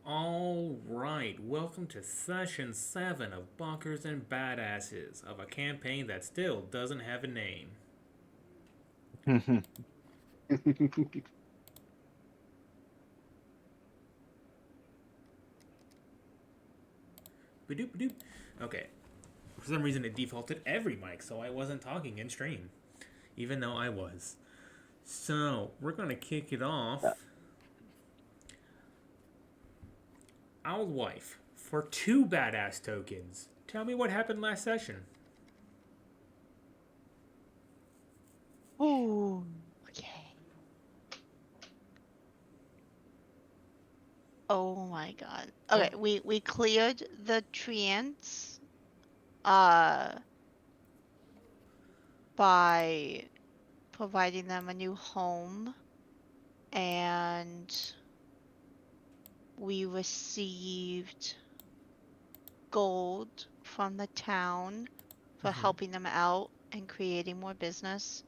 All right, welcome to session 7 of Bunkers and Badasses of a campaign that still doesn't have a name. Badoop badoop. Okay, for some reason it defaulted every mic, so I wasn't talking in stream, even though I was. So, we're gonna kick it off. Owl Wife, for 2 badass tokens. Tell me what happened last session. Ooh, okay. Oh my god. Okay, we cleared the treants uh by providing them a new home, and we received gold from the town for helping them out and creating more business.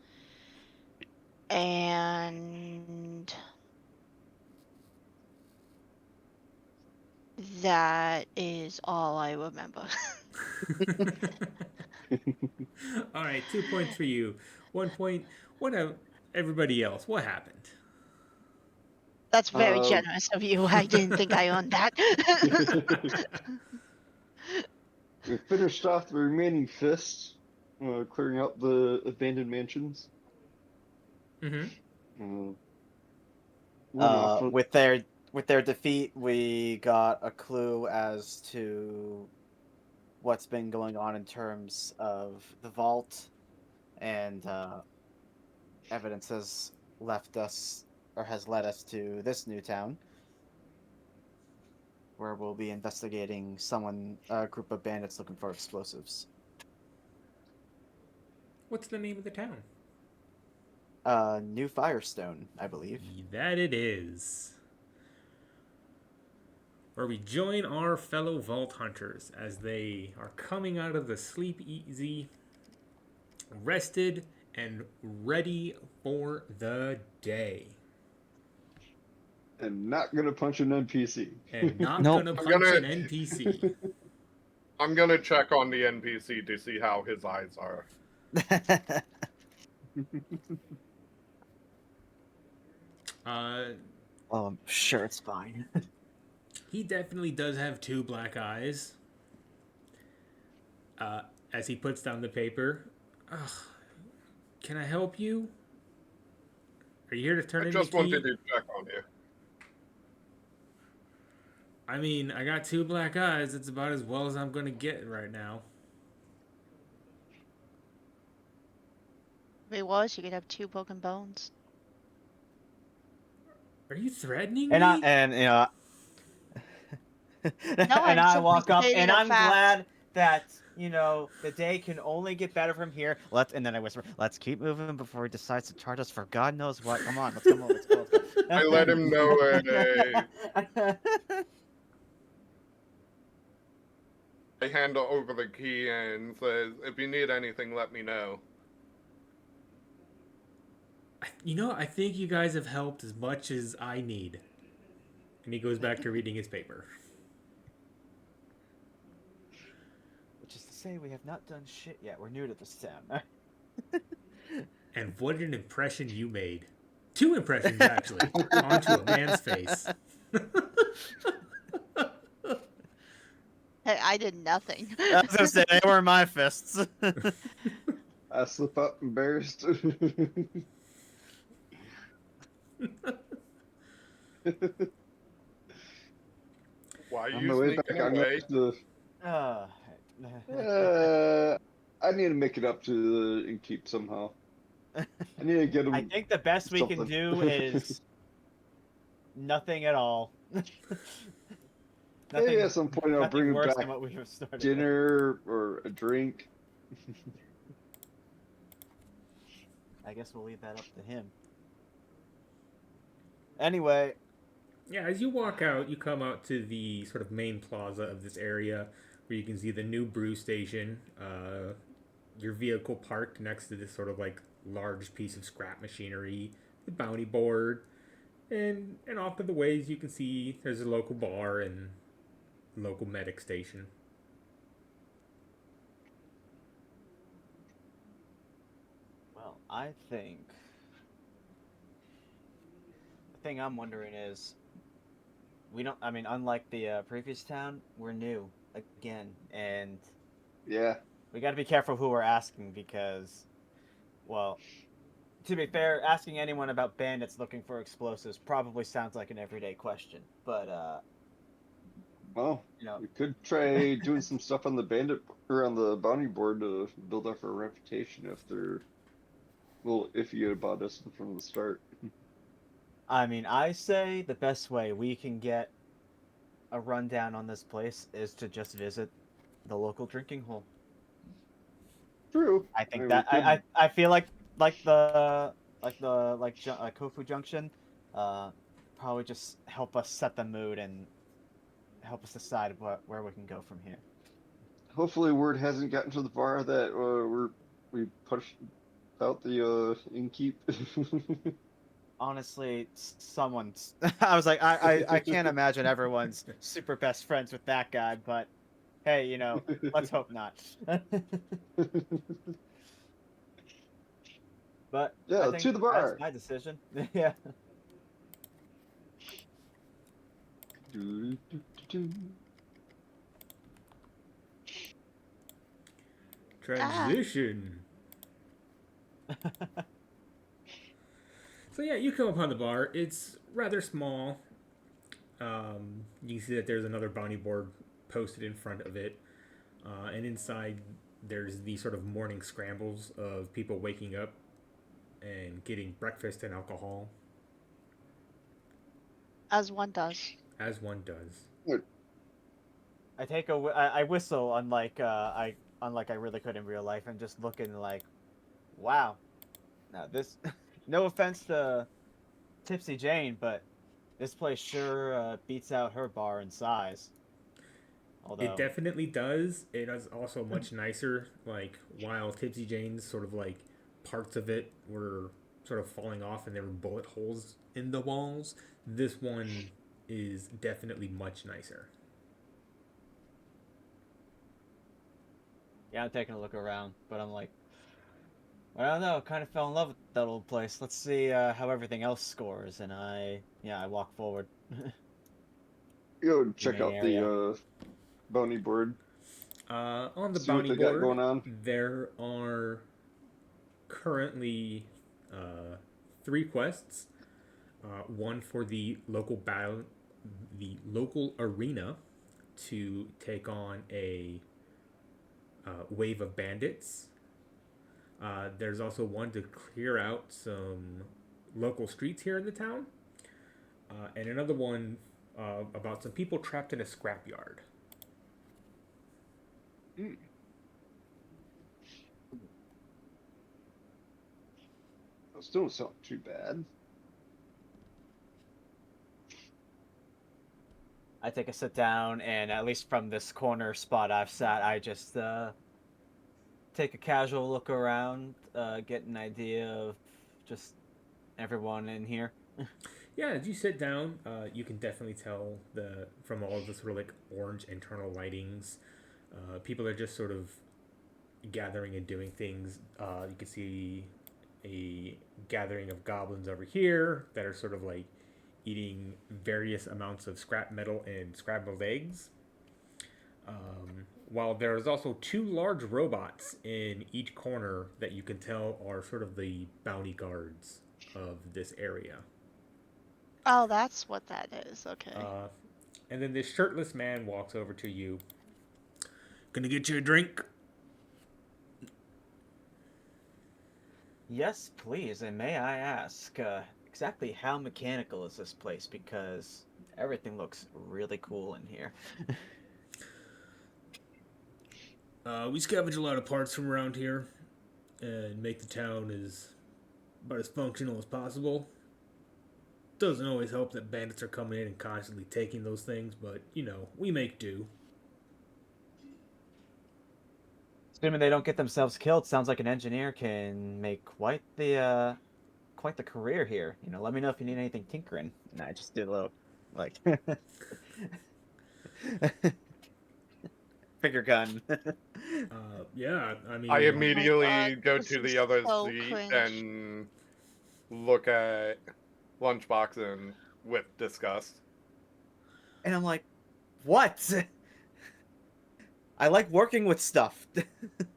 And that is all I remember. All right, 2 points for you. 1 point. What about everybody else? What happened? That's very Um, generous of you. I didn't think I owned that. we finished off the remaining fists, clearing out the abandoned mansions. Mm-hmm. Uh, went off of, With their defeat, we got a clue as to what's been going on in terms of the vault, and evidence has left us or has led us to this new town, where we'll be investigating a group of bandits looking for explosives. What's the name of the town? New Firestone, I believe. That it is. Where we join our fellow Vault Hunters as they are coming out of the Sleep Easy, rested and ready for the day. and not gonna punch an NPC. And not Nope. gonna I'm punch gonna- an NPC. I'm gonna check on the NPC to see how his eyes are. I'm sure it's fine. He definitely does have 2 black eyes. As he puts down the paper. Ugh, can I help you? Are you here to turn I in just the key? wanted to check on you. I mean, I got 2 black eyes. It's about as well as I'm gonna get right now. If it was, you could have 2 broken bones. Are you threatening And me? And I'm I simply walk up, stating and a I'm fact. glad that the day can only get better from here. And then I whisper, "Let's keep moving before he decides to charge us for God knows what." Come on, let's go. Let's go. I let him know I hand over the key and says, "If you need anything, let me know." I think you guys have helped as much as I need. And he goes back to reading his paper. Which is to say, we have not done shit yet. We're new to this town. And what an impression you made. 2 impressions, actually, onto a man's face. Hey, I did nothing. I was gonna say they were my fists. I slip up embarrassed. Why are On you the way back, sneaking I'm away? going I need to make it up to the innkeep somehow. I need to get him. I think the best we can something. do is nothing at all. Maybe at some point I'll nothing bring him worse back than what we have started with. dinner or a drink. I guess we'll leave that up to him. Anyway, Yeah, as you walk out, you come out to the sort of main plaza of this area where you can see the new brew station. Your vehicle parked next to this sort of like large piece of scrap machinery, the bounty board, And off to the ways you can see there's a local bar and local medic station. Well, I think the thing I'm wondering is we don't. I mean, unlike the previous town, we're new again, and Yeah. we got to be careful who we're asking because, well, to be fair, asking anyone about bandits looking for explosives probably sounds like an everyday question. But Well, you know, we could try doing some stuff on the bandit or on the bounty board to build up our reputation if they're a little iffy about us from the start. I mean, I say the best way we can get a rundown on this place is to just visit the local drinking hole. True. I think mean, that we could, I feel like Kofu Junction, uh, probably just help us set the mood and help us decide where we can go from here. hopefully word hasn't gotten to the bar that we pushed out the innkeep. Honestly, someone's. I was like, I can't imagine everyone's super best friends with that guy, but hey, you know, let's hope not. But Yeah, I think to the bar. that's my decision. Yeah. Doo-doo-doo-doo-doo. Transition. So yeah, you come upon the bar. It's rather small. You can see that there's another bounty board posted in front of it, and inside there's these sort of morning scrambles of people waking up and getting breakfast and alcohol, As one does. as one does. I whistle unlike I really could in real life and just looking like, wow. Now this, no offense to Tipsy Jane, but this place sure beats out her bar in size. Although It definitely does. It is also much nicer. Like while Tipsy Jane's sort of like parts of it were sort of falling off and there were bullet holes in the walls, this one is definitely much nicer. yeah, I'm taking a look around, but I'm like, I don't know. Kind of fell in love with that old place. Let's see how everything else scores, and I walk forward. Go check main out area. the bounty board. On the See what bounty they got board, going on. there are currently 3 quests. One for the local arena to take on a wave of bandits. There's also one to clear out some local streets here in the town, and another one about some people trapped in a scrapyard. Still don't sound too bad. I take a sit down, and at least from this corner spot I've sat, I just take a casual look around, get an idea of just everyone in here. Yeah, as you sit down, you can definitely tell from all of the sort of like orange internal lightings, people are just sort of gathering and doing things. You can see a gathering of goblins over here that are sort of like eating various amounts of scrap metal and scrambled eggs. While there's also 2 large robots in each corner that you can tell are sort of the bounty guards of this area. Oh, that's what that is. Okay. And then this shirtless man walks over to you. Gonna get you a drink? Yes, please, and may I ask exactly how mechanical is this place? Because everything looks really cool in here. We scavenge a lot of parts from around here and make the town about as functional as possible. Doesn't always help that bandits are coming in and constantly taking those things, but we make do. Assuming they don't get themselves killed, sounds like an engineer can make quite the quite the career here. You know, let me know if you need anything tinkering. And I just did a little, like, finger gun. Yeah, I mean, I Oh my immediately God, go this to is the other so seat cringe. and look at Lunchbox and with disgust. And I'm like, what? I like working with stuff.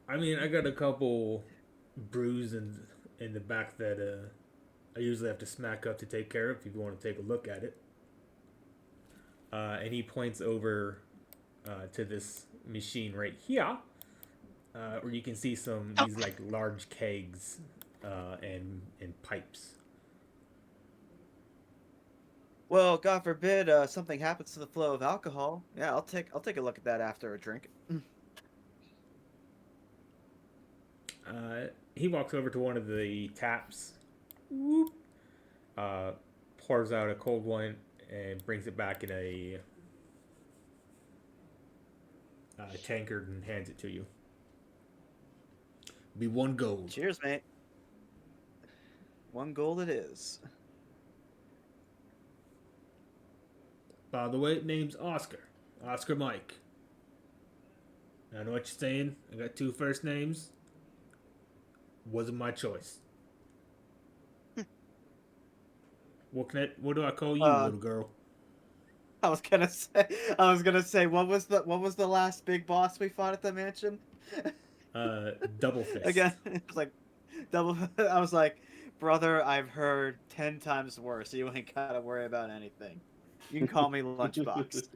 I mean, I got a couple brews in the back that I usually have to smack up to take care of. If you want to take a look at it, and he points over to this machine right here, where you can see some Oh. these like large kegs and pipes. Well, God forbid something happens to the flow of alcohol. Yeah, I'll take a look at that after a drink. He walks over to one of the taps, whoop, uh, pours out a cold one, and brings it back in a tankard and hands it to you. Be 1 gold. Cheers, mate. 1 gold it is. By the way, name's Oscar. Oscar Mike. I know what you're saying. I got 2 first names. Wasn't my choice. What do I call you, little girl? I was gonna say, what was the last big boss we fought at the mansion? Double fist. Again, it was like double. I was like, brother, I've heard 10 times worse. You ain't gotta worry about anything. You can call me Lunchbox.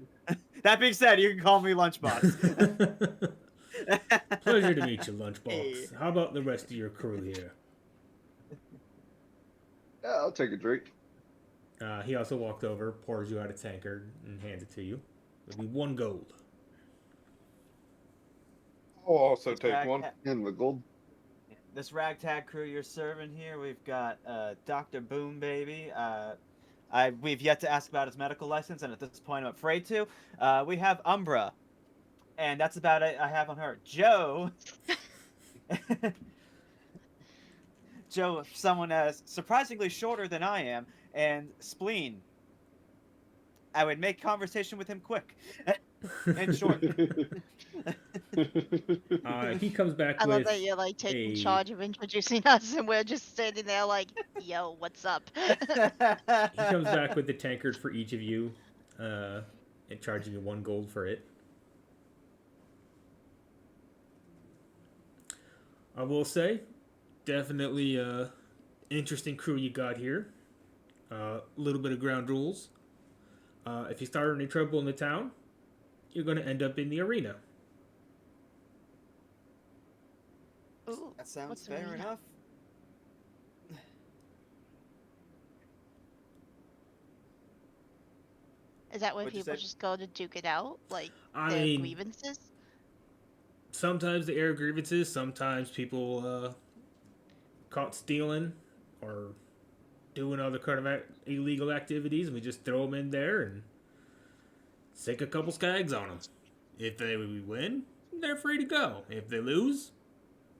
That being said, you can call me Lunchbox. Pleasure to meet you, Lunchbox. Hey. How about the rest of your crew here? Yeah, I'll take a drink. He also walked over, pours you out a tankard, and hands it to you. It'll be 1 gold. I'll also This take one. And the gold. This ragtag crew you're serving here, we've got Dr. Boom Baby. We've yet to ask about his medical license, and at this point I'm afraid to. We have Umbra, and that's about it I have on her. Joe. Joe, someone as surprisingly shorter than I am, and Spleen. I would make conversation with him quick and short. He comes back I love with that you're like taking a- charge of introducing us, and we're just standing there like, "Yo, what's up?" He comes back with the tankard for each of you, and charging you 1 gold for it. I will say, definitely interesting crew you got here. A little bit of ground rules. If you start any trouble in the town, you're going to end up in the arena. Ooh, That sounds what's fair arena? enough. Is that where What'd you people say? just go to duke it out, like I their mean, grievances? sometimes they air grievances. Sometimes people caught stealing or doing other kind of illegal activities, and we just throw them in there and sick a couple skags on them. If they win, they're free to go. If they lose,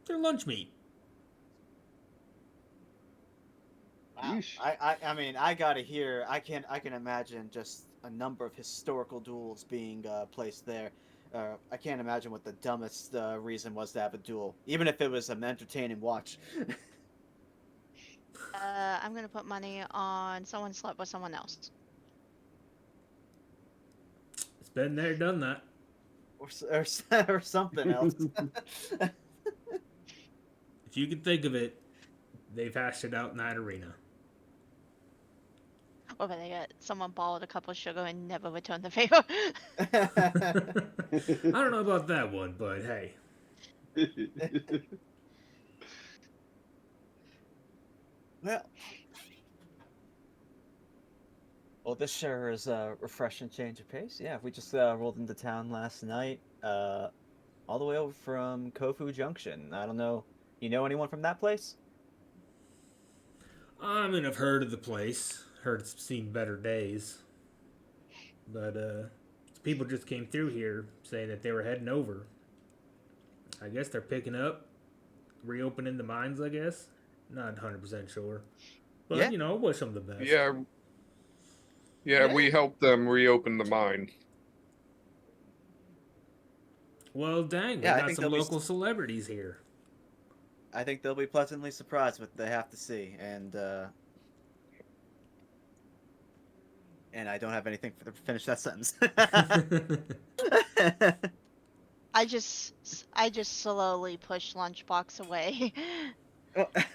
they're lunch meat. Wow. Yeesh. I mean, I gotta hear. I can imagine just a number of historical duels being placed there. I can't imagine what the dumbest reason was to have a duel, even if it was an entertaining watch. I'm gonna put money on someone slept with someone else. It's been there, done that. or something else. If you can think of it, they've hashed it out in that arena. Or they got someone borrowed a cup of sugar and never returned the favor. I don't know about that one, but hey. Well, this sure is a refreshing change of pace. Yeah, we just rolled into town last night, all the way over from Kofu Junction. I don't know. You know anyone from that place? I mean, I've heard of the place. Heard it's seen better days. But, people just came through here saying that they were heading over. I guess they're picking up, reopening the mines, I guess. Not 100% sure. But Yeah. you know, I wish them the best. Yeah, Yeah. we helped them reopen the mine. Well, dang, we Yeah, I got think some they'll be local celebrities here. I think they'll be pleasantly surprised what they have to see, and I don't have anything for to finish that sentence. I just slowly push Lunchbox away.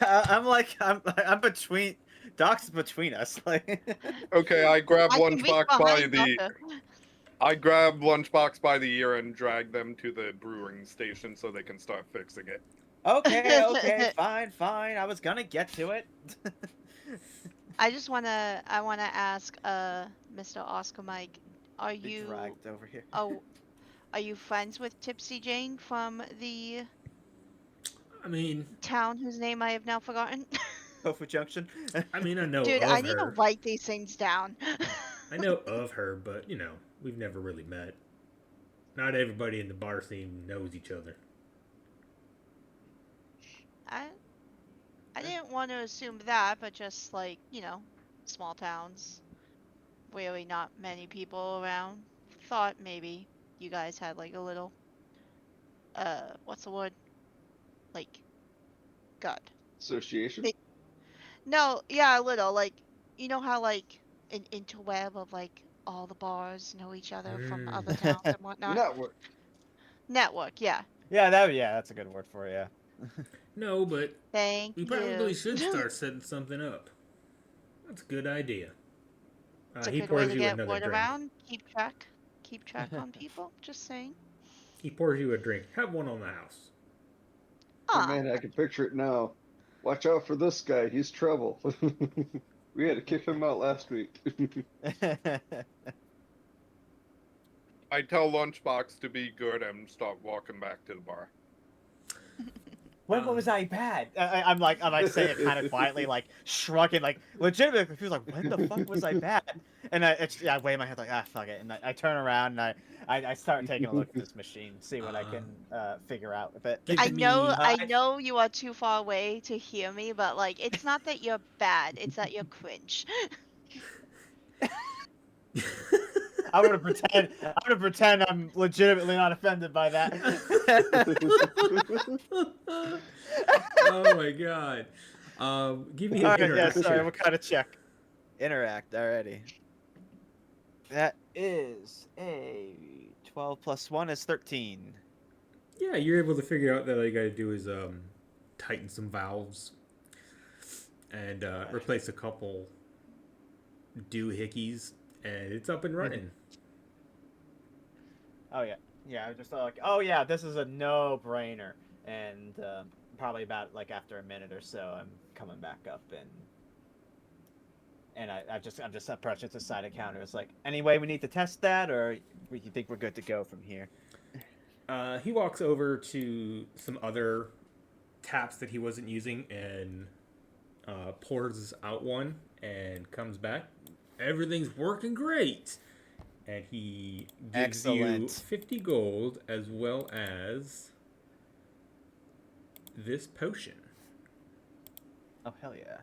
I'm between Doc's between us. Like, Okay, I grabbed I can reach Lunchbox by behind the Doctor. I grabbed Lunchbox by the ear and dragged them to the brewing station so they can start fixing it. okay, fine. I was gonna get to it. I wanna ask Mr. Oscar Mike, are Be you dragged over here. are you friends with Tipsy Jane from the I mean, town whose name I have now forgotten? Tofu Junction. I know Dude, of I need to her. write these things down. I know of her, but you know, we've never really met. Not everybody in the bar scene knows each other. I didn't want to assume that, but just like, you know, small towns, really not many people around. Thought maybe you guys had like a little what's the word? Like God. Association. No, yeah, a little. Like, you know how like an interweb of like all the bars know each other from other towns and whatnot. Network. Network, yeah. Yeah, that's a good word for it. Yeah. No, but Thank we you. probably should start setting something up. That's a good idea. It's a He good way pours to you get another word drink. around. Keep track on people. Just saying. He pours you a drink. Have one on the house. Oh Ah, man, I can picture it now. Watch out for this guy. He's trouble. We had to kick him out last week. I tell Lunchbox to be good and start walking back to the bar. When was I bad? I'm like saying it kind of quietly, like shrugging, like legitimately confused, like when the fuck was I bad? And I wave my head like fuck it, and I turn around and I start taking a look at this machine, see what I can figure out with it. Give I know me. I know you are too far away to hear me, but like it's not that you're bad, it's that you're cringe. I'm gonna pretend I'm legitimately not offended by that. Oh my god. Give me an All right, yeah, interaction. sorry, what kind of check? Interact already. That is a 12 plus 1 is 13. Yeah, you're able to figure out that all you gotta do is tighten some valves and replace a couple doohickeys, and it's up and running. Oh yeah, I just thought like, oh yeah, this is a no-brainer, and probably about like after a minute or so, I'm coming back up and I'm just approaching to the side of the counter. It's like, anyway, we need to test that, or you think we're good to go from here? He walks over to some other taps that he wasn't using and pours out one and comes back. Everything's working great. And he gives you Excellent. 50 gold as well as this potion. Oh hell yeah!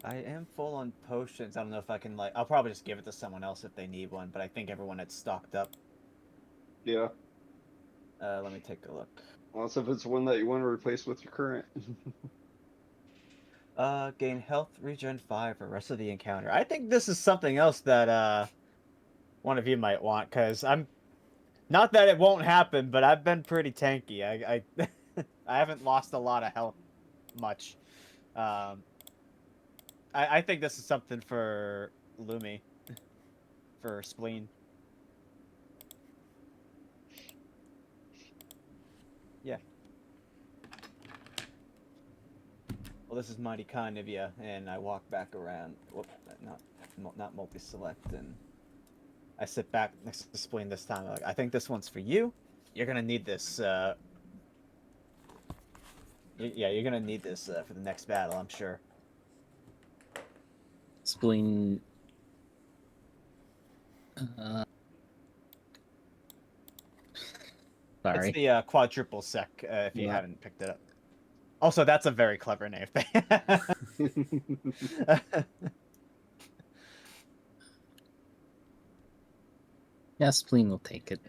I am full on potions. I don't know if I can like. I'll probably just give it to someone else if they need one. But I think everyone had stocked up. Yeah. Let me take a look. Unless if it's one that you want to replace with your current. Gain health regen 5 for rest of the encounter. I think this is something else that one of you might want, because I'm not that it won't happen, but I've been pretty tanky. I I haven't lost a lot of health much. I think this is something for Lumi, for spleen. Yeah. Well, this is mighty kind of you, and I walk back around. Whoop, not multi-select, and I sit back next to spleen this time. Like, I think this one's for you. You're gonna need this. Yeah, you're gonna need this for the next battle, I'm sure. Spleen. Sorry. It's the quadruple sec, if you Yeah. haven't picked it up. Also, that's a very clever name. Yeah, Spleen will take it.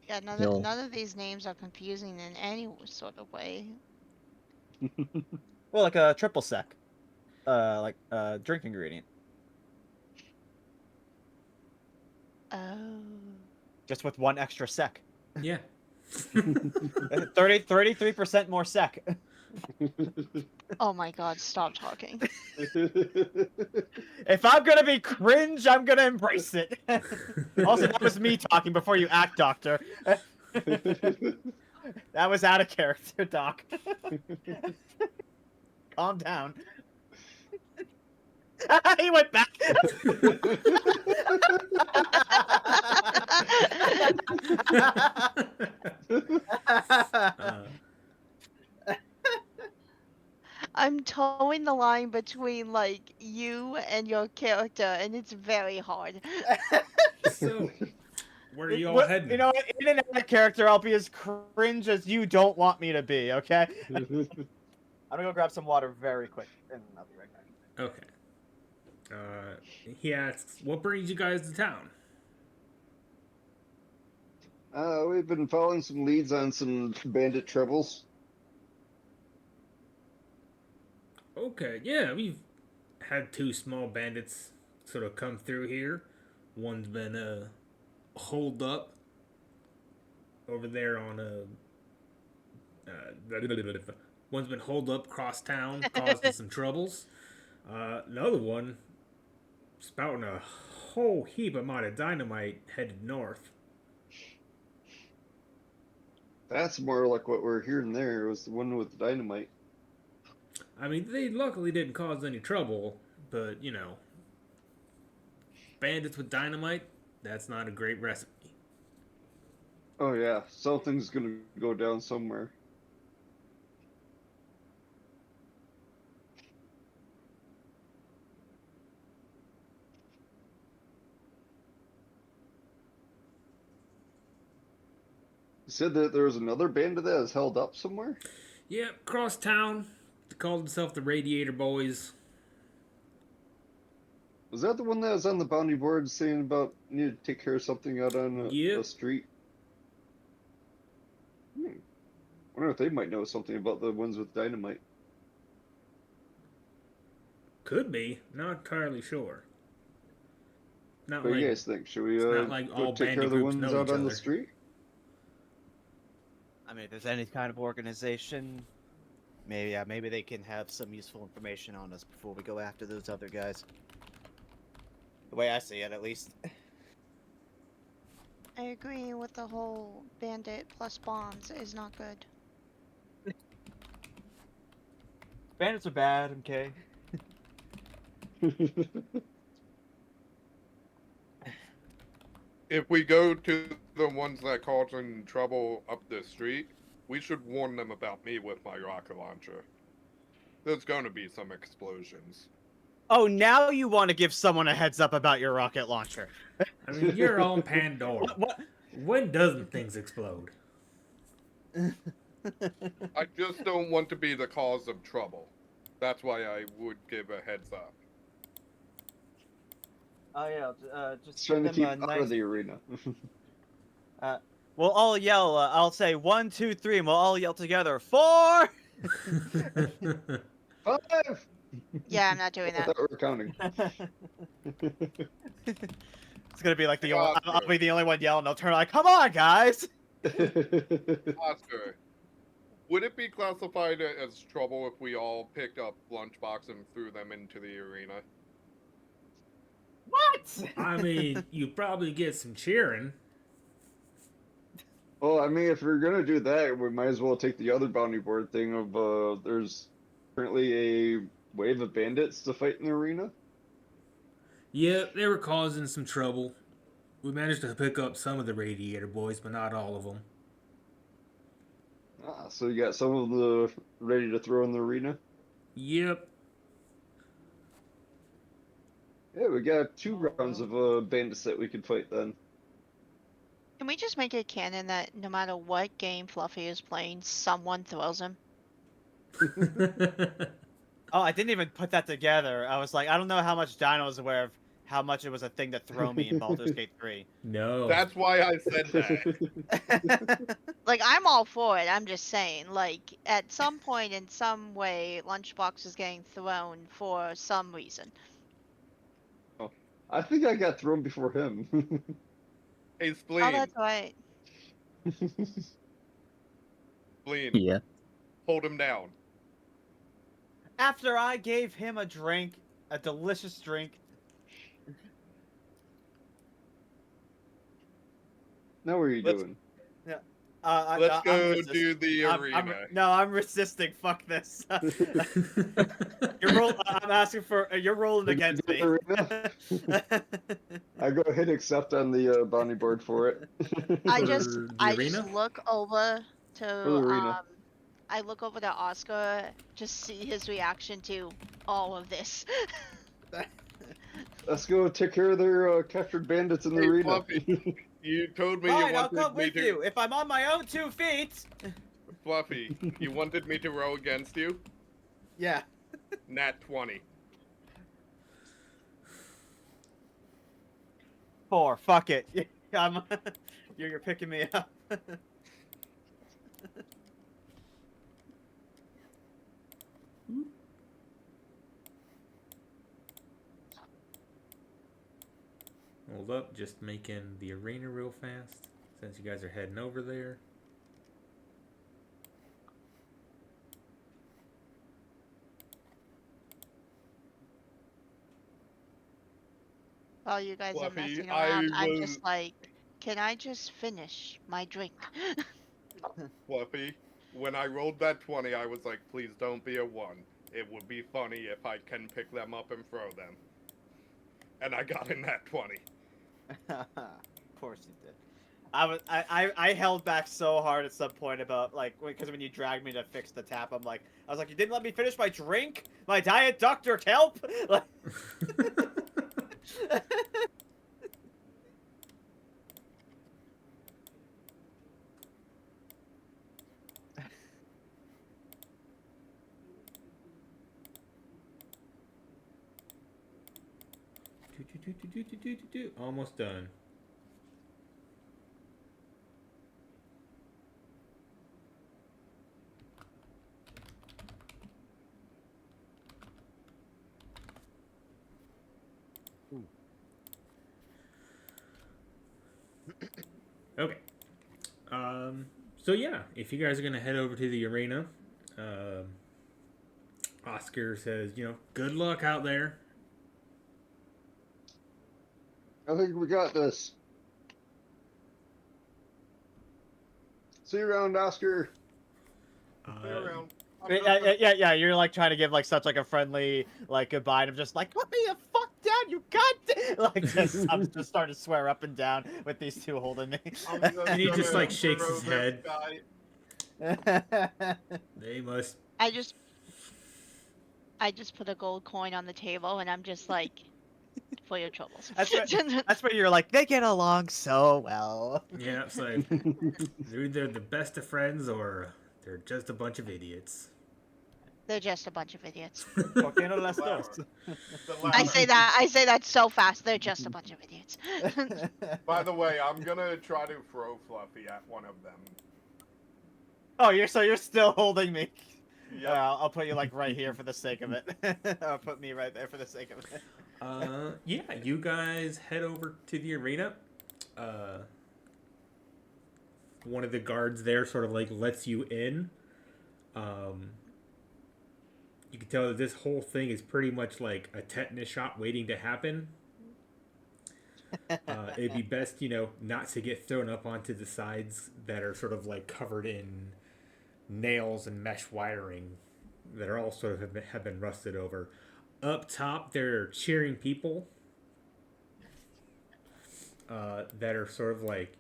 Yeah, You'll- none of these names are confusing in any sort of way. Well, like a triple sec. Like drink ingredient. Oh. Just with one extra sec. Yeah. 33% more sec. Oh my god, stop talking. If I'm gonna be cringe, I'm gonna embrace it. Also, that was me talking before you act, Doctor. That was out of character, Doc. Calm down. He went back. Uh, I'm towing the line between like you and your character, and it's very hard. so, where are you all Well, heading? You know what? In and out of character, I'll be as cringe as you don't want me to be, okay? I'm gonna go grab some water very quick, and I'll be right back. Okay. He asks, "What brings you guys to town?" We've been following some leads on some bandit troubles. Okay, yeah, we've had two small bandits sort of come through here. One's been holed up over there on one's been holed up across town, causing some troubles. Another one spouting a whole heap amount of dynamite headed north. That's more like what we're hearing there. It was the one with the dynamite. I mean, they luckily didn't cause any trouble, but bandits with dynamite, that's not a great recipe. Oh yeah, something's gonna go down somewhere. You said that there was another bandit that is held up somewhere? Yeah, across town, they called themselves the Radiator Boys. Was that the one that was on the bounty board saying about need to take care of something out on Yep. a street? Wonder if they might know something about the ones with dynamite. Could be, not entirely sure. Not What do like you guys think? Should we it's not like go all take care bandit of the groups ones know out each on the other. street? I mean, if there's any kind of organization, maybe they can have some useful information on us before we go after those other guys. The way I see it, at least. I agree with the whole bandit plus bombs is not good. Bandits are bad, okay? If we go to the ones that causing trouble up the street, we should warn them about me with my rocket launcher. There's gonna be some explosions. Oh, now you want to give someone a heads up about your rocket launcher. I mean, you're on Pandora. What? When doesn't things explode? I just don't want to be the cause of trouble. That's why I would give a heads up. Oh yeah, just Just trying to give keep them a out nice... of the arena. We'll all yell. I'll say 1, 2, 3, and we'll all yell together. 4. 5! Yeah, I'm not doing I that. thought we were counting. It's gonna be like the only, Oscar. I'll be the only one yelling. They'll turn like, "Come on, guys!" Oscar, would it be classified as trouble if we all picked up lunchbox and threw them into the arena? What? I mean, you probably get some cheering. Well, I mean, if we're gonna do that, we might as well take the other bounty board thing of there's currently a wave of bandits to fight in the arena. Yeah, they were causing some trouble. We managed to pick up some of the Radiator Boys, but not all of them. Ah, so you got some of the ready to throw in the arena. Yep. Yeah, we got 2 rounds of bandits that we could fight then. Can we just make it canon that no matter what game Fluffy is playing, someone throws him? Oh, I didn't even put that together. I was like, I don't know how much Dino was aware of how much it was a thing to throw me in Baldur's Gate 3. No. That's why I said that. Like, I'm all for it. I'm just saying, like, at some point, in some way, Lunchbox is getting thrown for some reason. I think I got thrown before him. Hey, Oh, Spleen. that's right. Spleen. Yeah. Hold him down. After I gave him a drink, a delicious drink. Now what are you Let's- doing? Let's I'm go resist- do the arena. No, I'm resisting. Fuck this. I'm asking for. You're rolling against me. Arena? I go hit accept on the bounty board for it. I For just the I arena? just look over For the to arena. I look over to Oscar, just see his reaction to all of this. Let's go take care of their captured bandits in the Hey, arena. Fluffy. You told me Fine, you I'll wanted come me with to. you if I'm on my own 2 feet. Fluffy, you wanted me to row against you? Yeah. Nat 20. 4. Fuck it. You're picking me up. Hold up, just making the arena real fast since you guys are heading over there. While you guys are Fluffy, messing I around, I'm was- just like, can I just finish my drink? Fluffy, when I rolled that 20, I was like, please don't be a 1. It would be funny if I can pick them up and throw them. And I got in that 20. Of course you did. I held back so hard at some point about like because when you dragged me to fix the tap, I was like, you didn't let me finish my drink, my diet Dr. Kelp. Like, Almost done. Okay. So yeah, if you guys are gonna head over to the arena, Oscar says, good luck out there. I think we got this. See you around, Oscar. Stay around. yeah. You're like trying to give like such like a friendly like goodbye, and I'm just like, let me the fuck down, you like I'm just starting to swear up and down with these two holding me. And he just, like, shakes throw his this head. guy- They must. I just put a gold coin on the table, and I'm just like, for your troubles. That's where you're like, they get along so well. Yeah, it's like they're either the best of friends or they're just a bunch of idiots. They're just a bunch of idiots. ¿Por qué no las dos? The I latter. say that so fast. They're just a bunch of idiots. By the way, I'm gonna try to throw Fluffy at one of them. Oh, you're still holding me. Yep. I'll put you like right here for the sake of it. Or put me right there for the sake of it. Yeah, you guys head over to the arena. One of the guards there sort of like lets you in. You can tell that this whole thing is pretty much like a tetanus shot waiting to happen. It'd be best, not to get thrown up onto the sides that are sort of like covered in nails and mesh wiring that are all sort of have been rusted over. Up top, they're cheering people that are sort of like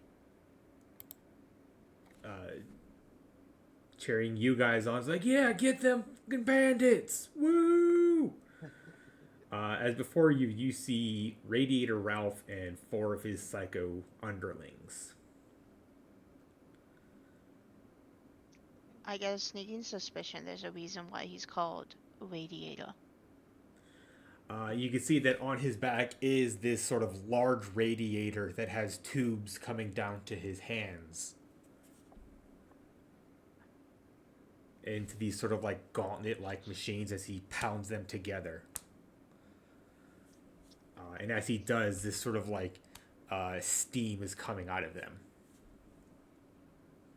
cheering you guys on. It's like, yeah, get them fucking bandits! Woo! As before you see Radiator Ralph and 4 of his psycho underlings. I get a sneaking suspicion there's a reason why he's called Radiator. You can see that on his back is this sort of large radiator that has tubes coming down to his hands. Into these sort of like gauntlet-like machines as he pounds them together. And as he does, this sort of like steam is coming out of them.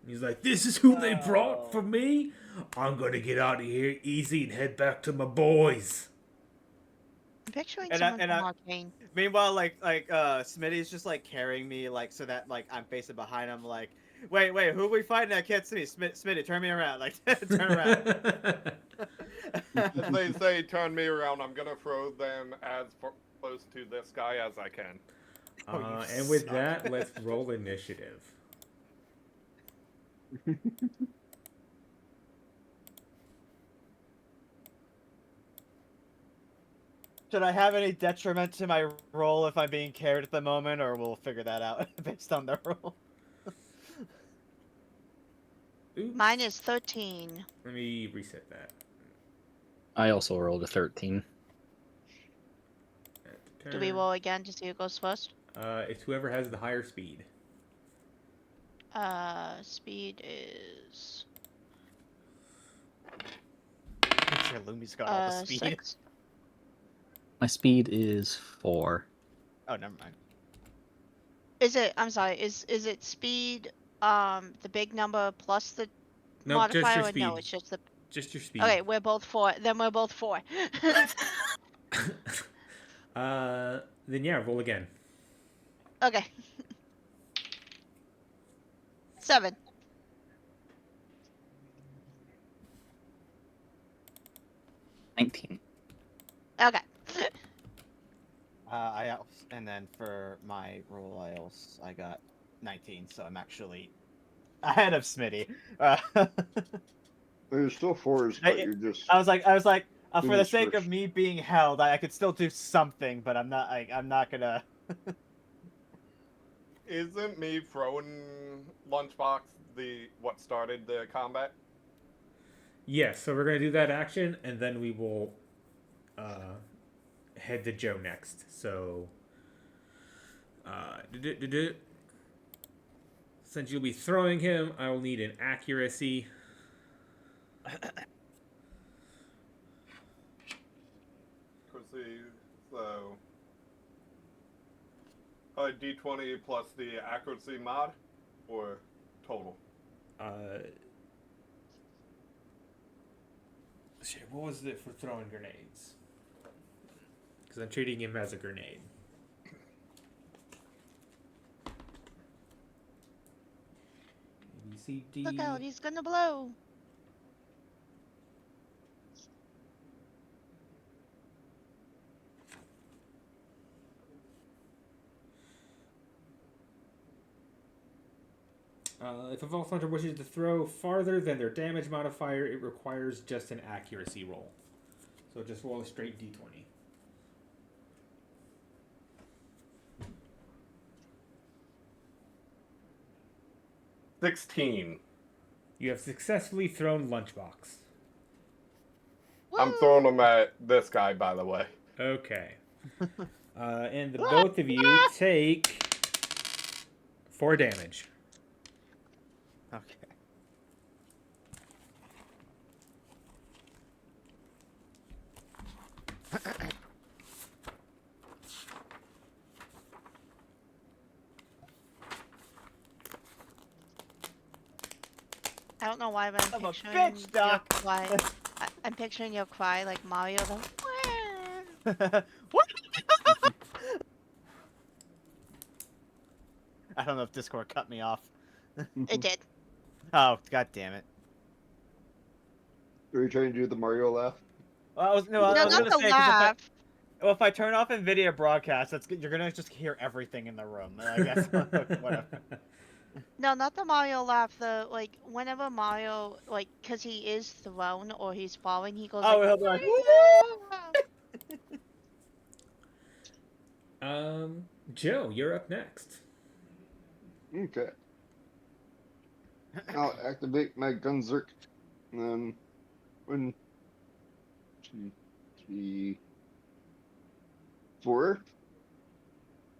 He's like, "This is who they brought for me? I'm gonna get out of here easy and head back to my boys." I'm picturing And someone from I- Arcane. Meanwhile, Smitty's just like carrying me like so that like I'm facing behind him. Like, wait, who are we fighting? I can't see. Smitty, turn me around. Like, turn around. As they say, turn me around. I'm gonna throw them as close to this guy as I can. And with that, let's roll initiative. Should I have any detriment to my roll if I'm being carried at the moment, or we'll figure that out based on the roll? Oops. Mine is 13. Let me reset that. I also rolled a 13. Do we roll again to see who goes first? It's whoever has the higher speed. Speed is I'm sure Lumi's got all the speed. 6. My speed is 4. Oh, never mind. Is it? I'm sorry. Is it speed? The big number plus the No, just modifier? your Or speed. no, it's just the. Just your speed. Okay, we're both 4. Then we're both 4. Then yeah, roll again. Okay. 7. $19. Okay. And then for my roll, I got 19, so I'm actually ahead of Smitty. There's still fours, but you're just. I was like, for the Finish sake first. of me being held, I could still do something, but I'm not gonna. Isn't me throwing lunchbox what started the combat? Yes, so we're gonna do that action, and then we will head to Joe next. So, since you'll be throwing him, I will need an accuracy. So, D20 plus the accuracy mod, or total? Shit, what was it for throwing grenades? Because I'm treating him as a grenade. A, B, C, D. Look out, he's gonna blow. If a Vault Hunter wishes to throw farther than their damage modifier, it requires just an accuracy roll. So just roll a straight D20. $16. You have successfully thrown Lunchbox. I'm throwing them at this guy, by the way. Okay. And the both of you take 4 damage. Okay. I don't know why, but I'm I'm a picturing bitch, your Doc. cry. I'm picturing your cry like Mario. What? I don't know if Discord cut me off. It did. Oh, god damn it. Are you trying to do the Mario laugh? Well, I was No, gonna not the say, 'cause laugh. if I turn off NVIDIA broadcast, you're gonna just hear everything in the room. I guess whatever. No, not the Mario laugh. The like whenever Mario cause he is thrown or he's falling, he goes Oh, like. he'll be like, Joe, you're up next. Okay. I'll activate my Gunzerk And then 1, 2, 3, 4.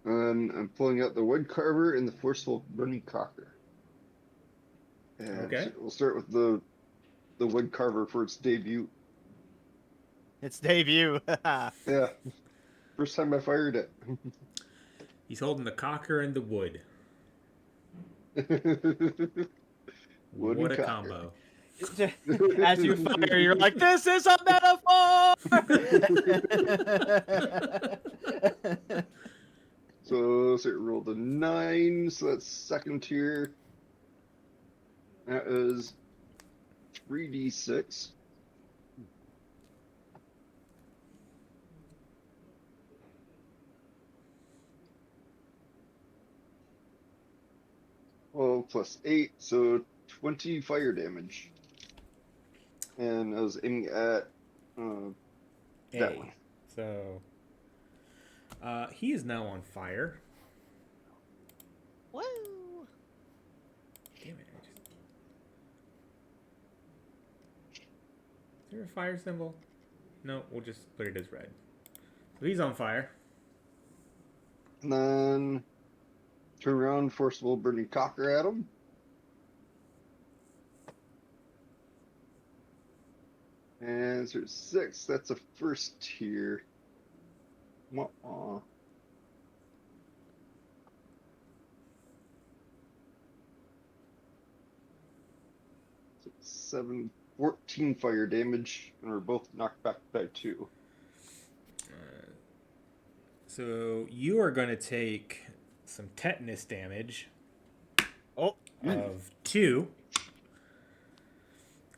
And I'm pulling out the wood carver and the forceful burning cocker. And Okay. we'll start with the wood carver for its debut. Its debut. Yeah, first time I fired it. He's holding the cocker and the wood. Wood What and a cocker. combo. As you fire, you're like, this is a metaphor! So it rolled a 9, so that's second tier. That is 3d6. Well, plus 8, so 20 fire damage. And I was aiming at that one. So he is now on fire. Woo! Damn it. Is there a fire symbol? No, we'll just put it as red. So he's on fire. And then turn around, forcible burning cocker at him. And so 6, that's a first tier. Wah-wah. So 7, 14 fire damage, and we're both knocked back by 2. So you are going to take some tetanus damage Oh, of 2.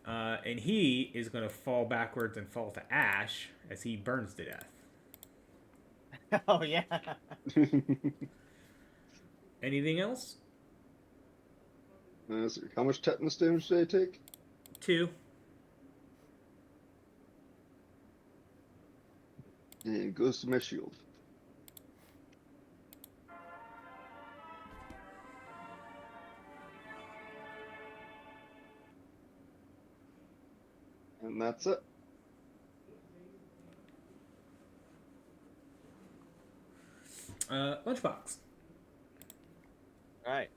And he is going to fall backwards and fall to ash as he burns to death. oh yeah. Anything else? So how much tetanus damage did I take? 2. And it goes to my shield. And that's it. Lunchbox. All right.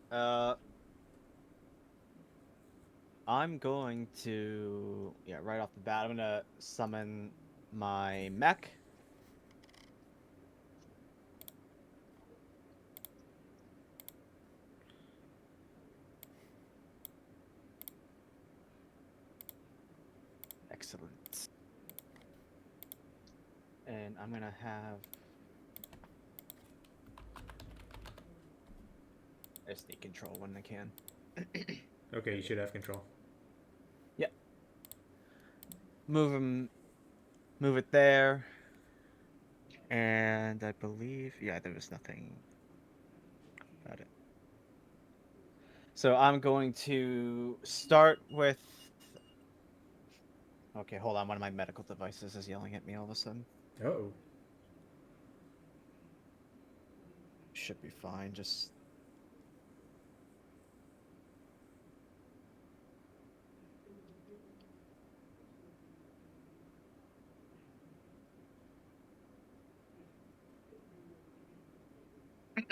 I'm going to right off the bat, I'm gonna summon my mech. Excellent. And I'm gonna have I sneak control when I can. Okay, you should have control. Move it there. And I believe, there was nothing about it. So I'm going to start with. Okay, hold on. One of my medical devices is yelling at me all of a sudden. Uh-oh. Should be fine. Just.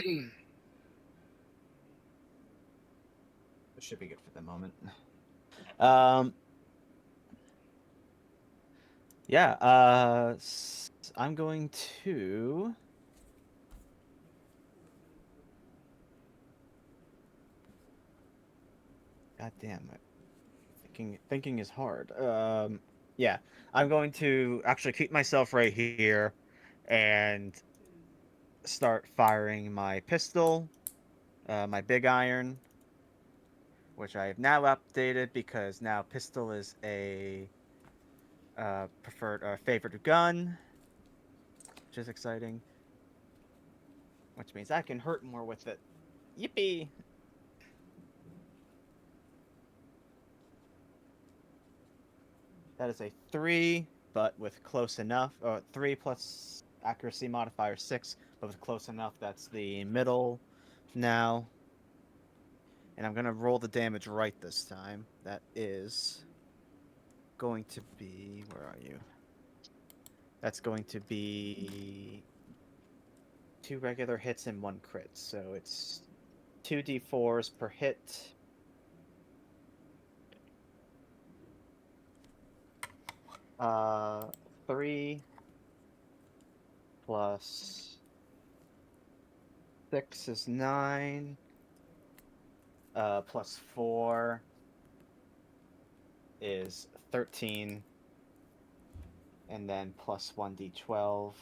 It should be good for the moment. I'm going to. God damn it. Thinking is hard. I'm going to actually keep myself right here and start firing my pistol, my big iron, which I have now updated because now pistol is a preferred or favorite gun, which is exciting. Which means I can hurt more with it. Yippee! That is a 3, but with close enough. 3 plus accuracy modifier 6, but with close enough. That's the middle now. And I'm going to roll the damage right this time. That is going to be. Where are you? That's going to be 2 regular hits and 1 crit. So it's 2d4s per hit. Uh, 3 plus 6 is 9. Plus 4 is 13. And then plus 1d12.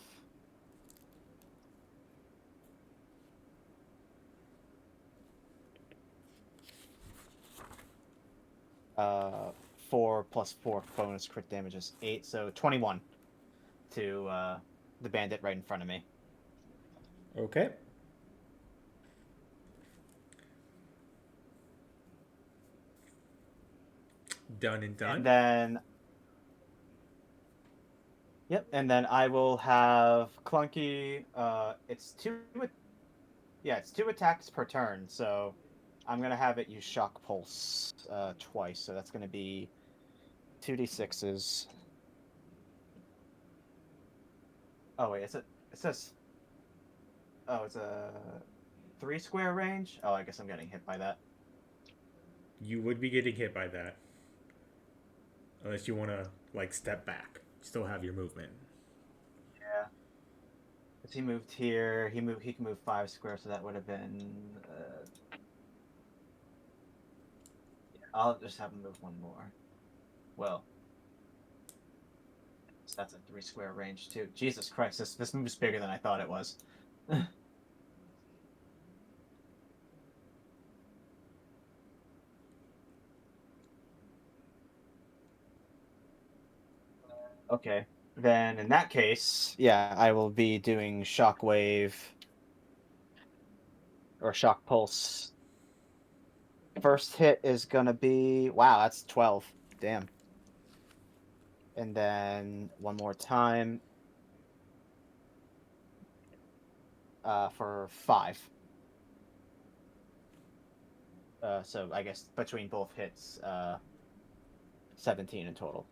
Uh, 4 plus 4 bonus crit damage is 8, so 21 to the bandit right in front of me. Okay. Done and done. And then, yep, and then I will have Clunky. It's 2 attacks per turn, so I'm gonna have it use Shock Pulse twice. So that's gonna be 2d6s. Oh wait, it says. Oh, it's a 3 square range. Oh, I guess I'm getting hit by that. You would be getting hit by that. Unless you want to, like, step back. Still have your movement. Yeah. Because he moved here. He can move 5 squares, so that would have been. Yeah, I'll just have him move 1 more. Well. So that's a 3 square range too. Jesus Christ, this move's bigger than I thought it was. Okay. Then in that case, yeah, I will be doing Shockwave or Shock Pulse. First hit is gonna be that's 12. Damn. And then one more time for 5. So I guess between both hits, 17 in total,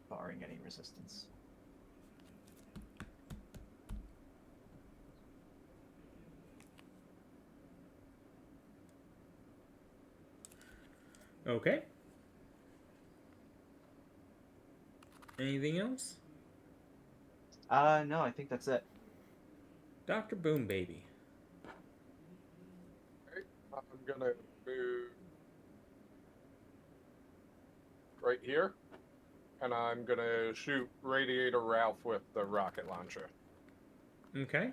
barring any resistance. Okay. Anything else? No, I think that's it. Dr. Boom Baby. I'm gonna move right here, and I'm gonna shoot Radiator Ralph with the rocket launcher. Okay.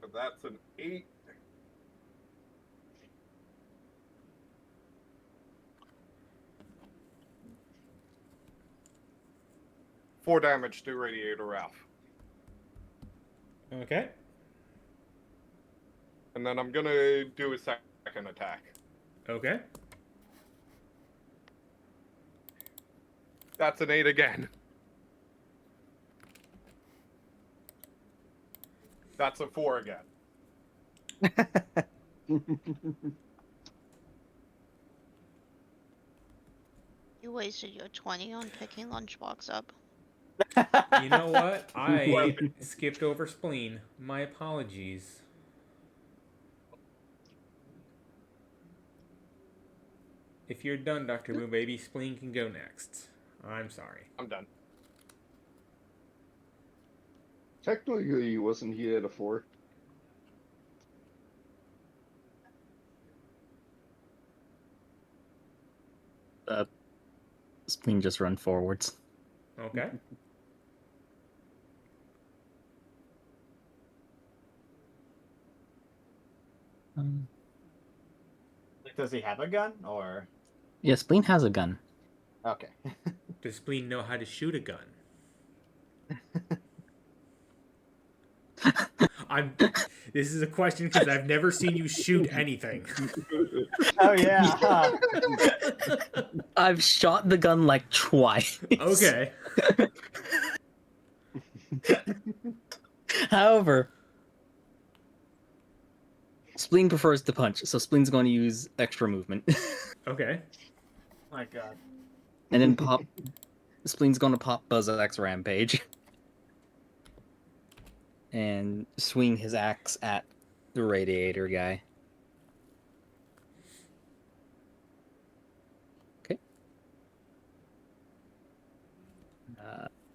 So that's an 8. Four damage to Radiator Ralph. Okay. And then I'm gonna do a second attack. Okay. That's an 8 again. That's a 4 again. You wasted your 20 on picking Lunchbox up. You know what? I skipped over Spleen. My apologies. If you're done, Dr. Boom Baby, Spleen can go next. I'm sorry. I'm done. Technically, wasn't he at a 4? Spleen just run forwards. Okay. Does he have a gun or? Yeah, Spleen has a gun. Okay. Does Spleen know how to shoot a gun? This is a question because I've never seen you shoot anything. Oh yeah. I've shot the gun like twice. Okay. However, Spleen prefers to punch, so Spleen's going to use extra movement. Okay. My God. And then Spleen's going to pop Buzzsack's Rampage. And swing his axe at the radiator guy. Okay.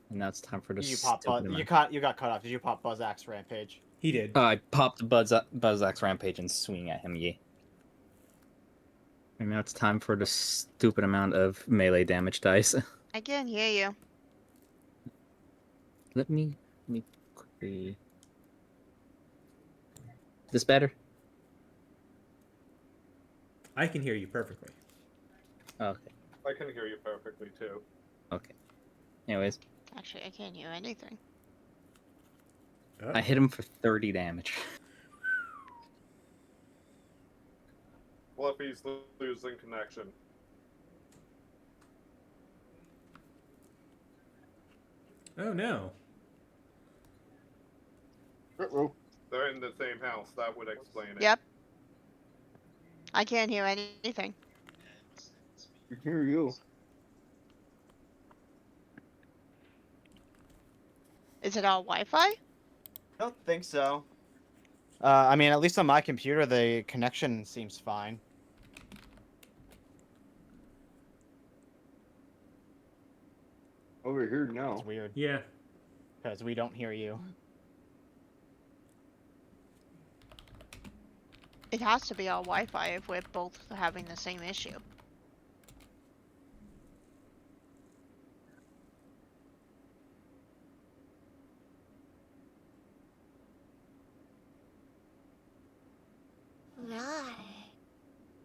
And now it's time for the You got cut off. Did you pop Buzzsack's Rampage? He did. I popped Buzzsack's Rampage and swing at him, yeah. And now it's time for the stupid amount of melee damage dice. I can hear you. Let me quickly. This better? I can hear you perfectly. Okay. I can hear you perfectly too. Okay. Anyways, Actually, I can't hear anything. Oh. I hit him for 30 damage. Fluffy's losing connection. Oh no. Uh-oh. They're in the same house. That would explain it. Yep. I can't hear anything. I hear you. Is it all Wi-Fi? I don't think so. I mean, at least on my computer, the connection seems fine. Over here now. It's weird Yeah. because we don't hear you. It has to be all Wi-Fi if we're both having the same issue.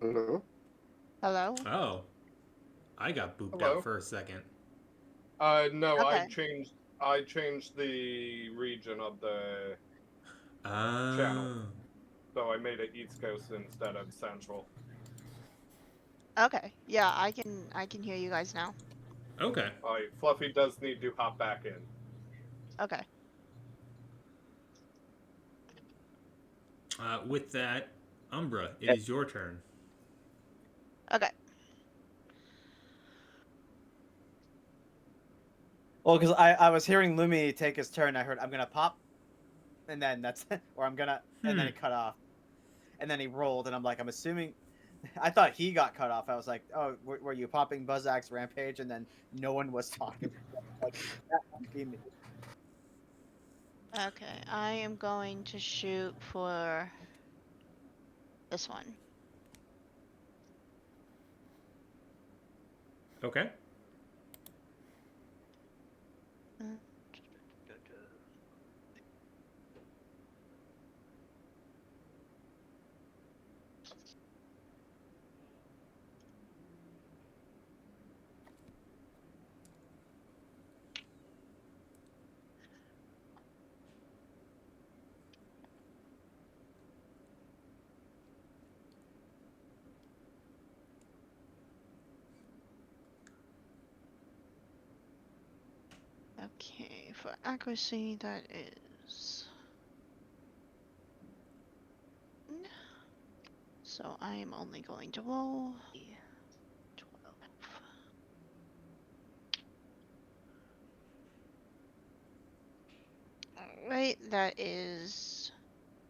Hello? Hello? Oh. I got booped Hello? out for a second. No, Okay. I changed the region of the Oh. Channel. So I made it East Coast instead of Central. Okay. Yeah, I can hear you guys now. Okay. Alright, Fluffy does need to hop back in. Okay. With that, Umbra, it Yep. is your turn. Okay. Well, because I was hearing Lumi take his turn. I heard I'm gonna pop, and then that's or I'm gonna, and then he cut off, and then he rolled, and I'm like, I'm assuming. I thought he got cut off. I was like, oh, were you popping Buzzsack's Rampage? And then no one was talking. Like, that must be me. Okay. I am going to shoot for this one. Okay. Okay, for accuracy, that is. So I am only going to roll 12. Alright, that is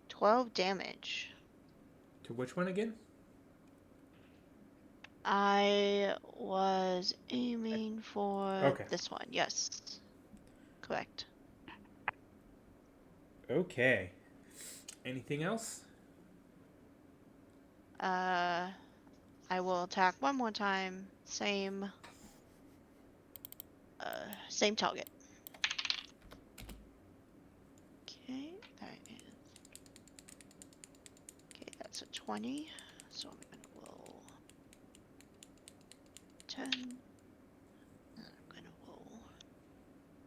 12 damage. To which one again? I was aiming for Okay. this one, yes. Correct. Okay. Anything else? I will attack one more time. Same target. Okay, that's a 20. So I'm gonna roll 10. And I'm gonna roll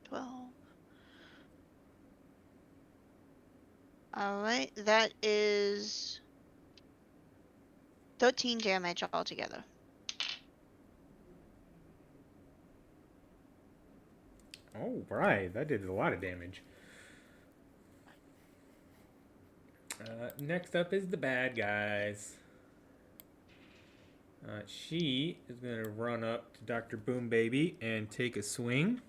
12. Alright, that is 13 damage altogether. Oh, right. That did a lot of damage. Next up is the bad guys. She is going to run up to Dr. Boom Baby and take a swing.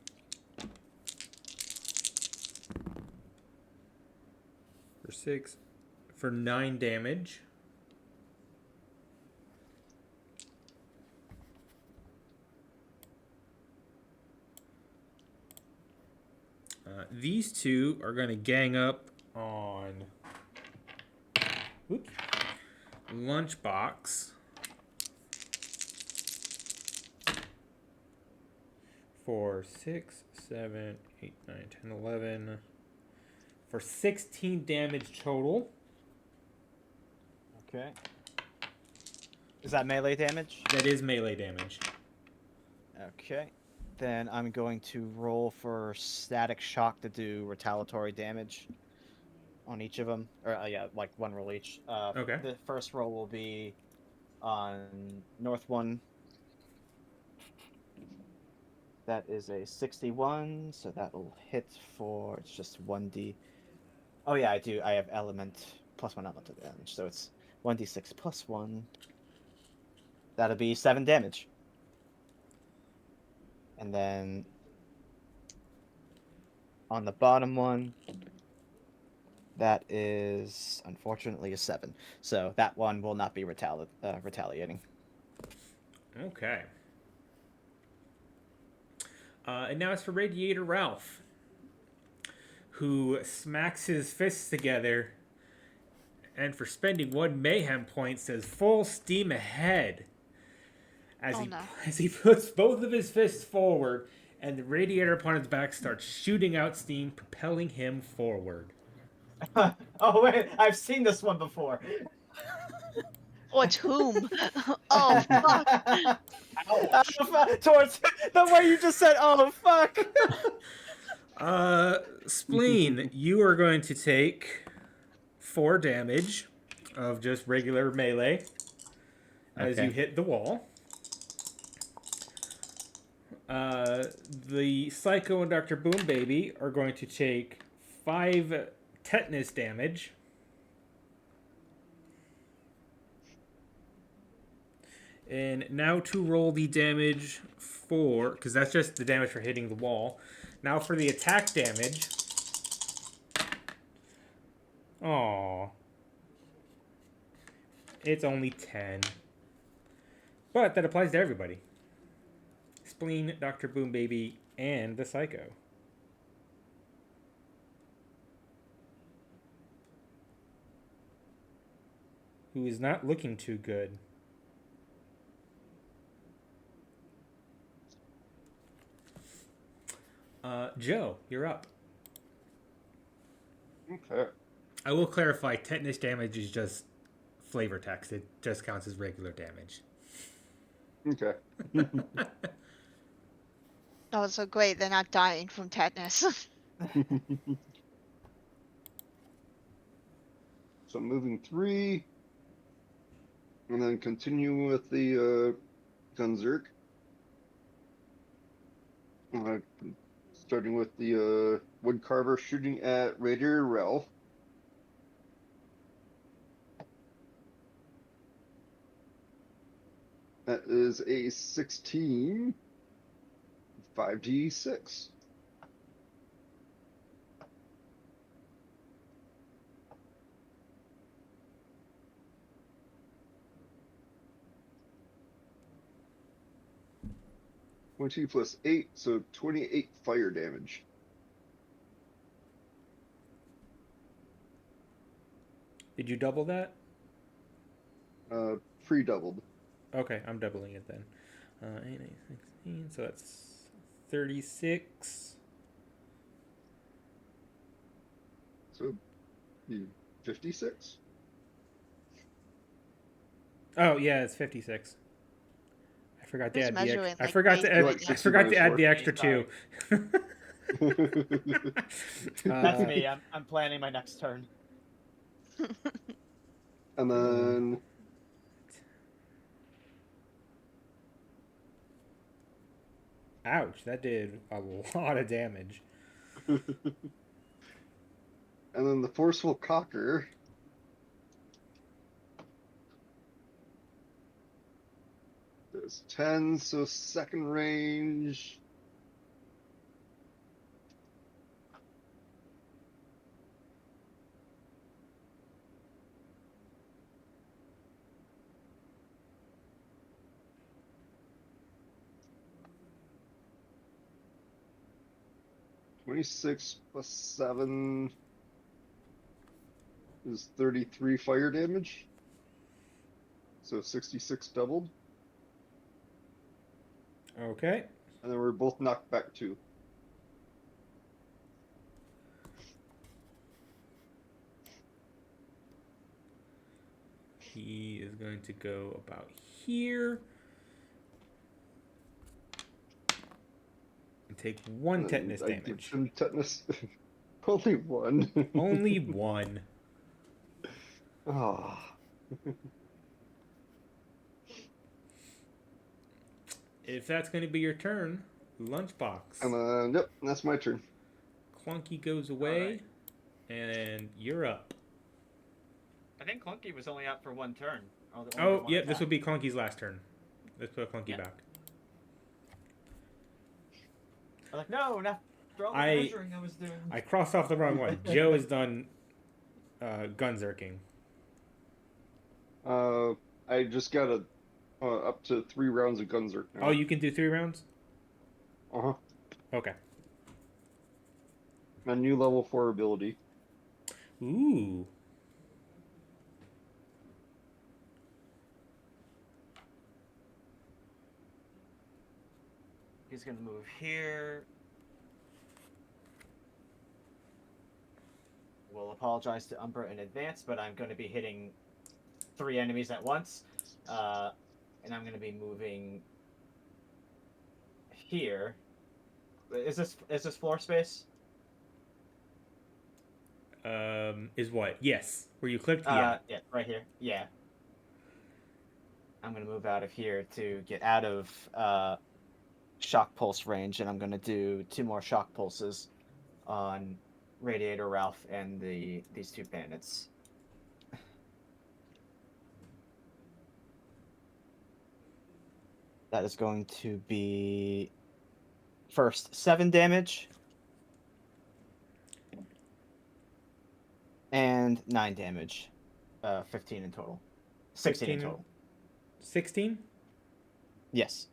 For 9 damage. These two are going to gang up on Lunchbox for 6, 7, 8, 9, 10, 11 for 16 damage total. Okay. Is that melee damage? That is melee damage. Okay. Then I'm going to roll for static shock to do retaliatory damage on each of them. Or, yeah, like one roll each. Okay. The first roll will be on North one. That is a 61, so that will hit for, it's just 1d. Oh yeah, I do. I have element, +1 element to damage, so it's 1d6 +1. That'll be 7 damage. And then on the bottom one, that is unfortunately a 7. So that one will not be retaliating. Okay. And now it's for Radiator Ralph, who smacks his fists together and for spending 1 mayhem point says full steam ahead as he puts both of his fists forward and the radiator upon his back starts shooting out steam, propelling him forward. Oh wait, I've seen this one before. Oh, it's whom? Oh, fuck. Towards the way you just said, oh fuck. Spleen, you are going to take 4 damage of just regular melee as you hit the wall. The Psycho and Dr. Boom Baby are going to take 5 tetanus damage. And now to roll the damage for, because that's just the damage for hitting the wall. Now for the attack damage. Aww. It's only 10. But that applies to everybody. Spleen, Dr. Boom Baby, and the Psycho. Who is not looking too good. Joe, you're up. Okay. I will clarify, tetanus damage is just flavor text. It just counts as regular damage. Okay. Oh, so great. They're not dying from tetanus. So moving 3. And then continue with the Gunzerk. Starting with the Woodcarver shooting at Raider Ralph. That is a 16. 5d6. +8, so 28 fire damage. Did you double that? Pre-doubled. Okay, I'm doubling it then. 8, 8, 16, so that's 36. So, 56? Oh, yeah, it's 56. I forgot to Who's add the measuring, extra. I like, forgot to add. basically I forgot to add the minus extra 2. That's me. I'm planning my next turn. And then Ouch! That did a lot of damage. and then the Forceful Cocker is 10, so second range. (26 + 7) is 33 fire damage. So 66 doubled. Okay. And then we're both knocked back 2. He is going to go about here. And take 1 tetanus I give damage. him tetanus. Only 1. Only 1. Oh. If that's going to be your turn, Lunchbox. Yep, that's my turn. Clunky goes away, and you're up. I think Clunky was only out for 1 turn. Oh, yeah, this would be Clunky's last turn. Let's put Clunky back. I'm like, no, not for all the measuring I was doing. I crossed off the wrong one. Joe has done Gunzerking. I just got up to 3 rounds of Gunzerk now. Oh, you can do 3 rounds? Uh-huh. Okay. My new level 4 ability. Ooh. He's gonna move here. We'll apologize to Umbra in advance, but I'm going to be hitting 3 enemies at once. And I'm going to be moving here. Is this floor space? Is what? Yes. Where you clicked? Yeah. Yeah, right here. Yeah. I'm going to move out of here to get out of shock pulse range, and I'm going to do 2 more shock pulses on Radiator Ralph and these 2 bandits. That is going to be first 7 damage and 9 damage. 15 in total. 16 in total. 16? Yes.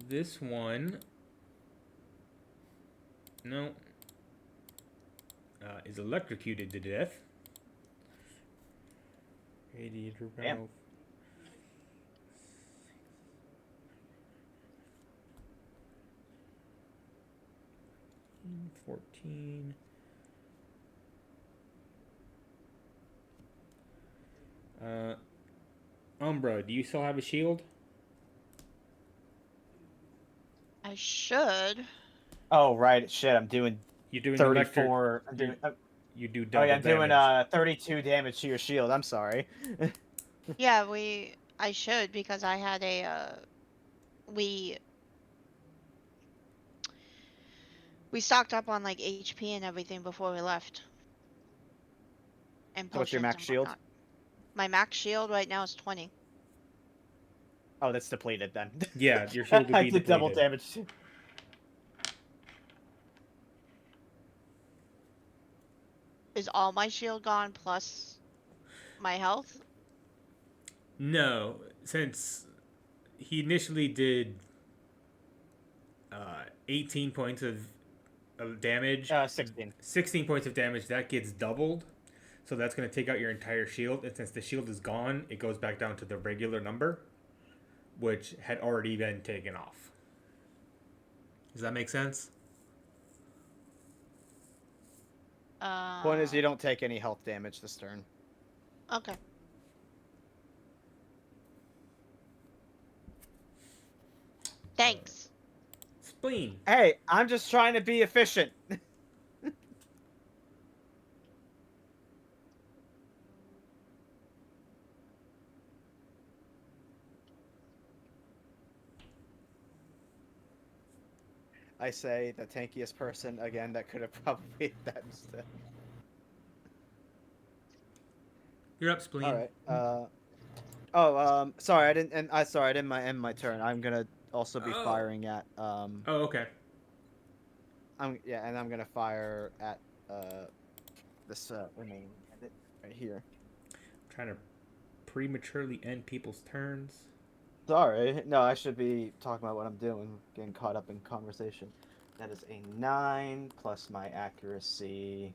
This one, no, is electrocuted to death. Radiator Ralph. 14. Umbra, do you still have a shield? I should. Oh right, shit! I'm doing You're doing 34. I'm doing. You do double I'm damage. doing 32 damage to your shield. I'm sorry. Yeah, I should because I had a we stocked up on like HP and everything before we left. And So what's your potions max and shield? whatnot. My max shield right now is 20. Oh, that's depleted then. Yeah, your shield would be I did double depleted. damage. Is all my shield gone plus my health? No, since he initially did 18 points of damage. 16. 16 points of damage, that gets doubled. So that's going to take out your entire shield. And since the shield is gone, it goes back down to the regular number, which had already been taken off. Does that make sense? Point is, you don't take any health damage this turn. Okay. Thanks. Spleen. Hey, I'm just trying to be efficient. I say the tankiest person again that could have probably made that instead. You're up, Spleen. All right. Sorry, I didn't. And sorry, I didn't end my turn. I'm gonna also be Oh. firing at Oh, okay. I'm gonna fire at this remaining bandit right here. Trying to prematurely end people's turns. Sorry, no, I should be talking about what I'm doing, getting caught up in conversation. That is a 9 plus my accuracy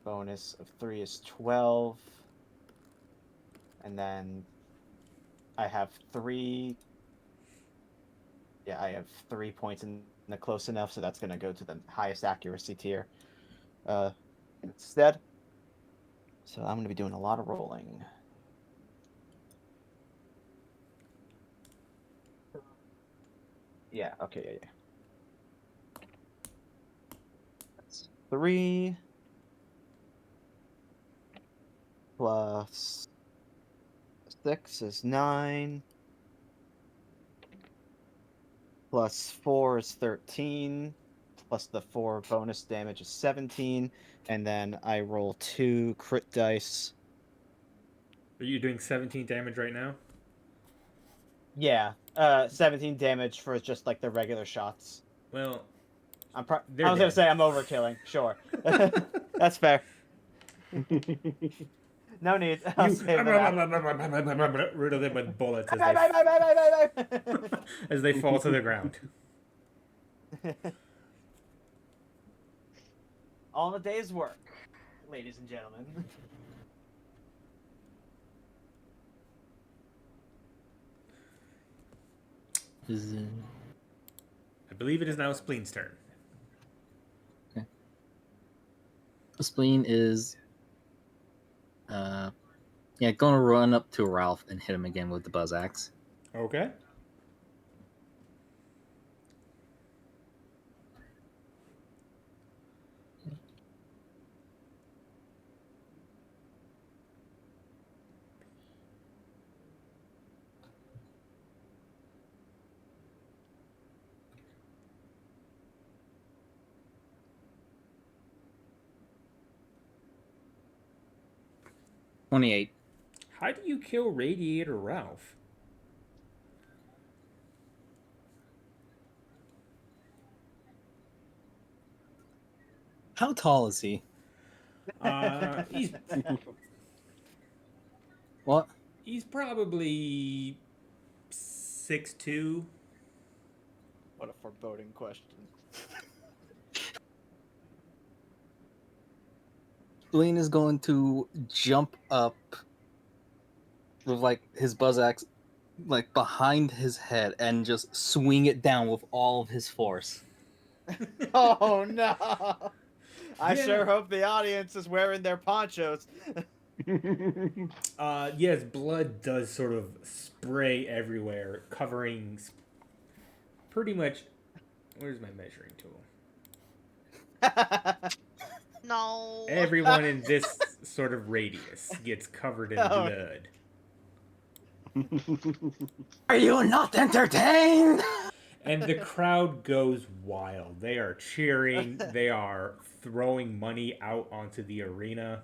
bonus of 3 is 12. And then I have 3. Yeah, I have 3 points in the close enough, so that's gonna go to the highest accuracy tier. Instead. So I'm gonna be doing a lot of rolling. Yeah, okay, yeah. That's 3 plus 6 is 9. Plus 4 is 13. Plus the 4 bonus damage is 17. And then I roll 2 crit dice. Are you doing 17 damage right now? Yeah, 17 damage for just like the regular shots. Well, I they're was gonna dead. say I'm overkilling. Sure, that's fair. No need. I'll save them out. rid of them with bullets Bye, bye, bye, bye, bye, bye, bye. as they fall to the ground. All in a day's work, ladies and gentlemen. I believe it is now Spleen's turn. Spleen is gonna run up to Ralph and hit him again with the buzz axe. Okay. $28. How do you kill Radiator Ralph? How tall is he? He's What? he's probably 6'2". What a foreboding question. Spleen is going to jump up with like his buzz axe like behind his head and just swing it down with all of his force. Oh no! I Yeah. sure hope the audience is wearing their ponchos. Yes, blood does sort of spray everywhere, covering pretty much. Where's my measuring tool? No. Everyone in this sort of radius gets covered in Oh. blood. Are you not entertained? And the crowd goes wild. They are cheering. They are throwing money out onto the arena.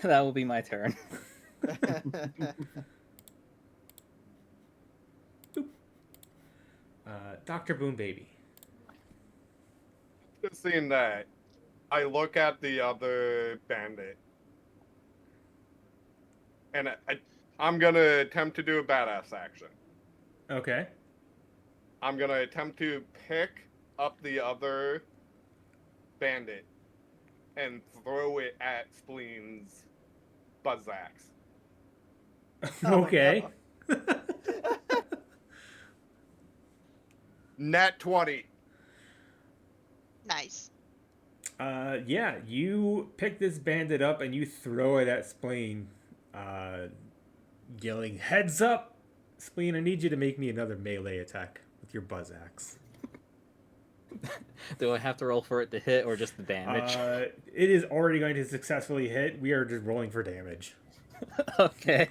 That will be my turn. Dr. Boom Baby. Just seeing that, I look at the other bandit, and I'm gonna attempt to do a badass action. Okay. I'm gonna attempt to pick up the other bandit and throw it at Spleen's buzz axe. Okay. Nat 20. Nice. Yeah, you pick this bandit up and you throw it at Spleen, yelling, "Heads up! Spleen, I need you to make me another melee attack with your buzz axe." Do I have to roll for it to hit or just the damage? It is already going to successfully hit. We are just rolling for damage. Okay.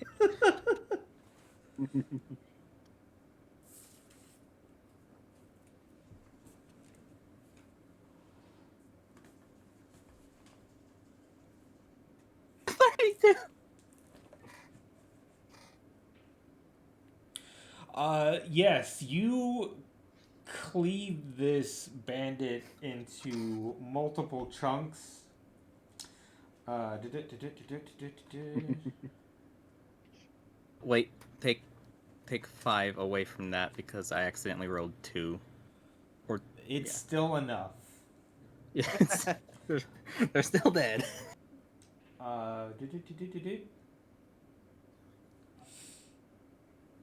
too. Yes, you cleave this bandit into multiple chunks. Wait, take 5 away from that because I accidentally rolled 2. Or It's Yeah. still enough. yeah, they're still dead.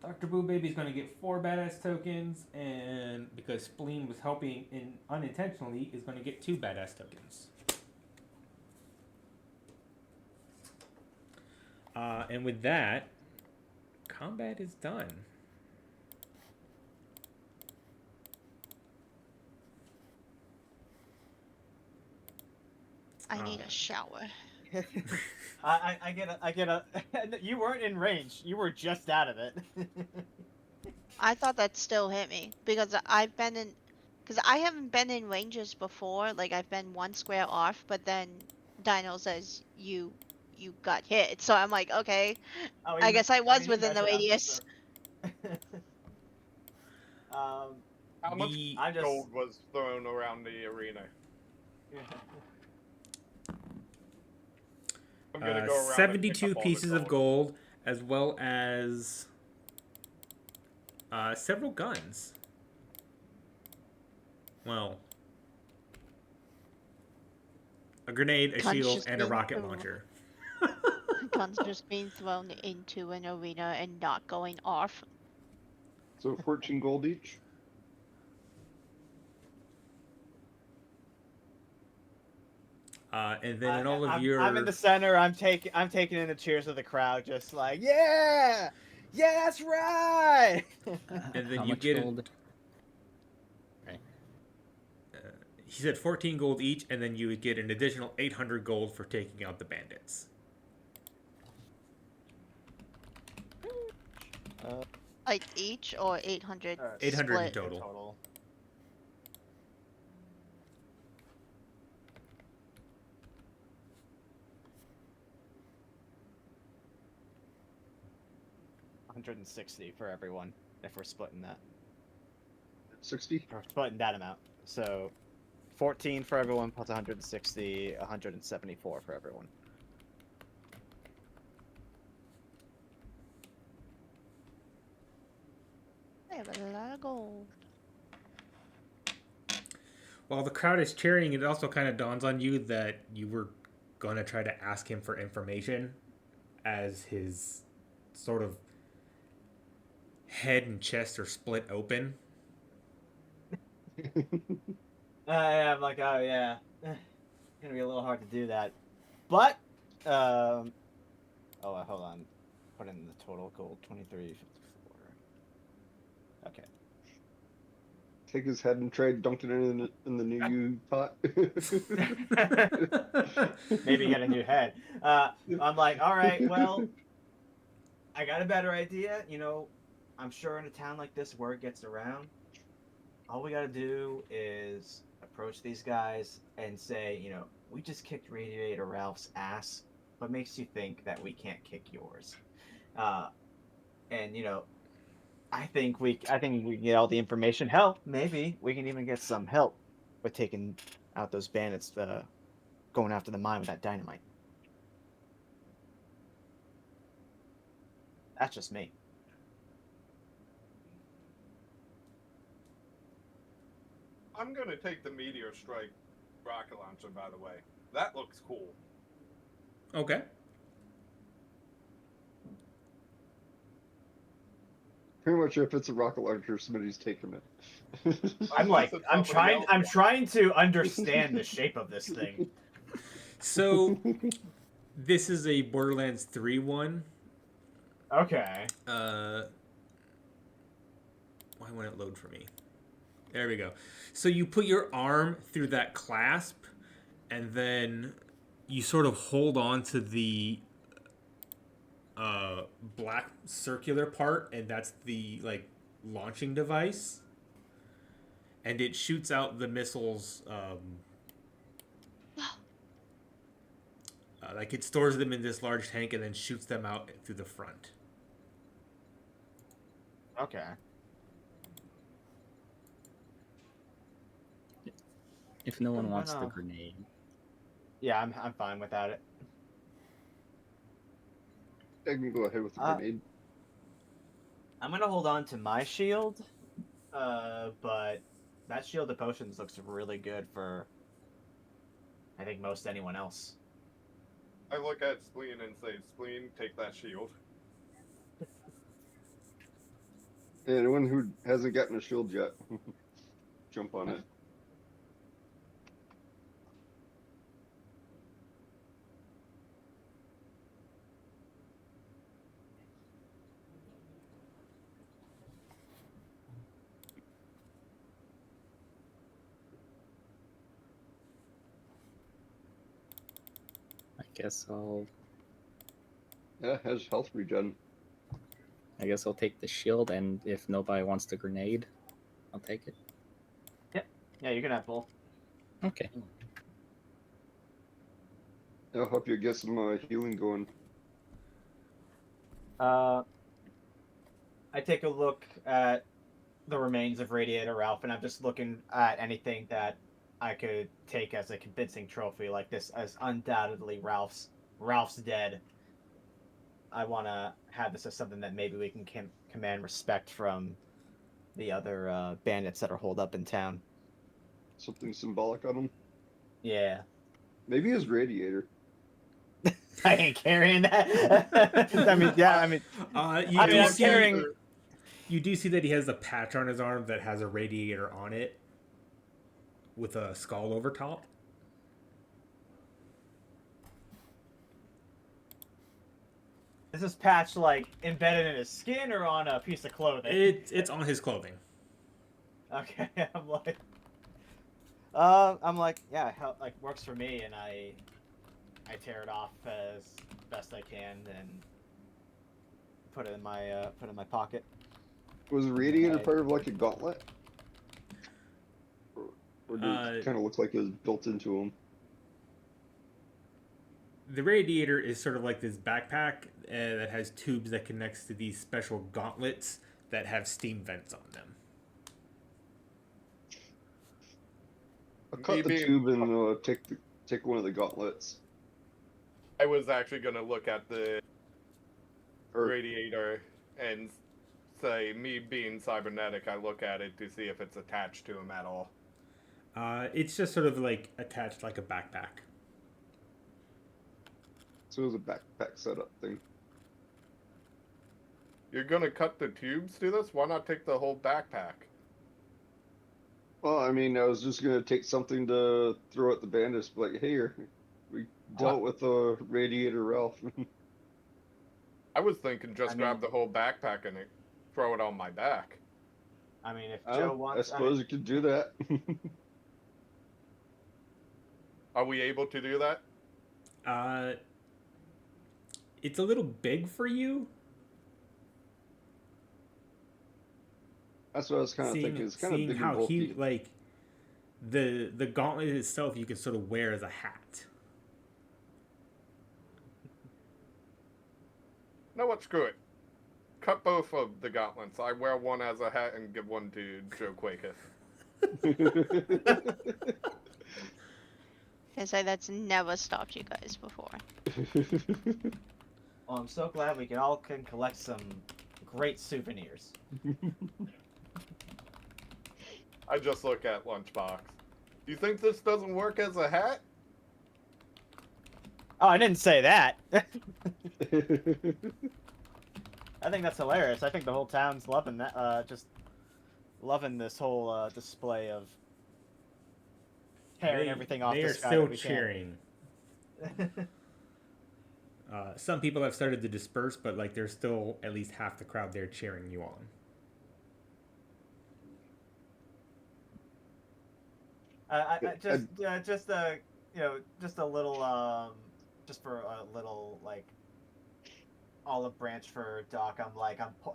Dr. Boo Baby's gonna get 4 badass tokens, and because Spleen was helping unintentionally, is gonna get 2 badass tokens. And with that, combat is done. I need a shower. I get a. You weren't in range. You were just out of it. I thought that still hit me because I've been in, because I haven't been in ranges before. Like I've been 1 square off, but then Dino says you got hit. So I'm like, okay, Oh, I guess I was he within the measured out radius. the- How much The- I'm just. gold was thrown around the arena? I'm gonna go around and pick 72 up all the pieces of gold, as well as several guns. Well, a grenade, a Guns shield, just and a being rocket thrown. launcher. Guns just being thrown into an arena and not going off. So 14 gold each. And then in all of your... I'm in the center. I'm taking in the cheers of the crowd, just like yeah, that's right. And then How you much get gold? he said 14 gold each, and then you would get an additional 800 gold for taking out the bandits. Like each or 800 800 in split? total. $160 for everyone if we're splitting that. 60. We're splitting that amount. So 14 for everyone plus 160, 174 for everyone. I have a lot of gold. While the crowd is cheering, it also kind of dawns on you that you were going to try to ask him for information as his sort of head and chest are split open. I'm like, oh yeah, gonna be a little hard to do that, but oh, hold on, put in the total gold 2354. Okay. Take his head and trade, dunk it in the new you pot. Maybe get a new head. I'm like, all right, well, I got a better idea. You know, I'm sure in a town like this, word gets around. All we gotta do is approach these guys and say, you know, we just kicked Radiator Ralph's ass. What makes you think that we can't kick yours? And you know, I think we can get all the information. Hell, maybe we can even get some help with taking out those bandits going after the mine with that dynamite. That's just me. I'm gonna take the Meteor Strike rocket launcher, by the way. That looks cool. Okay. Pretty much, if it's a rocket launcher, somebody's taking it. Unless it's I'm somebody else wants it. trying to understand the shape of this thing. So, this is a Borderlands 3 one. Okay. Why won't it load for me? There we go. So you put your arm through that clasp, and then you sort of hold on to the black circular part, and that's the like launching device, and it shoots out the missiles. Like it stores them in this large tank and then shoots them out through the front. Okay. If no one I'm wants the gonna- grenade. Yeah, I'm fine without it. I can go ahead with the Uh, grenade. I'm gonna hold on to my shield, but that shield of potions looks really good for, I think, most anyone else. I look at Spleen and say, Spleen, take that shield. Anyone who hasn't gotten a shield yet, jump on it. I guess I'll Yeah, it has health regen. take the shield, and if nobody wants the grenade, I'll take it. Yeah, you can have both. Okay. I'll help you get some healing going. I take a look at the remains of Radiator Ralph, and I'm just looking at anything that I could take as a convincing trophy, like this, as undoubtedly Ralph's dead. I want to have this as something that maybe we can command respect from the other bandits that are holed up in town. Something symbolic on him. Yeah. Maybe his radiator. I ain't carrying that. I mean, yeah, I mean, You I do mean, I'm see, carrying. you do see that he has a patch on his arm that has a radiator on it with a skull over top. Is this patch like embedded in his skin or on a piece of clothing? It's on his clothing. Okay, I'm like, yeah, like works for me, and I tear it off as best I can and put it in my pocket. Was the radiator Okay. part of like a gauntlet? Or did it kind of look like it was built into him? The radiator is sort of like this backpack that has tubes that connects to these special gauntlets that have steam vents on them. I'll cut the Maybe- tube and take one of the gauntlets. I was actually going to look at the Or radiator and say, me being cybernetic, I look at it to see if it's attached to him at all. It's just sort of like attached like a backpack. so it was a backpack setup thing. You're going to cut the tubes to this? Why not take the whole backpack? Well, I mean, I was just gonna take something to throw at the bandits, but like, hey, we dealt with a radiator Ralph. I was thinking just I mean- grab the whole backpack and throw it on my back. I mean, if I Joe wants, suppose you could do that. Are we able to do that? It's a little big for you. That's what I was kind of thinking. It's kind of seeing big and how bulky. he like the gauntlet itself, you can sort of wear as a hat. No, what? Screw it. Cut both of the gauntlets. I wear one as a hat and give one to Joe Quaker. I say that's never stopped you guys before. well, I'm so glad we can collect some great souvenirs. I just look at Lunchbox. Do you think this doesn't work as a hat? Oh, I didn't say that. I think that's hilarious. I think the whole town's loving that. Just loving this whole display of tearing everything off. They are this guy still that we can. cheering. Some people have started to disperse, but like there's still at least half the crowd there cheering you on. Just a little just for a little like olive branch for Doc.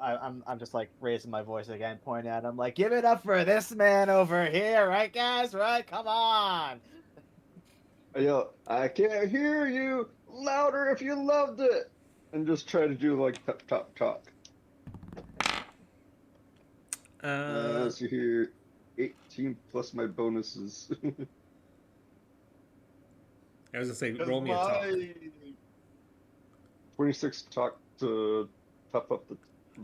I'm just like raising my voice again, pointing at him like, give it up for this man over here, right, guys? Right? Come on. I yell, I can't hear you! Louder if you loved it! And just try to do like pep talk. As you hear, 18 plus my bonuses. I was gonna say, 'Cause roll me a talk. 26 talk to top up the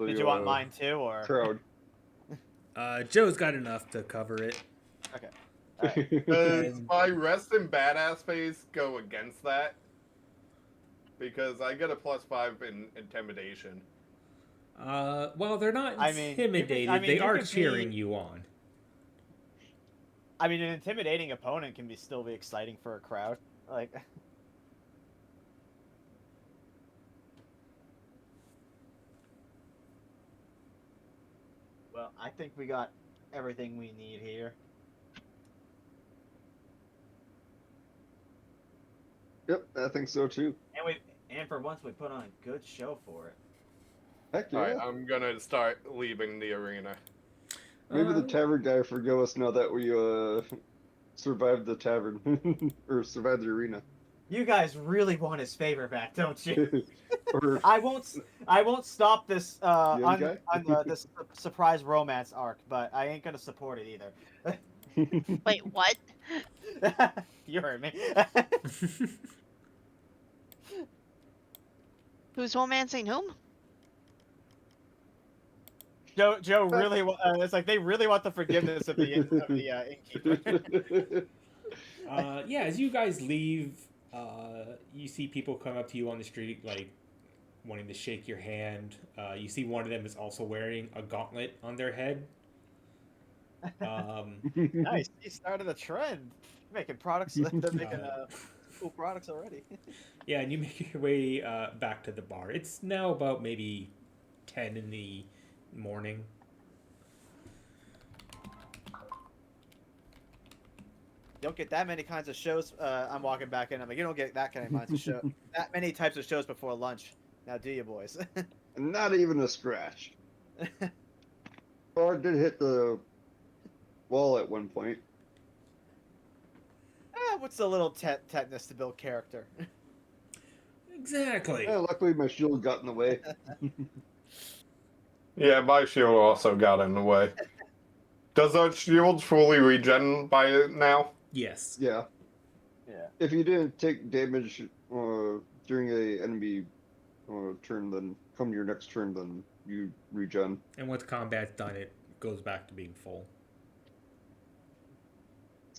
Did you want mine too, or? crowd. Joe's got enough to cover it. Okay. All right. Does And- my rest in badass phase go against that? Because I get a +5 in intimidation. Well, they're not I mean, you can- intimidated. I mean, they you are could cheering be- you on. I mean, an intimidating opponent can still be exciting for a crowd. Like, well, I think we got everything we need here. Yep, I think so too. And for once we put on a good show for it. Heck yeah. Alright, I'm gonna start leaving the arena. Maybe the tavern guy forgive us now that we survived the tavern or survived the arena. You guys really want his favor back, don't you? Or I won't stop this Young guy? this surprise romance arc, but I ain't gonna support it either. Wait, what? You heard me. Who's romancing whom? Joe really it's like they really want the forgiveness of the innkeeper. Yeah, as you guys leave, you see people come up to you on the street, like wanting to shake your hand. You see one of them is also wearing a gauntlet on their head. Nice, he started a trend, making products. They're making cool products already. Yeah, and you make your way back to the bar. It's now about maybe 10 in the morning. Don't get that many kinds of shows. I'm walking back in. I'm like, you don't get that kind of kinds of show, that many types of shows before lunch. Now, do you, boys? Not even a scratch. Oh, I did hit the wall at one point. What's a little tetanus to build character? Exactly. Yeah, luckily my shield got in the way. Yeah, my shield also got in the way. Does our shield fully regen by it now? Yes. Yeah. Yeah. If you didn't take damage during a enemy turn, then come your next turn, then you regen. And once combat's done, it goes back to being full.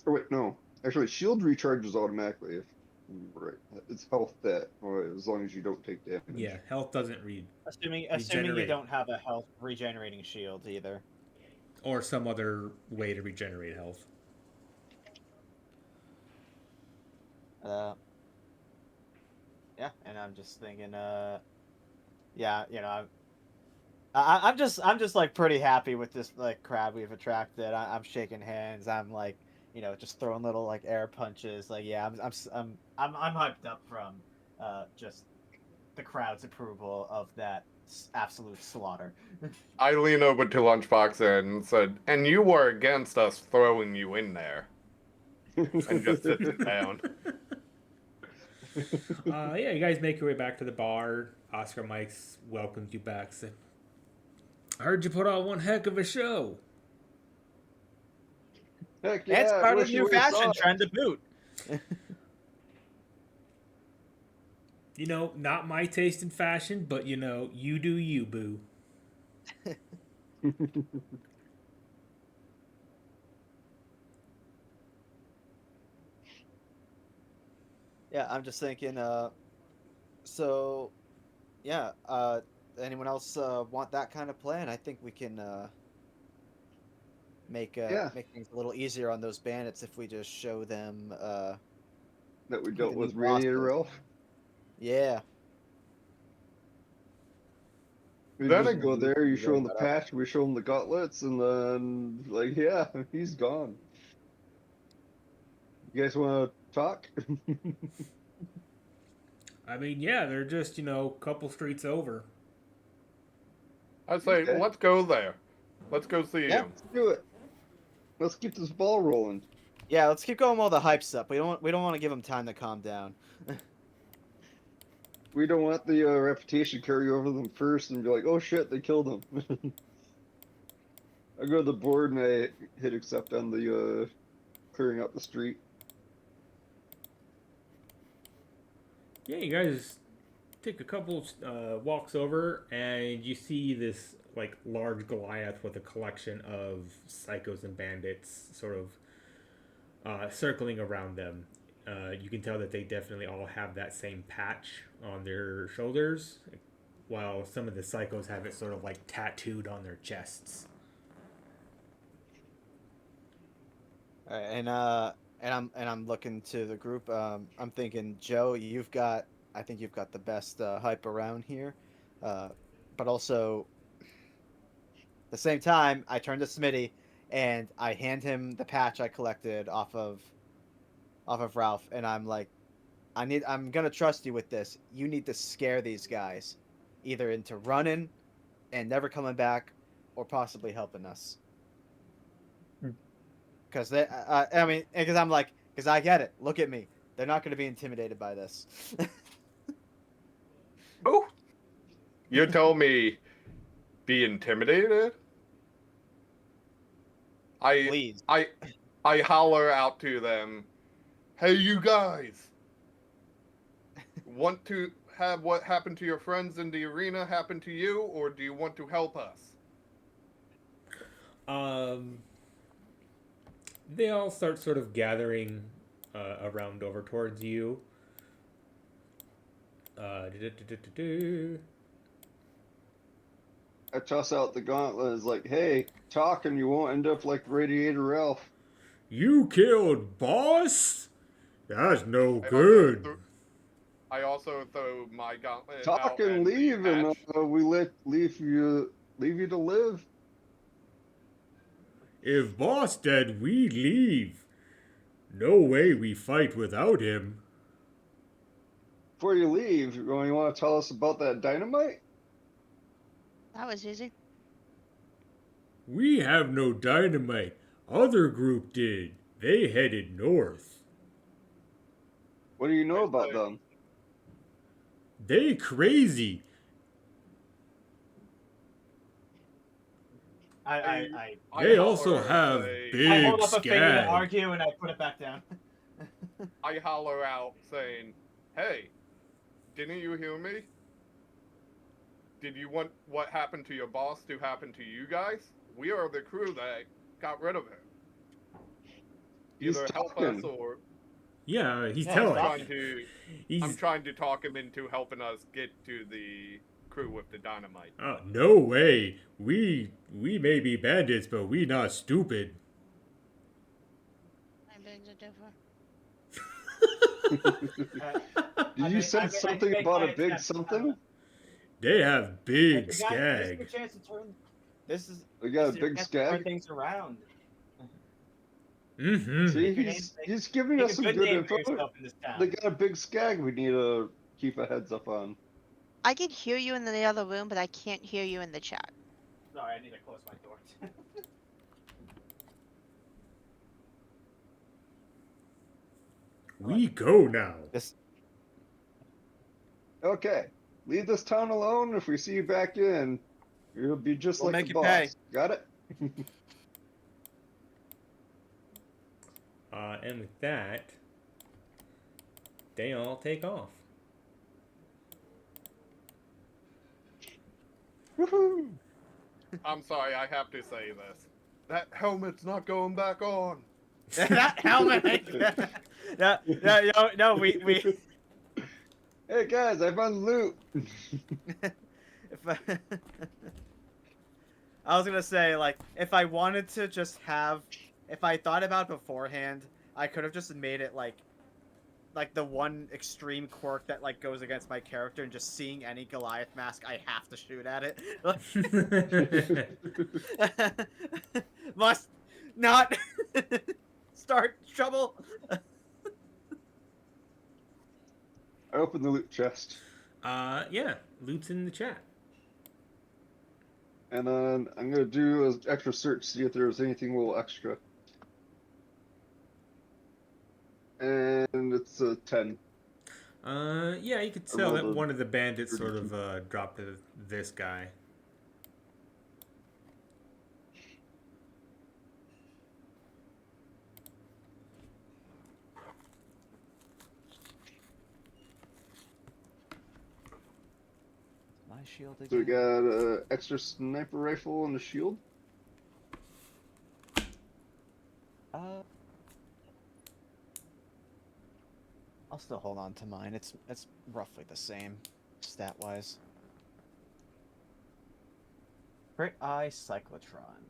Oh wait, no. Actually, shield recharges automatically. If right, it's health that, as long as you don't take damage. Yeah, health doesn't read, Assuming you Regenerate. don't have a health regenerating shield either. or some other way to regenerate health. Yeah, and I'm just thinking, yeah, you know, I'm just like pretty happy with this like crowd we've attracted. I'm shaking hands. I'm like, you know, just throwing little like air punches. Like, yeah, I'm hyped up from just the crowd's approval of that absolute slaughter. I lean over to Lunchbox and said, and you were against us throwing you in there. And just sits down. Yeah, you guys make your way back to the bar. Oscar Mike's welcomes you back. Said, I heard you put on one heck of a show. Heck And it's yeah, part of wish the you new would've fashion saw it. trend to boot. You know, not my taste in fashion, but you know, you do you, boo. Yeah, I'm just thinking. So, yeah. Anyone else want that kind of plan? I think we can make things a little easier on those bandits if we just show them. That we the dealt new with Radiator bosses. Elf. Yeah. We Then just go there, you you show him the bring that up. patch, we show him the gauntlets, and then, like, yeah, he's gone. You guys want to talk? I mean, yeah, they're just, you know, a couple streets over. I say, Okay. let's go there. Let's go see Yeah. him. Let's do it. Let's keep this ball rolling. Yeah, let's keep going while the hype's up. We don't want to give him time to calm down. We don't want the reputation carry over them first and be like, oh shit, they killed him. I go to the board and I hit accept on the clearing up the street. Yeah, you guys take a couple walks over, and you see this like large Goliath with a collection of psychos and bandits, sort of circling around them. You can tell that they definitely all have that same patch on their shoulders, while some of the psychos have it sort of like tattooed on their chests. All right, and I'm looking to the group. I'm thinking, Joe, I think you've got the best hype around here, but also at the same time, I turn to Smitty and I hand him the patch I collected off of Ralph, and I'm like, I'm gonna trust you with this. You need to scare these guys, either into running and never coming back, or possibly helping us. Because I mean, because I'm like, because I get it. Look at me. They're not going to be intimidated by this. Oh, you told me be intimidated? Please. I holler out to them, hey, you guys, want to have what happened to your friends in the arena happen to you, or do you want to help us? They all start sort of gathering around over towards you. I toss out the gauntlet. It's like, hey, talk and you won't end up like Radiator Ralph. You killed boss? That's no I good. also throw my gauntlet Talk out and leave, and hatch. we leave you to live. If boss dead, we leave. No way we fight without him. Before you leave, you want to tell us about that dynamite? That was easy. We have no dynamite. Other group did. They headed north. What do you know about them? They crazy. They also have I big hold up a finger to scag. argue and I put it back down. I holler out saying, hey, didn't you hear me? Did you want what happened to your boss to happen to you guys? We are the crew that got rid of him. He's Either help talking. us or Yeah, he's Yeah, telling. I'm trying to talk him into helping us get to the crew with the dynamite. No way. We may be bandits, but we not stupid. I beg to differ. Did you say something about a big something? They have big This is your scag. chance to turn. We got a this is your big chance to turn skag. things around. Mm-hmm. See, Make a he's giving Make us a some good good name for info. yourself in this town. They got a big skag we need to keep a heads up on. I can hear you in the other room, but I can't hear you in the chat. Sorry, I need to close my door. We go now. Okay, leave this town alone. If we see you back in, you'll be just We'll like make the you boss. pay. Got it? And with that, they all take off. Woohoo! I'm sorry, I have to say this. That helmet's not going back on. That helmet. No, we. Hey guys, I found loot. I was gonna say, like, if I wanted to just have, if I thought about it beforehand, I could have just made it like the one extreme quirk that like goes against my character, and just seeing any Goliath mask, I have to shoot at it. Must not start trouble. I opened the loot chest, Yeah, loot's in the chat. and then I'm gonna do an extra search, see if there's anything a little extra. and it's a 10. Yeah, you could I tell rolled that a one of the bandits sort of 32. dropped to this guy. My shield So we again. got a extra sniper rifle and a shield. I'll still hold on to mine. It's roughly the same, stat wise. Crit Eye Cyclotron.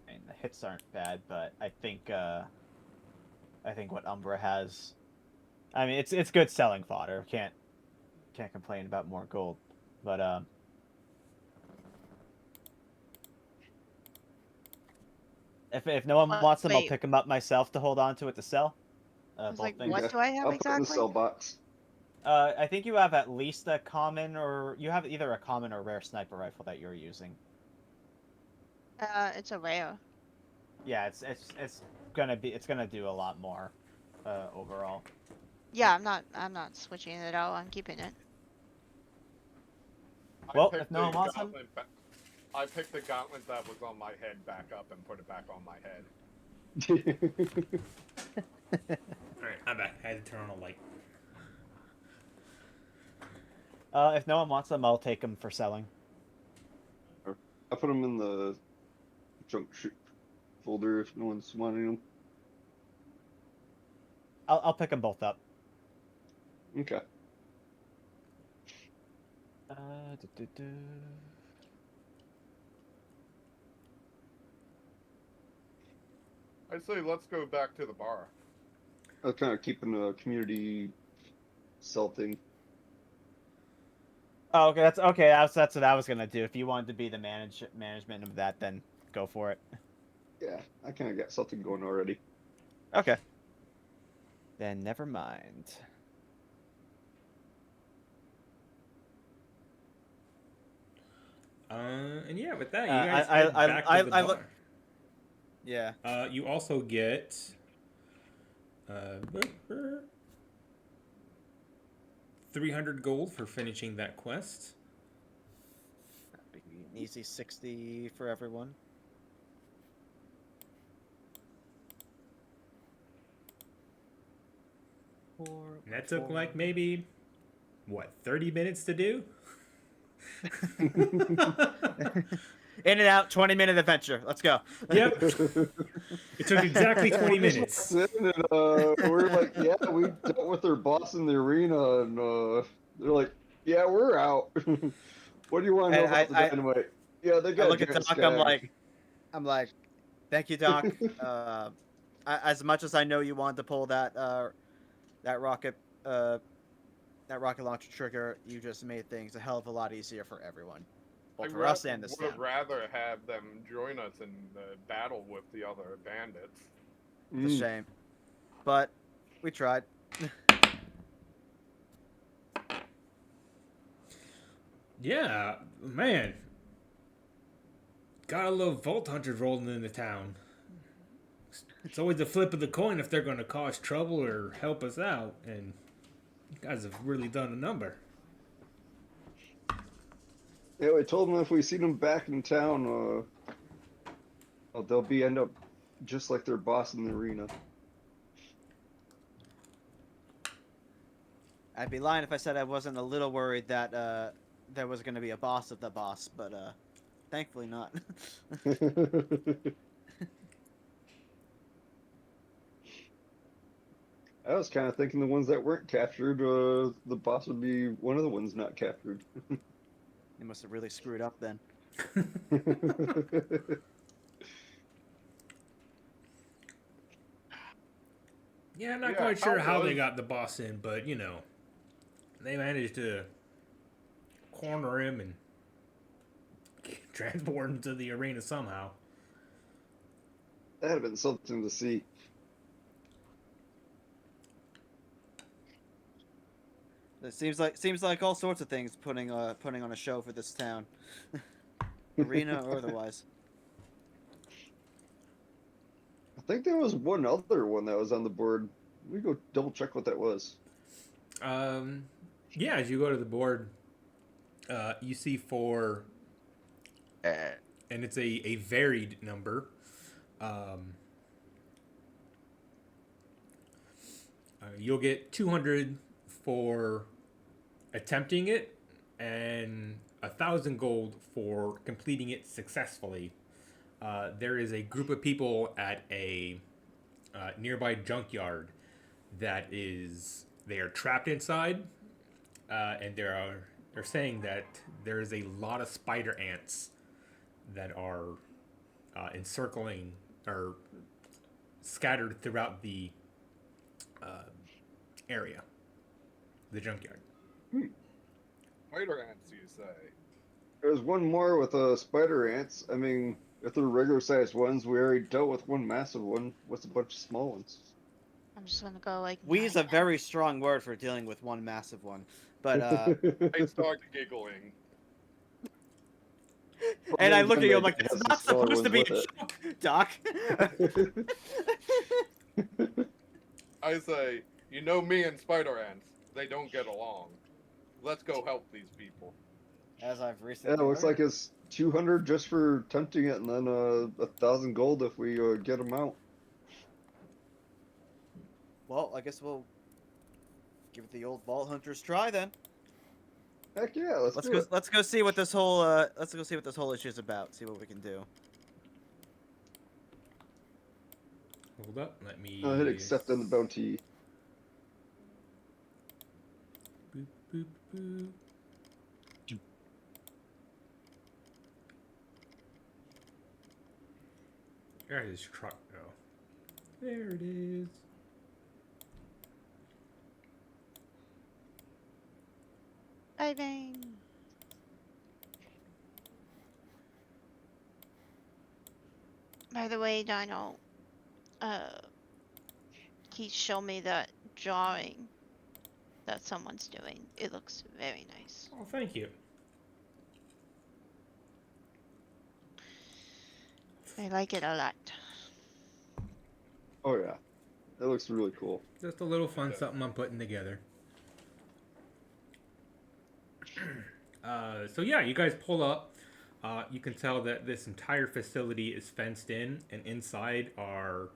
I mean, the hits aren't bad, but I think what Umbra has. I mean, it's good selling fodder. Can't complain about more gold, but if no one wants them, I'll Wait. pick them up myself to hold on to it to sell. I was Both like, things. what do I have I'll put it in the exactly? sell box. I think you have at least a common, or you have either a common or rare sniper rifle that you're using. It's a rare. Yeah, it's gonna do a lot more, overall. Yeah, I'm not switching it out. I'm keeping it. Well, I if no one wants them, I picked the gauntlet that was on my head back up and put it back on my head. Alright, I'm back. I had to turn on a light. if no one wants them, I'll take them for selling. I put them in the junk folder if no one's wanting them. I'll pick them both up. Okay. I'd say let's go back to the bar. I was kind of keeping a community sell thing. Oh, okay, that's okay. That's what I was gonna do. If you wanted to be the management of that, then go for it. Yeah, I kind of got something going already. Okay. Then never mind. And yeah, with that, you Uh, guys I- head I- back I- to the I bar. look- Yeah. You also get 300 gold for finishing that quest. That'd be an easy 60 for everyone. And that took like maybe, what, 30 minutes to do? In and out, 20-minute adventure. Let's go. Yep. It took exactly 20 minutes. And, we're like, yeah, we dealt with their boss in the arena, and they're like, yeah, we're out. What do you want to know And about the dynamite? Yeah, they I got look at giant Doc. skag. I'm like, thank you, Doc. As much as I know you wanted to pull that rocket launcher trigger, you just made things a hell of a lot easier for everyone, both for us and this would have town. rather have them join us in the battle with the other bandits. It's a shame, but we tried. Yeah, man. Gotta love Vault Hunters rolling into town. It's always a flip of the coin if they're going to cause trouble or help us out, and you guys have really done a number. Yeah, we told them if we see them back in town, they'll end up just like their boss in the arena. I'd be lying if I said I wasn't a little worried that there was going to be a boss of the boss, but thankfully not. I was kind of thinking the ones that weren't captured, the boss would be one of the ones not captured. They must have really screwed up then. Yeah, I'm not Yeah, quite sure how how they was- got the boss in, but you know, they managed to corner him and transport him to the arena somehow. That'd have been something to see. It seems like all sorts of things putting on a show for this town, arena or otherwise. think there was one other one that was on the board. Let me go double check what that was. Yeah, as you go to the board, you see four, and it's a varied number. You'll get 200 for attempting it, and 1,000 gold for completing it successfully. There is a group of people at a nearby junkyard that is they are trapped inside, and they're saying that there is a lot of spider ants that are encircling or scattered throughout the area, the junkyard. Spider ants, you say? There's one more with spider ants. I mean, if they're regular sized ones, we already dealt with one massive one. What's a bunch of small ones? I'm just gonna go like. We use a 9. very strong word for dealing with one massive one, but I start giggling. and I look at you, I'm Maybe like, it it's has the not smaller supposed to be ones a with joke, Doc. I say, you know me and spider ants, they don't get along. Let's go help these people. As I've Yeah, recently it looks like learned. it's 200 just for tempting it, and then 1,000 gold if we get them out. Well, I guess we'll give it the old Vault Hunters try then. Heck yeah, let's do go. it. Let's go see what this whole issue is about. See what we can do. Hold up, let me. I'll hit accept on the bounty. Boop, boop, boop. Where does truck go? There it is. Diving. By the way, Dino, he showed me that drawing that someone's doing. It looks very nice. Oh, thank you. I like it a lot. Oh yeah, that looks really cool. Just a little fun something I'm putting together. So yeah, you guys pull up. You can tell that this entire facility is fenced in, and inside are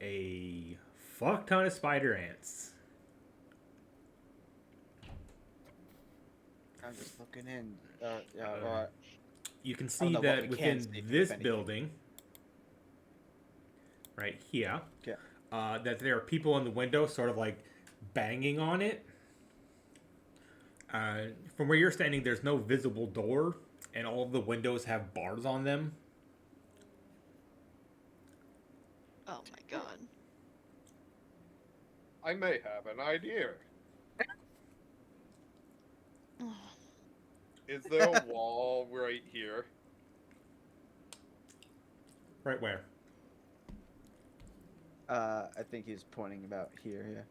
a fuck ton of spider ants. I'm just looking in. You can don't see know what that we within can see, if this anything. building, right here, Okay. that there are people in the window sort of like banging on it. From where you're standing, there's no visible door, and all of the windows have bars on them. Oh my god. I may have an idea. Is there a wall right here? Right where? I think he's pointing about here.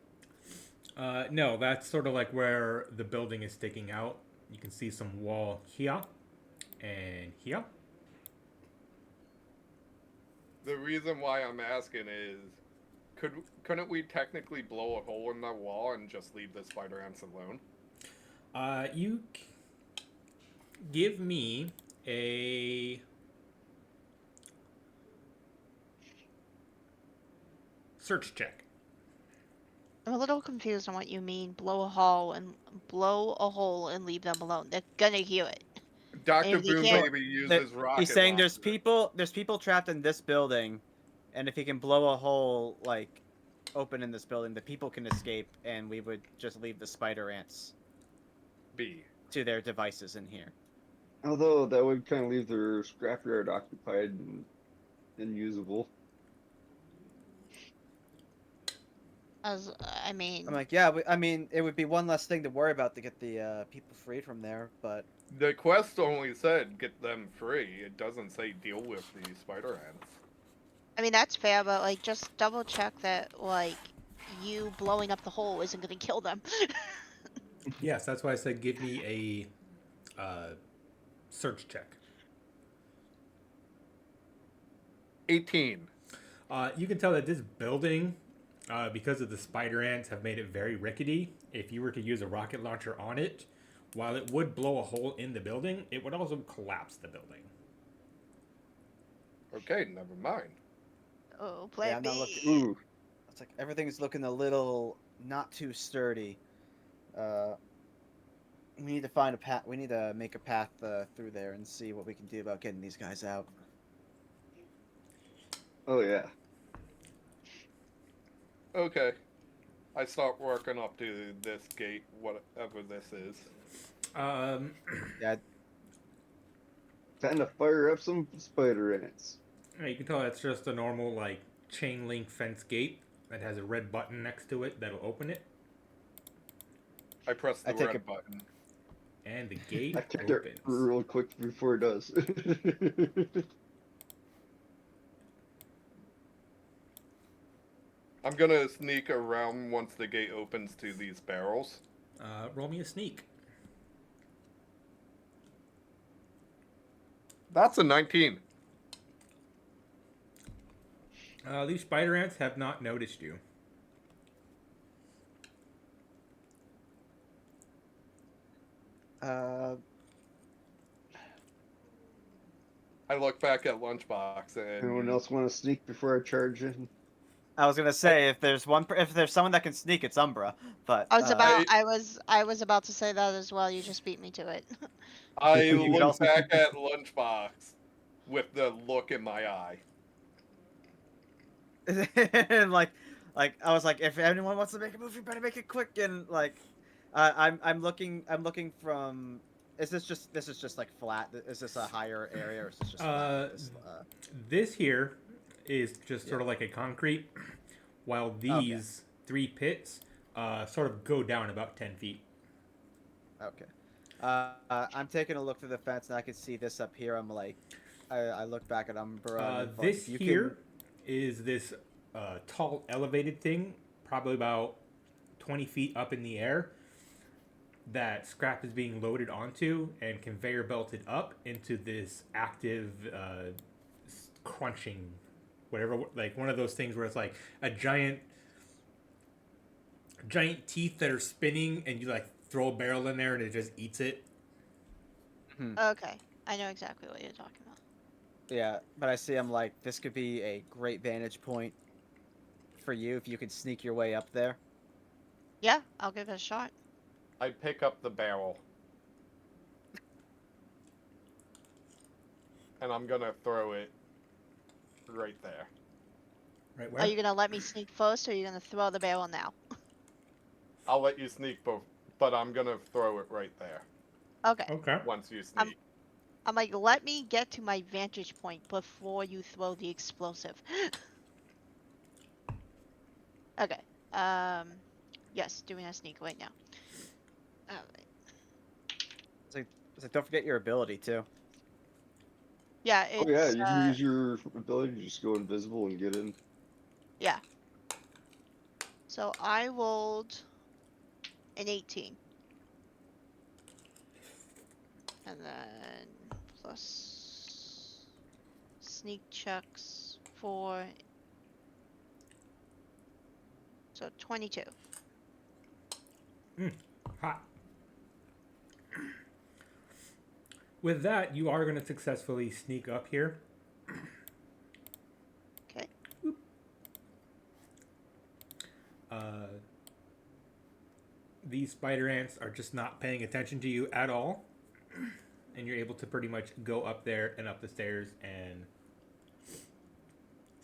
Yeah. No, that's sort of like where the building is sticking out. You can see some wall here and here. The reason why I'm asking is, couldn't we technically blow a hole in the wall and just leave the spider ants alone? Give me a search check. I'm a little confused on what you mean. Blow a hole and leave them alone. They're gonna hear it. Dr. If you Boom can't- Baby uses rocket He's saying there's launcher. people trapped in this building, and if he can blow a hole like open in this building, the people can escape, and we would just leave the spider ants B. to their devices in here. Although that would kind of leave their scrapyard occupied and unusable. I mean, I'm like, yeah, I mean, it would be one less thing to worry about to get the people freed from there, but The quest only said get them free. It doesn't say deal with the spider ants. that's fair, but like, just double check that like you blowing up the hole isn't gonna kill them. Yes, that's why I said give me a search check. 18. You can tell that this building, because of the spider ants, have made it very rickety. If you were to use a rocket launcher on it, while it would blow a hole in the building, it would also collapse the building. Okay, never mind. Oh, plan I'm not B. looking. Ooh. It's like everything's looking a little not too sturdy. We need to find a path. We need to make a path through there and see what we can do about getting these guys out. Oh yeah. Okay. I start working up to this gate, whatever this is. Yeah, Time to fire up some spider ants. You can tell that's just a normal like chain link fence gate that has a red button next to it that'll open it, I press the I take red a- button. and the gate I kicked it opens. real quick before it does. I'm gonna sneak around once the gate opens to these barrels. Roll me a sneak. That's a 19. These spider ants have not noticed you. I look back at Lunchbox and Anyone else want to sneak before I charge in? I was gonna say if there's someone that can sneak, it's Umbra. But I was about to say that as well. You just beat me to it. I You could look also- back at Lunchbox with the look in my eye. and like I was like, if anyone wants to make a move, you better make it quick. And like, I'm looking from. This is just like flat. Is this a higher area or is this just flat? This here is just sort of like a concrete, while these three pits sort of go down about 10 feet. Okay. I'm taking a look through the fence and I can see this up here. I'm like, I look back at Umbra. and I'm like, This you here is this tall elevated thing, probably about 20 feet up in the air, that scrap is being loaded onto and conveyor belted up into this active crunching, whatever, like one of those things where it's like a giant teeth that are spinning and you like throw a barrel in there and it just eats it. Okay, I know exactly what you're talking about. Yeah, but I see. I'm like, this could be a great vantage point for you if you could sneak your way up there. Yeah, I'll give it a shot. I pick up the barrel. And I'm gonna throw it right there. Right where? Are you gonna let me sneak first, or are you gonna throw the barrel now? I'll let you sneak, but I'm gonna throw it right there Okay. Okay. once you sneak. I'm like, let me get to my vantage point before you throw the explosive. Okay. Yes, doing a sneak right now. Alright. It's like, don't forget your ability too. Yeah, it's Oh yeah, you can use your ability to just go invisible and get in. yeah. So I rolled an 18. And then plus sneak checks for, so 22. Hot. With that, you are going to successfully sneak up here. Okay. These spider ants are just not paying attention to you at all. And you're able to pretty much go up there and up the stairs and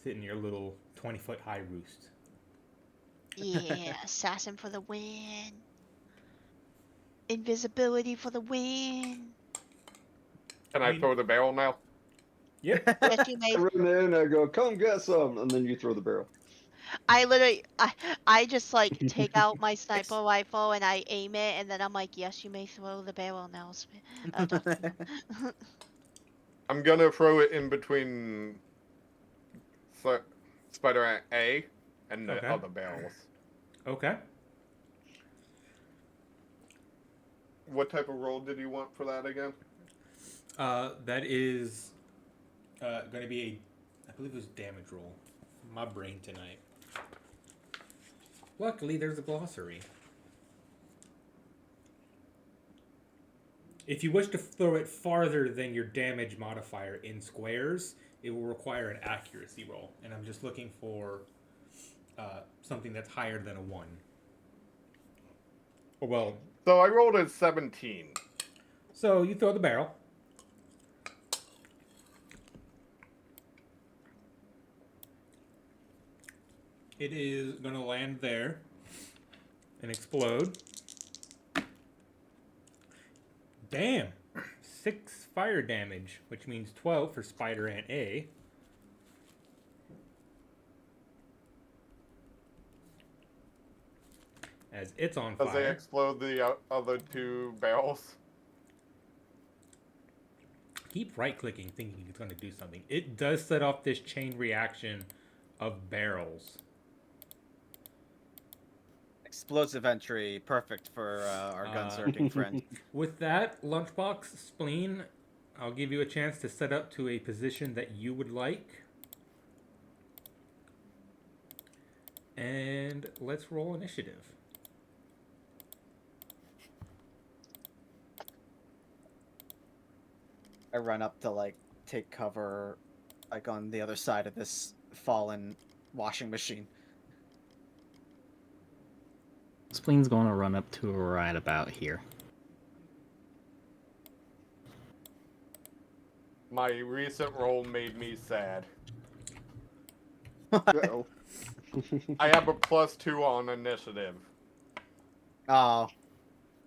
sit in your little 20-foot high roost. Yeah, assassin for the win. Invisibility for the win. Can I throw the barrel now? Yep. Yes, you may. I run in, I go, come get some, and then you throw the barrel. I literally, I just like take out my sniper rifle and I aim it, and then I'm like, yes, you may throw the barrel now. Dr. I'm gonna throw it in between Spider Ant A and the Okay. other barrels. Okay. What type of roll did you want for that again? That is going to be a, I believe it was damage roll. my brain tonight. Luckily, there's a glossary. If you wish to throw it farther than your damage modifier in squares, it will require an accuracy roll. And I'm just looking for something that's higher than a 1. Well, So I rolled a 17. so you throw the barrel. It is going to land there and explode. Damn. 6 fire damage, which means 12 for Spider Ant A. As it's on Does they fire. explode the other 2 barrels? Keep right clicking thinking it's going to do something. It does set off this chain reaction of barrels. Explosive entry, perfect for our gun searching friend. With that, Lunchbox Spleen, I'll give you a chance to set up to a position that you would like. And let's roll initiative. I run up to like take cover, like on the other side of this fallen washing machine. Spleen's going to run up to right about here. My recent roll made me sad. Uh-oh. I have a +2 on initiative. Oh,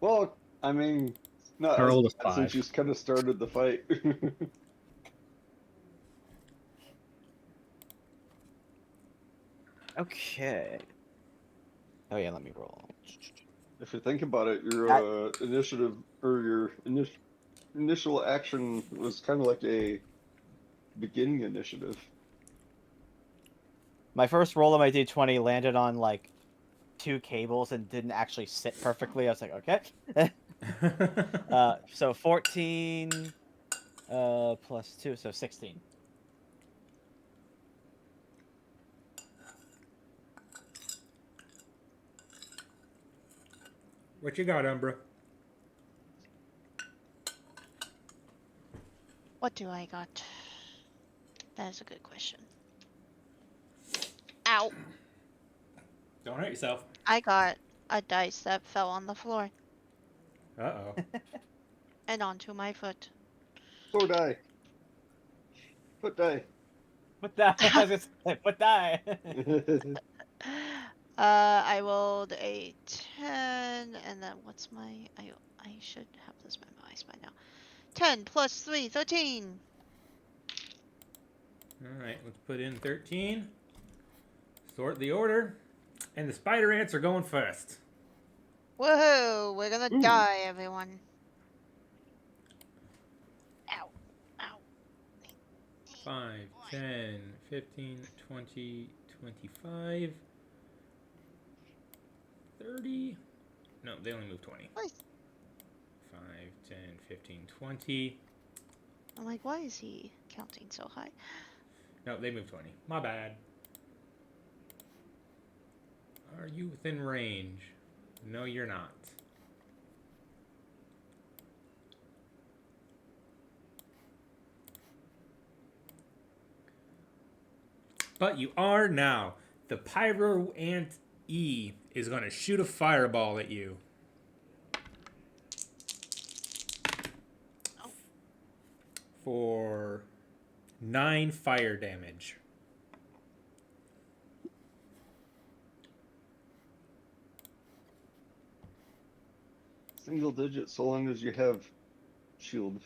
Well, I mean, not I as rolled a bad since 5. you kind of started the fight. okay. Oh yeah, let me roll. If you think about it, your initiative or your initial action was kind of like a beginning initiative. My first roll of my d20 landed on like 2 cables and didn't actually sit perfectly. I was like, okay. So 14 plus 2, so 16. What you got, Umbra? What do I got? That is a good question. Ow! Don't hurt yourself. I got a dice that fell on the floor Uh-oh. and onto my foot. Foot die. Foot die. What die? I was gonna say, what die? I rolled a 10, and then what's my... I should have this memorized by now. 10 plus 3, 13! Alright, let's put in 13. Sort the order. And the spider ants are going first. Woohoo! We're gonna Ooh. die, everyone. Ow. Ow. 5, 10, 15, 20, 25, 30. No, they only move 20. Nice. 5, 10, 15, 20. I'm like, why is he counting so high? No, they move 20. My bad. Are you within range? No, you're not. But you are now. The Pyro Ant E is going to shoot a fireball at you. For 9 fire damage. Single digit so long as you have shield.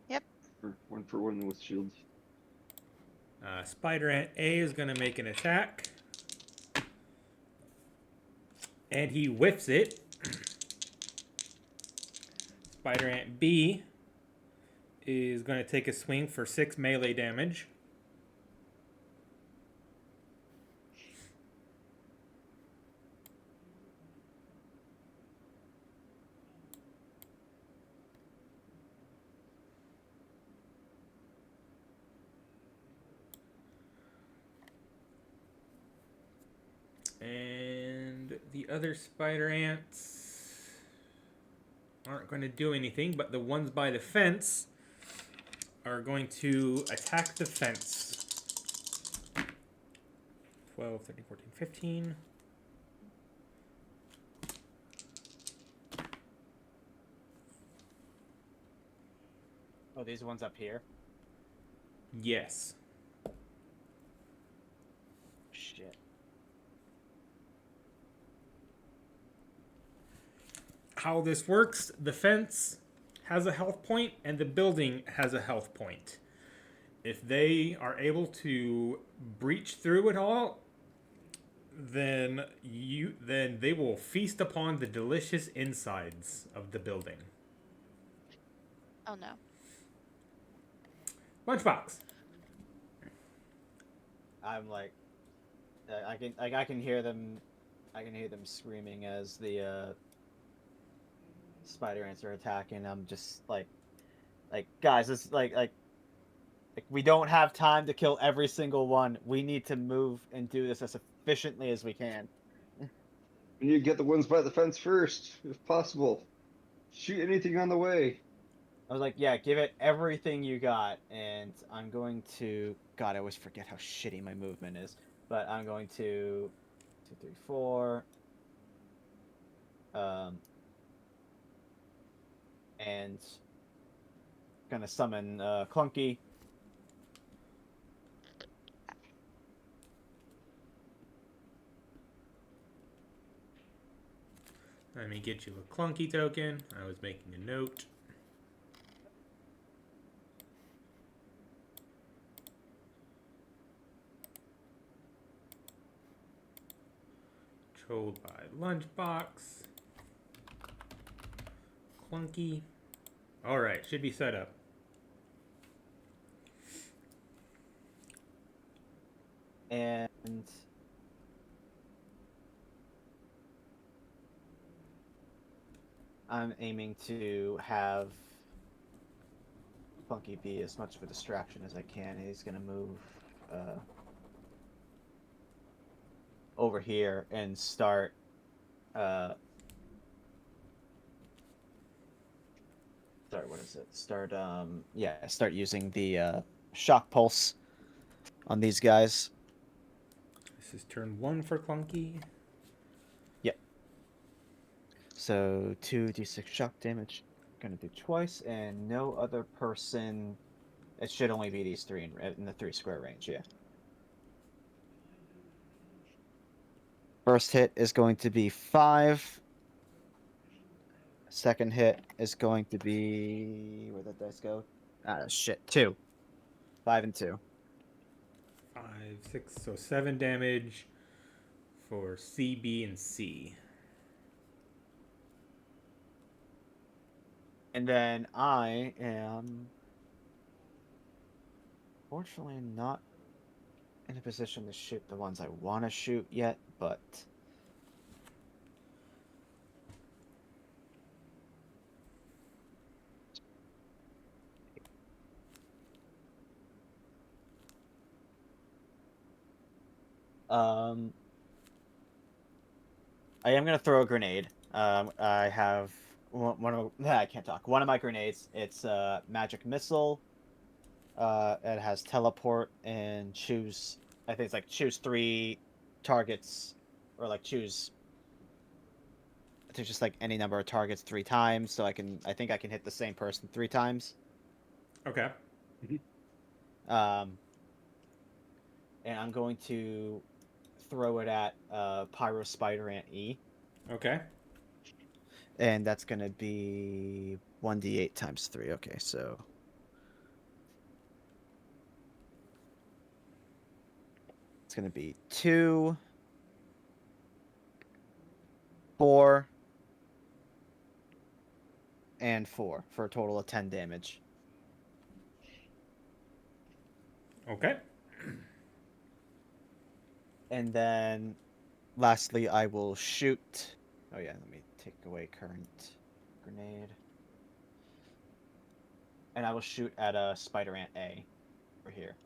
Yep. Or 1-for-1 with shields. Spider Ant A is going to make an attack. And he whiffs it. Spider Ant B is going to take a swing for 6 melee damage. the other spider ants aren't going to do anything, but the ones by the fence are going to attack the fence. 12, 13, 14, 15. Oh, these ones up here? Yes. Shit. How this works, the fence has a health point and the building has a health point. If they are able to breach through it all, then they will feast upon the delicious insides of the building. Oh no. Lunchbox. I'm like, I can hear them, screaming as the spider ants are attacking. I'm just like guys, this like we don't have time to kill every single one. We need to move and do this as efficiently as we can. We need to get the ones by the fence first, if possible. Shoot anything on the way. I was like, yeah, give it everything you got, and I'm going to. God, I always forget how shitty my movement is, but I'm going to 2, 3, 4. And gonna summon Clunky. Let me get you a clunky token. I was making a note. Controlled by Lunchbox. Clunky. Alright, should be set up. And I'm aiming to have Funky be as much of a distraction as I can. He's gonna move over here and start what is it? Start using the shock pulse on these guys. This is turn 1 for Clunky. Yep. So 2d6 shock damage. Gonna do twice, and no other person. It should only be these three in the 3 square range. Yeah. First hit is going to be 5. Second hit is going to be, where'd that dice go? Shit, 2. 5 and 2. 5, 6, so 7 damage for C, B, and C. And then I am fortunately not in a position to shoot the ones I want to shoot yet, but I am gonna throw a grenade. I have one of I can't talk. One of my grenades. It's a magic missile. It has teleport and choose. I think it's like choose 3 targets, or like choose. I think just like any number of targets 3 times, so I think I can hit the same person 3 times. Okay. And I'm going to throw it at Pyro Spider Ant E. Okay. And that's going to be 1d8 times 3. Okay, so it's going to be 2, 4, and 4 for a total of 10 damage. Okay. And then lastly, I will shoot. Oh yeah, let me take away current grenade. And I will shoot at a Spider Ant A over here.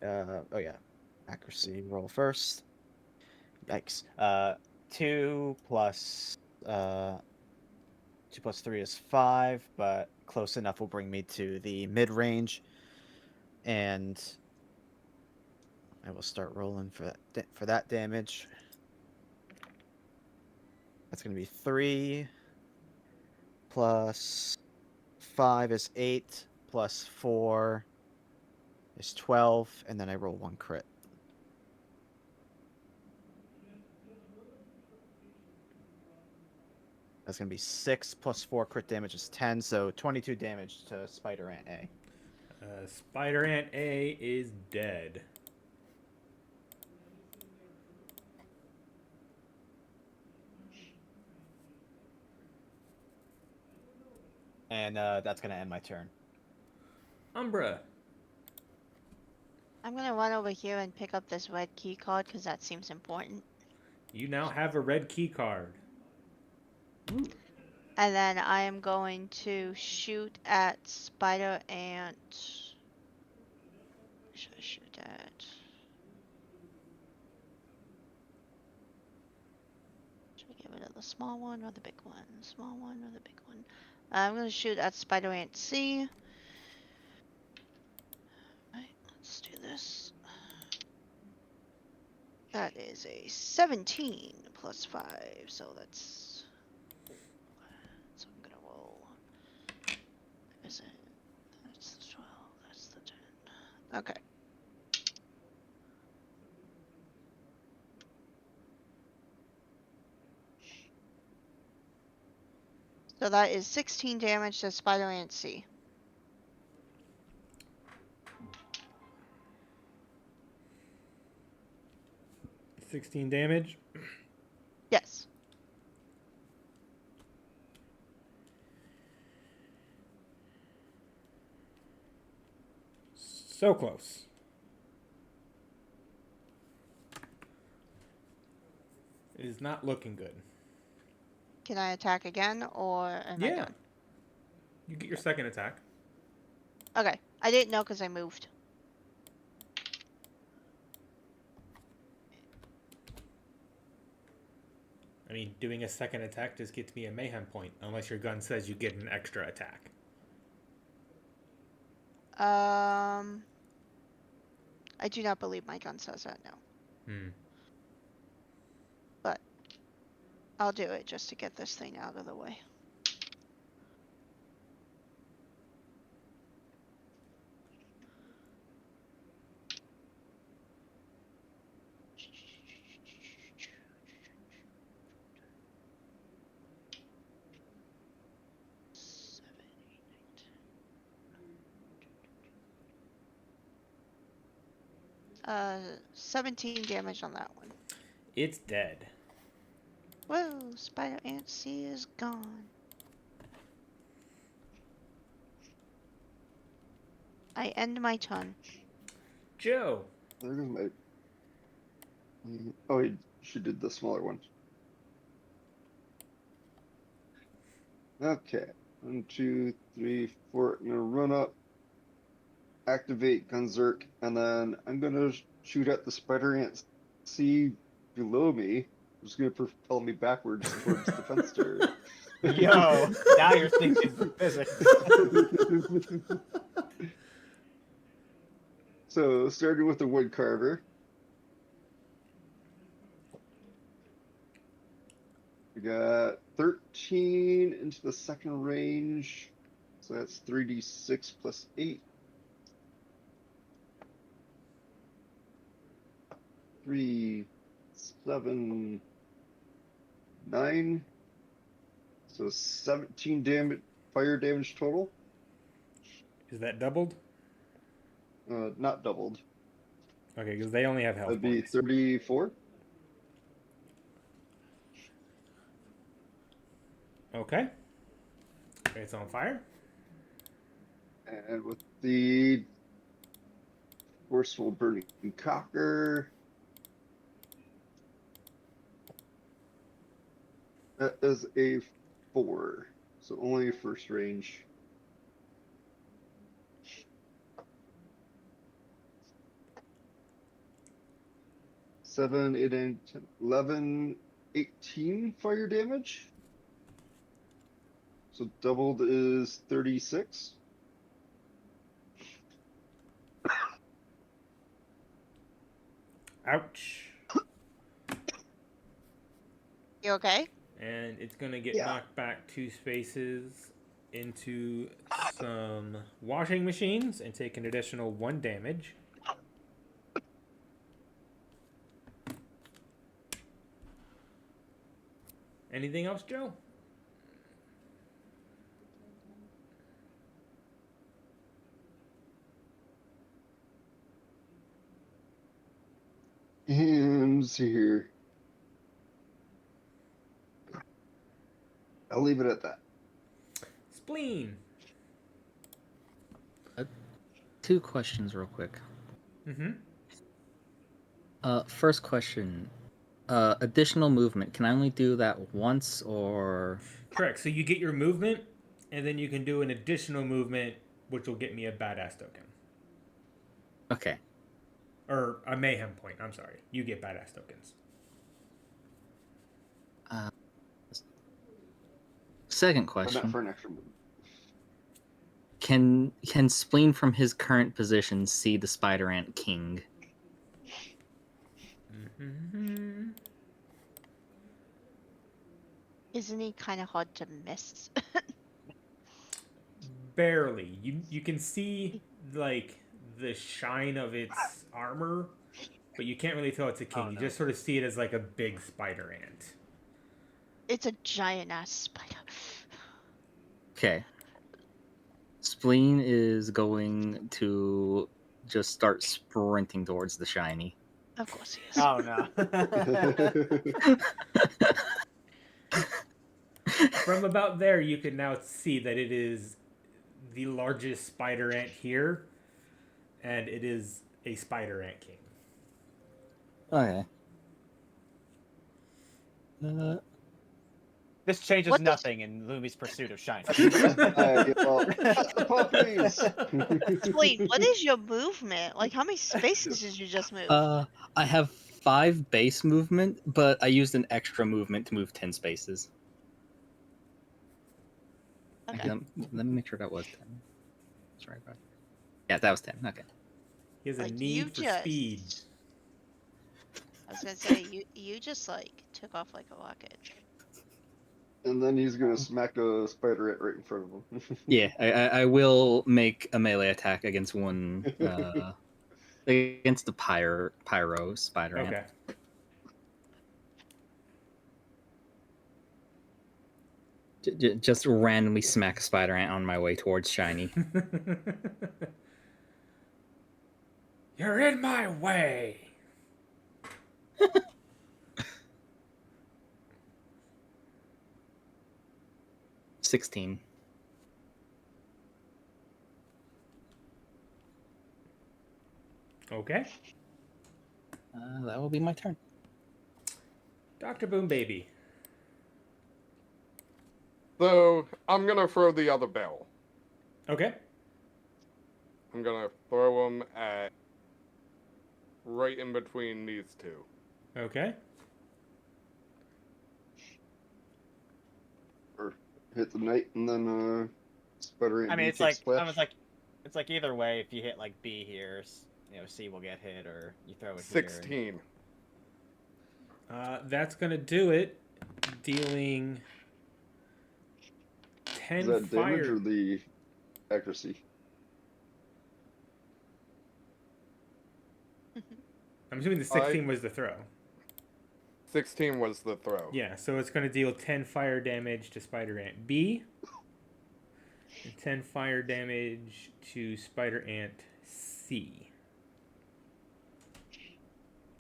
Oh yeah, accuracy roll first. Yikes. 2 plus 2 plus 3 is 5, but close enough will bring me to the mid range, and I will start rolling for that damage. That's gonna be 3 plus 5 is 8 plus 4 is 12, and then I roll 1 crit. That's gonna be 6 plus 4 crit damage is 10, so 22 damage to Spider Ant A. Spider Ant A is dead. And that's gonna end my turn. Umbra. I'm gonna run over here and pick up this red key card because that seems important. You now have a red key card. And then I am going to shoot at Spider Ant. Should I shoot at? Should I get rid of the small one or the big one? Small one or the big one? I'm going to shoot at Spider Ant C. Alright, let's do this. That is a 17 plus 5, so that's. So I'm gonna roll. Is it? That's the 12, that's the 10. Okay. So that is 16 damage to Spider Ant C. $16 damage. Yes. So close. It is not looking good. Can I attack again, or am I Yeah. done? You get your second attack. Okay. I didn't know because I moved. I mean, doing a second attack just gets me a mayhem point, unless your gun says you get an extra attack. I do not believe my gun says that, no. Hmm. But I'll do it just to get this thing out of the way. Seven, 8, 9, 10. 17 damage on that one. It's dead. Whoa, Spider Ant C is gone. I end my turn. Joe. There goes my. Oh, she did the smaller one. Okay. 1, 2, 3, 4. I'm gonna run up, activate Gunzerk, and then I'm gonna shoot at the Spider Ant C below me. It's gonna propel me backwards towards the fence turret. Yo, now you're thinking physics. So, starting with the wood carver. We got 13 into the second range. So that's 3d6 plus 8. 3, 7, 9. So 17 damage, fire damage total. Is that doubled? Not doubled. Okay, because they only have health That'd be points. 34. Okay. It's on fire. And with the forceful burning cocker, that is a 4. So only first range. 7, 8, 9, 10, 11, 18 fire damage. So doubled is 36. Ouch. You okay? And it's gonna get Yeah. knocked back 2 spaces into some washing machines and take an additional 1 damage. Anything else, Joe? And let's see here. I'll leave it at that. Spleen. 2 questions real quick. Mm-hmm. First question. Additional movement. Can I only do that once or... Correct. So you get your movement, and then you can do an additional movement, which will get me a badass token. Okay. Or a mayhem point. I'm sorry. You get badass tokens. Second But not question. for an extra move. Can Spleen from his current position see the Spider Ant King? Mm-hmm. Isn't he kind of hard to miss? Barely. You can see like the shine of its armor, but you can't really tell it's a king. Oh, You no. just sort of see it as like a big spider ant. It's a giant ass spider. Okay. Spleen is going to just start sprinting towards the shiny. Of course he is. Oh no. From about there, you can now see that it is the largest spider ant here, and it is a spider ant king. Okay. This changes What the- nothing in Lumi's pursuit of shiny. Well, the puppies. Spleen, what is your movement? Like, how many spaces did you just move? I have 5 base movement, but I used an extra movement to move 10 spaces. Okay. Let me make sure that was 10. That's right, right. Yeah, that was 10. Okay. He has a Like, you need for just- speed. I was gonna say you just like took off like a rocket. And then he's gonna smack a spider ant right in front of him. Yeah, I will make a melee attack against one against the pyro spider ant. Okay. Just randomly smack a spider ant on my way towards shiny. You're in my way. 16. Okay. That will be my turn. Dr. Boom Baby. So I'm gonna throw the other barrel. Okay. I'm gonna throw them at right in between these two. Okay. Or hit the knight and then spider ant. I mean, B it's takes like splash. it's like either way. If you hit like B here, C will get hit, or you throw it here. and- 16. That's gonna do it. Dealing 10 Is that damage fire. or the accuracy? I'm assuming the 16 was the throw. 16 was the throw. Yeah, so it's gonna deal 10 fire damage to Spider Ant B. And 10 fire damage to Spider Ant C.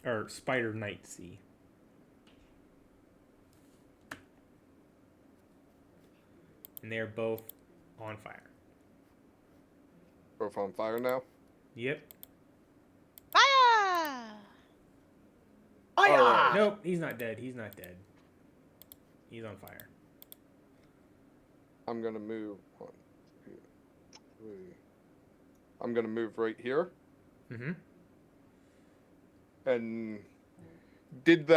Or Spider Knight C. And they are both on fire. Both on fire now. Yep. Fire! Alright. Nope, he's not dead. He's not dead. He's on fire. I'm gonna move 1, 2, 3. I'm gonna move right here, Mm-hmm. and Did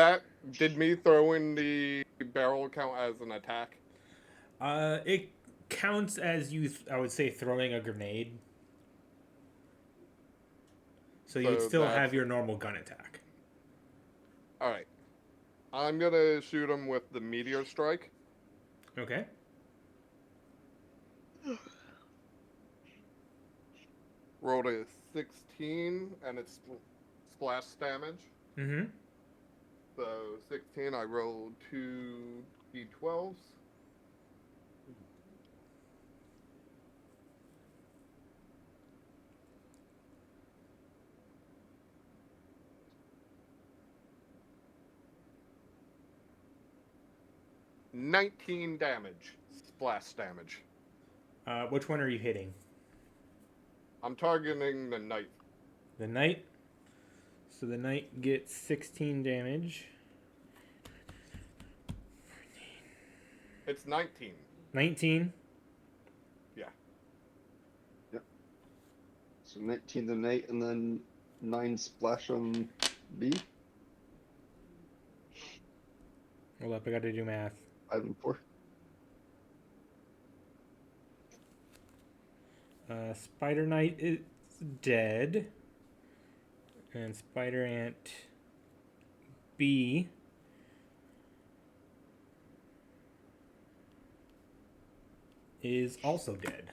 me throwing the barrel count as an attack? It counts as you, I would say, throwing a grenade. So you'd So still that's- have your normal gun attack. All right. I'm gonna shoot him with the meteor strike. Okay. Rolled a 16, and it's splash damage. Mm-hmm. So 16, I rolled 2 d12s. $19 damage. Splash damage. Which one are you hitting? I'm targeting the knight. The knight. So the knight gets 16 damage. It's 19. 19. So 19 to Nate, and then 9 splash on B. Hold up, I gotta do math. 5 and 4. Spider Knight is dead. And Spider Ant B is also dead.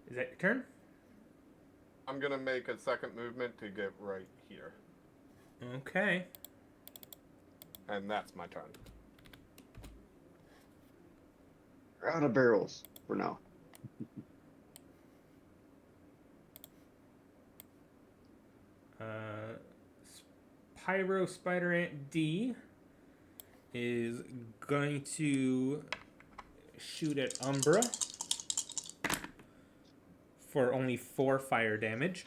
Is that your turn? I'm gonna make a second movement to get right here. Okay. And that's my turn. We're out of barrels for now. Pyro Spider Ant D is going to shoot at Umbra for only 4 fire damage.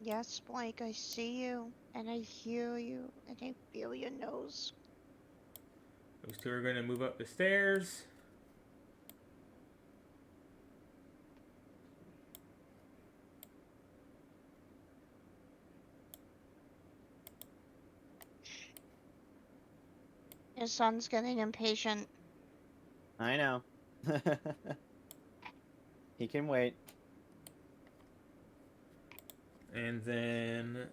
Yes, Blake, I see you, and I hear you, and I feel your nose. Those two are going to move up the stairs. Your son's getting impatient. I know. He can wait. And then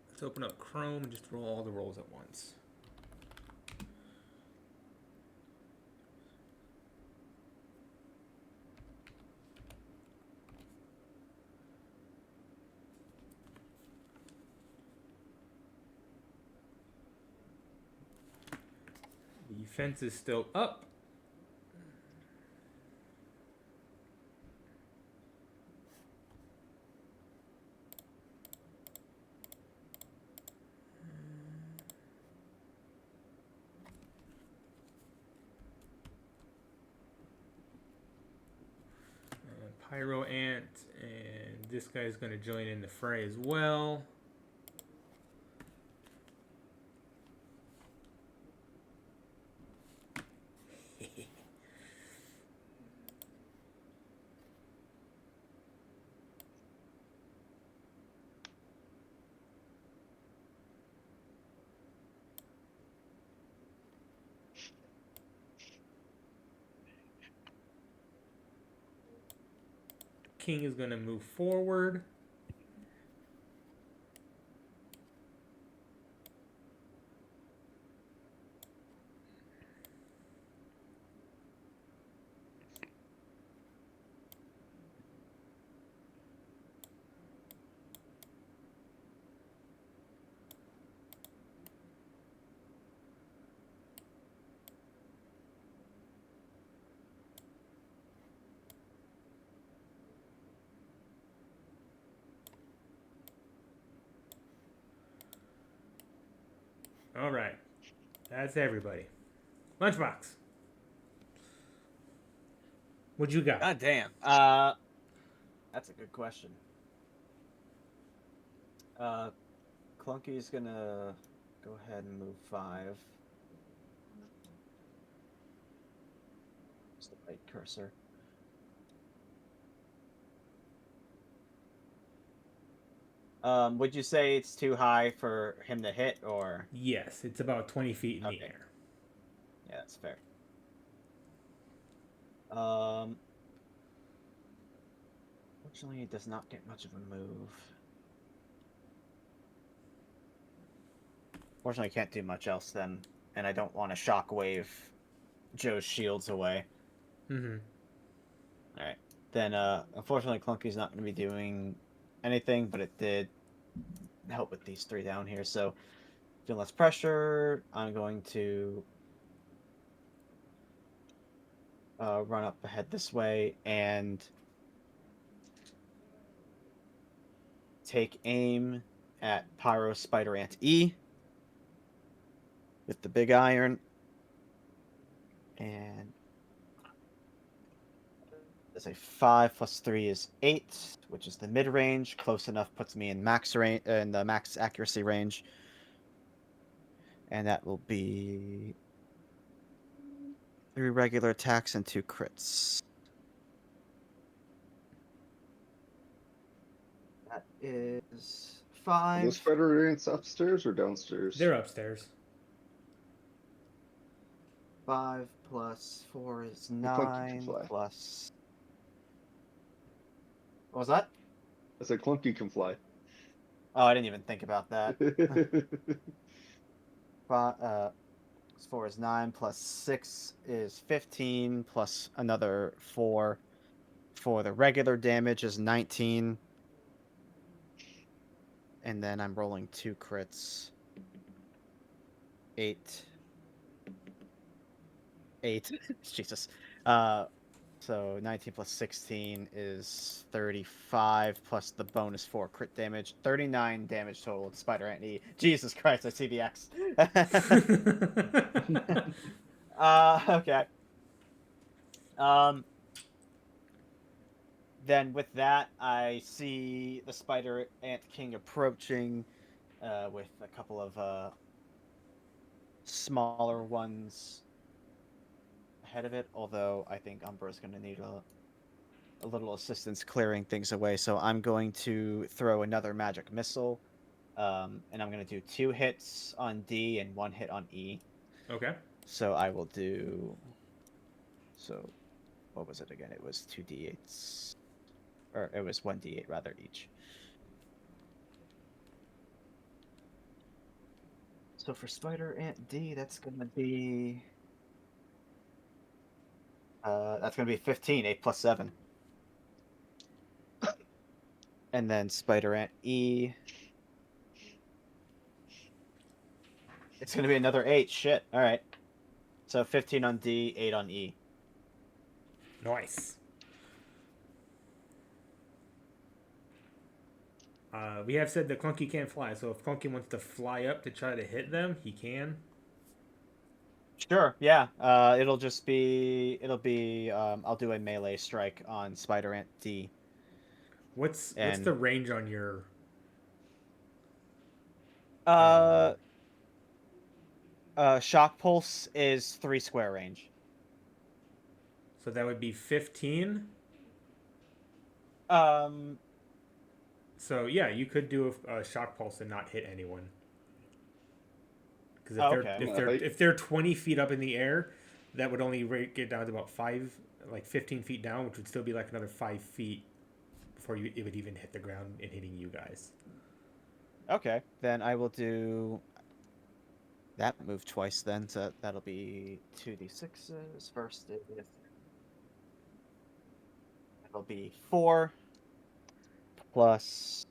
let's open up Chrome and just roll all the rolls at once. The fence is still up. Pyro Ant, and this guy's going to join in the fray as well. King is going to move forward. All right. That's everybody. Lunchbox. What you got? God damn. That's a good question. Clunky's gonna go ahead and move 5. Where's the right cursor? Would you say it's too high for him to hit, or? Yes, it's about 20 feet in the Okay. air. Yeah, that's fair. Fortunately, it does not get much of a move. Fortunately, I can't do much else then, and I don't want to shockwave Joe's shields away. Mm-hmm. All right. Then, unfortunately, Clunky's not going to be doing anything, but it did help with these 3 down here. So, feel less pressure. I'm going to run up ahead this way and take aim at Pyro Spider Ant E with the big iron. And as a 5 plus 3 is 8, which is the mid range. Close enough puts me in max range, in the max accuracy range. And that will be 3 regular attacks and 2 crits. That is Are those 5. spider ants upstairs or downstairs? They're upstairs. 5 plus 4 is The Clunky can 9 fly. plus. What was that? I said Clunky can fly. Oh, I didn't even think about that. 4 is 9 plus 6 is 15 plus another 4 for the regular damage is 19. And then I'm rolling 2 crits. 8. Jesus. So 19 plus 16 is 35 plus the bonus 4 crit damage. 39 damage total to Spider Ant E. Jesus Christ, I see the X. Okay. Then with that, I see the Spider Ant King approaching with a couple of smaller ones ahead of it, although I think Umbra is going to need a little assistance clearing things away, so I'm going to throw another magic missile, and I'm going to do 2 hits on D and 1 hit on E. Okay. So I will do... So, what was it again? It was 2d8s. Or it was 1d8 rather each. So for Spider Ant D, that's going to be... that's going to be 15, 8 plus 7. And then Spider Ant E. It's going to be another 8. Shit. All right. So 15 on D, 8 on E. Nice. We have said that Clunky can't fly, so if Clunky wants to fly up to try to hit them, he can. Sure, yeah. It'll be I'll do a melee strike on Spider Ant D. What's And the range on your? Shock Pulse is 3 square range. So that would be 15. So yeah, you could do a shock pulse and not hit anyone. Because if they're 20 feet up in the air, that would only get down to about 15 feet down, which would still be like another 5 feet before it would even hit the ground and hitting you guys. Okay, then I will do that move twice then, so that'll be 2d6s. First it'll be 4 plus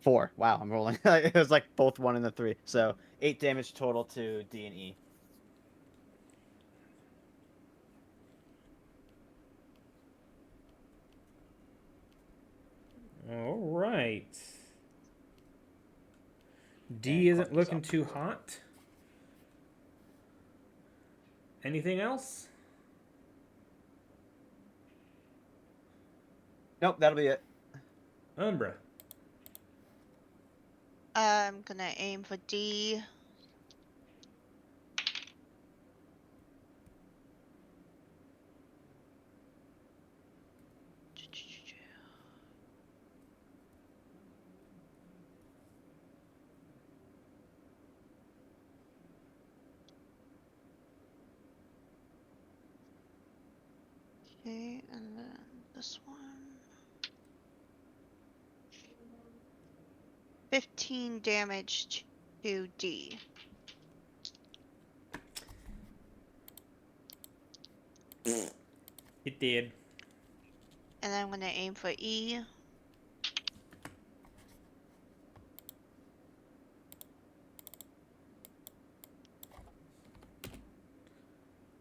4. Wow, I'm rolling. It was like both 1 and the 3. So 8 damage total to D and E. All right. D isn't looking too hot. Anything else? Nope, that'll be it. Umbra. I'm gonna aim for D. Okay, and then this one. 15 damage to D. It did. And then I'm gonna aim for E.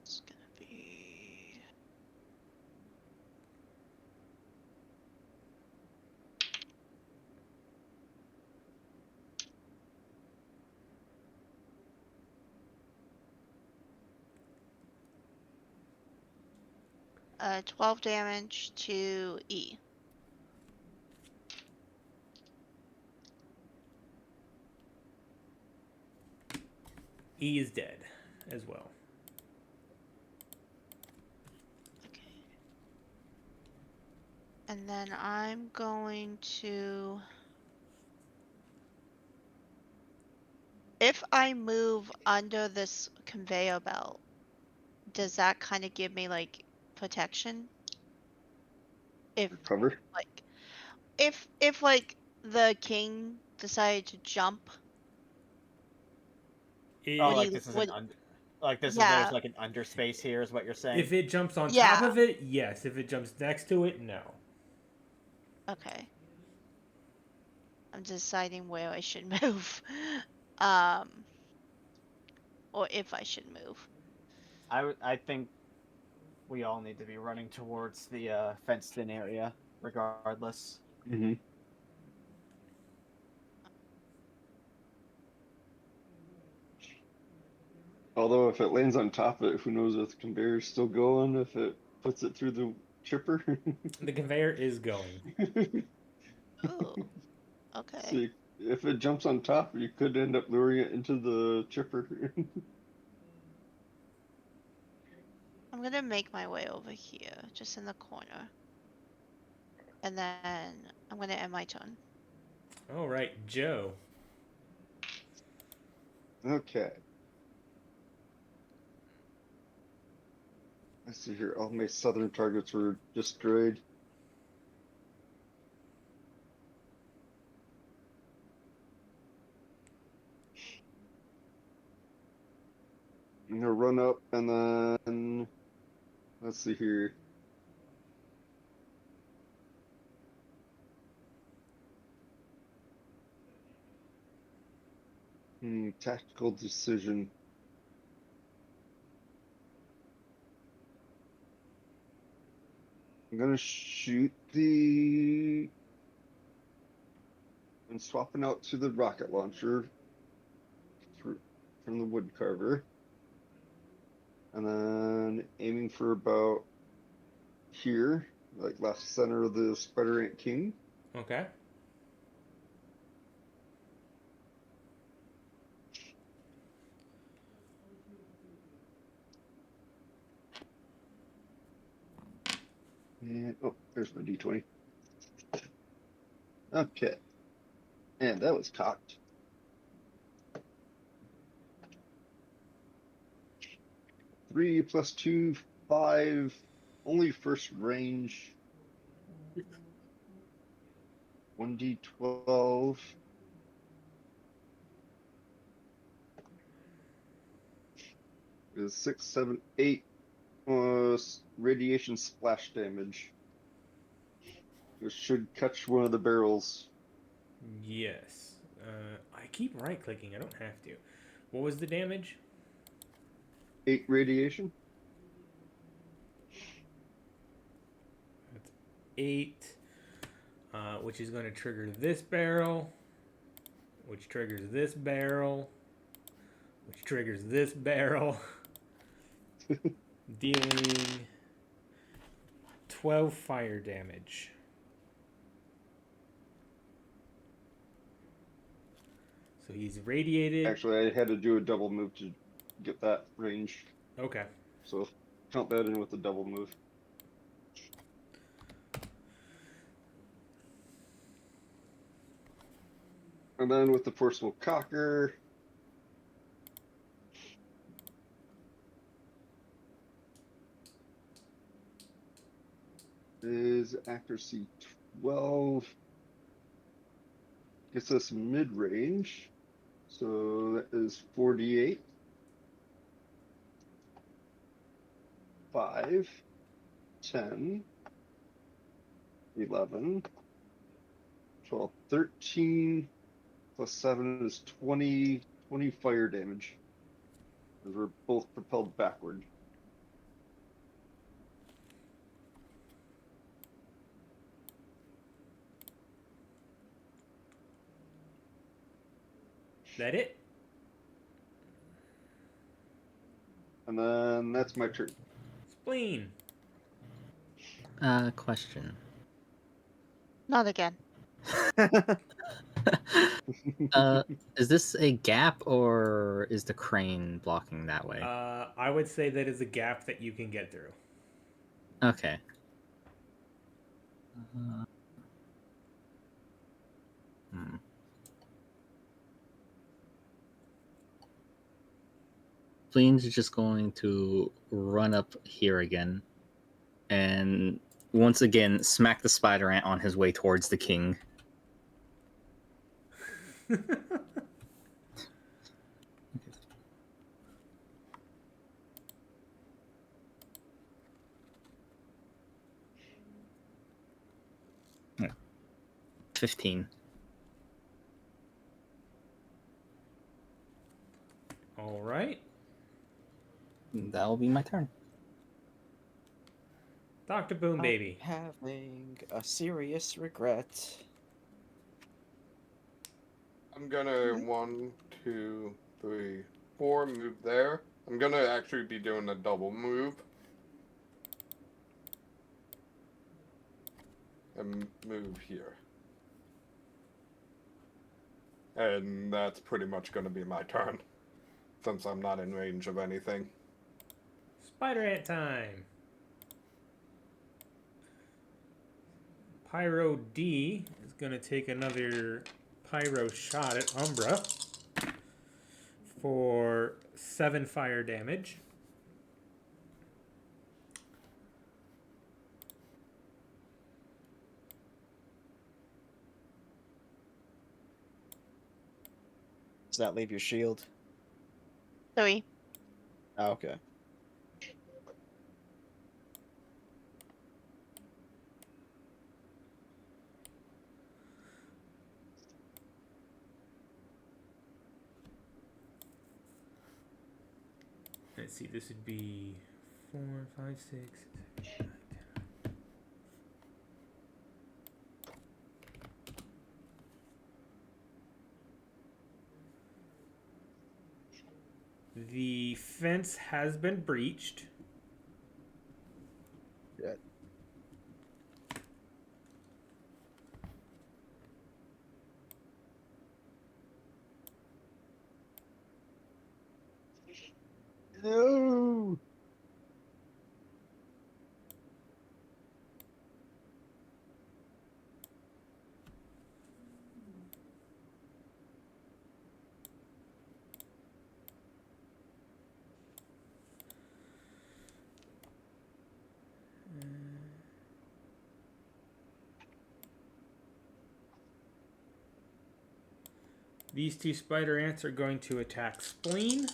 It's gonna be 12 damage to E. E is dead as well. Okay. And then I'm going to... If I move under this conveyor belt, does that kind of give me, like, protection? If, Cover. like, if like, the king decided to jump, It, Oh, would like he, this is would, there's yeah, like an underspace here, is what you're saying? if it jumps on top yeah, of it, yes. If it jumps next to it, no. okay. I'm deciding where I should move. Um, or if I should move. I think we all need to be running towards the fenced-in area, regardless. Mm-hmm. Although if it lands on top of it, who knows if the conveyor's still going, if it puts it through the chipper. The conveyor is going. Ooh, okay. See, if it jumps on top, you could end up luring it into the chipper. I'm gonna make my way over here, just in the corner. And then I'm gonna end my turn. All right, Joe. Okay. Let's see here. All my southern targets were destroyed. I'm gonna run up and then let's see here. Tactical decision. I'm gonna shoot the and swapping out to the rocket launcher from the wood carver. And then aiming for about here, like left center of the Spider Ant King. Okay. And oh, there's my D20. Okay. And that was cocked. 3 plus 2, 5. Only first range. 1d12. Is 6, 7, 8 radiation splash damage. This should catch one of the barrels. Yes. I keep right clicking. I don't have to. What was the damage? 8 radiation. That's 8. Which is going to trigger this barrel. Which triggers this barrel. Which triggers this barrel. Dealing 12 fire damage. So he's radiated. Actually, I had to do a double move to get that range, Okay. so count that in with the double move. And then with the Forceful Cocker, is accuracy 12. Gets us mid range. So that is 48. 5, 10, 11, 12, 13, plus 7 is 20, 20 fire damage. As we're both propelled backward. That it? And then that's my turn. Spleen. Question. Not again. Is this a gap or is the crane blocking that way? I would say that is a gap that you can get through. Okay. Spleen's just going to run up here again and once again smack the spider ant on his way towards the king. Yeah. 15. All right. That'll be my turn. Dr. Boom Baby. Having a serious regret. I'm gonna 1, 2, 3, 4 move there. I'm gonna actually be doing a double move. And move here. And that's pretty much gonna be my turn. Since I'm not in range of anything. Spider ant time. Pyro D is going to take another pyro shot at Umbra for 7 fire damage. Does that leave your shield? 3. Oh, okay. Let's see, this would be 4, 5, 6, 7, 8, 9, 10. The fence has been breached. Yeah. No! These 2 spider ants are going to attack Spleen.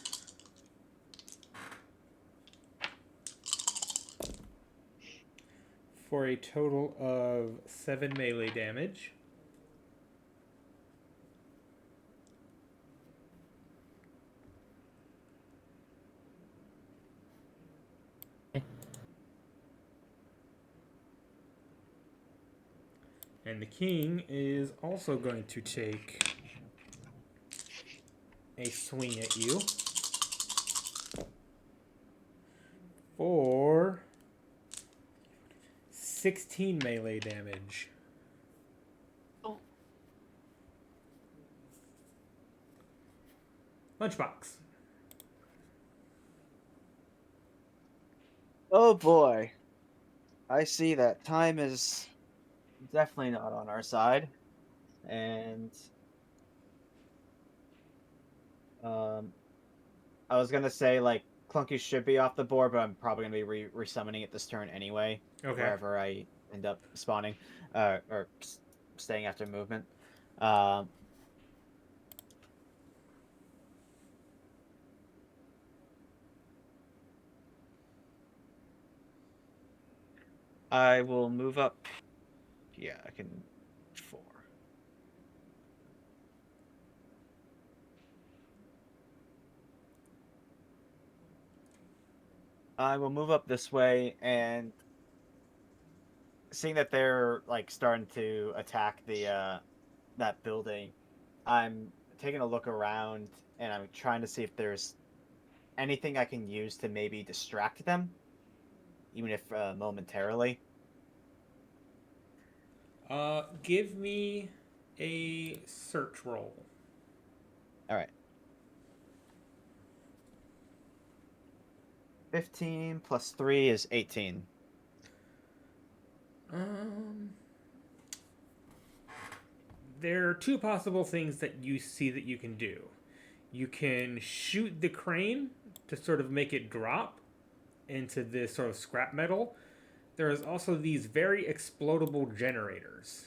For a total of 7 melee damage. And the king is also going to take a swing at you for 16 melee damage. Oh. Lunchbox. Oh boy. I see that time is definitely not on our side. And I was gonna say like Clunky should be off the board, but I'm probably gonna be resummoning it this turn anyway, Okay. wherever I end up spawning, or staying after movement. Um, I will move up. Yeah, I can 4. I will move up this way, and seeing that they're like starting to attack the that building, I'm taking a look around and I'm trying to see if there's anything I can use to maybe distract them, even if momentarily. Give me a search roll. All right. 15 plus 3 is 18. There are two possible things that you see that you can do. You can shoot the crane to sort of make it drop into this sort of scrap metal. There is also these very explodable generators.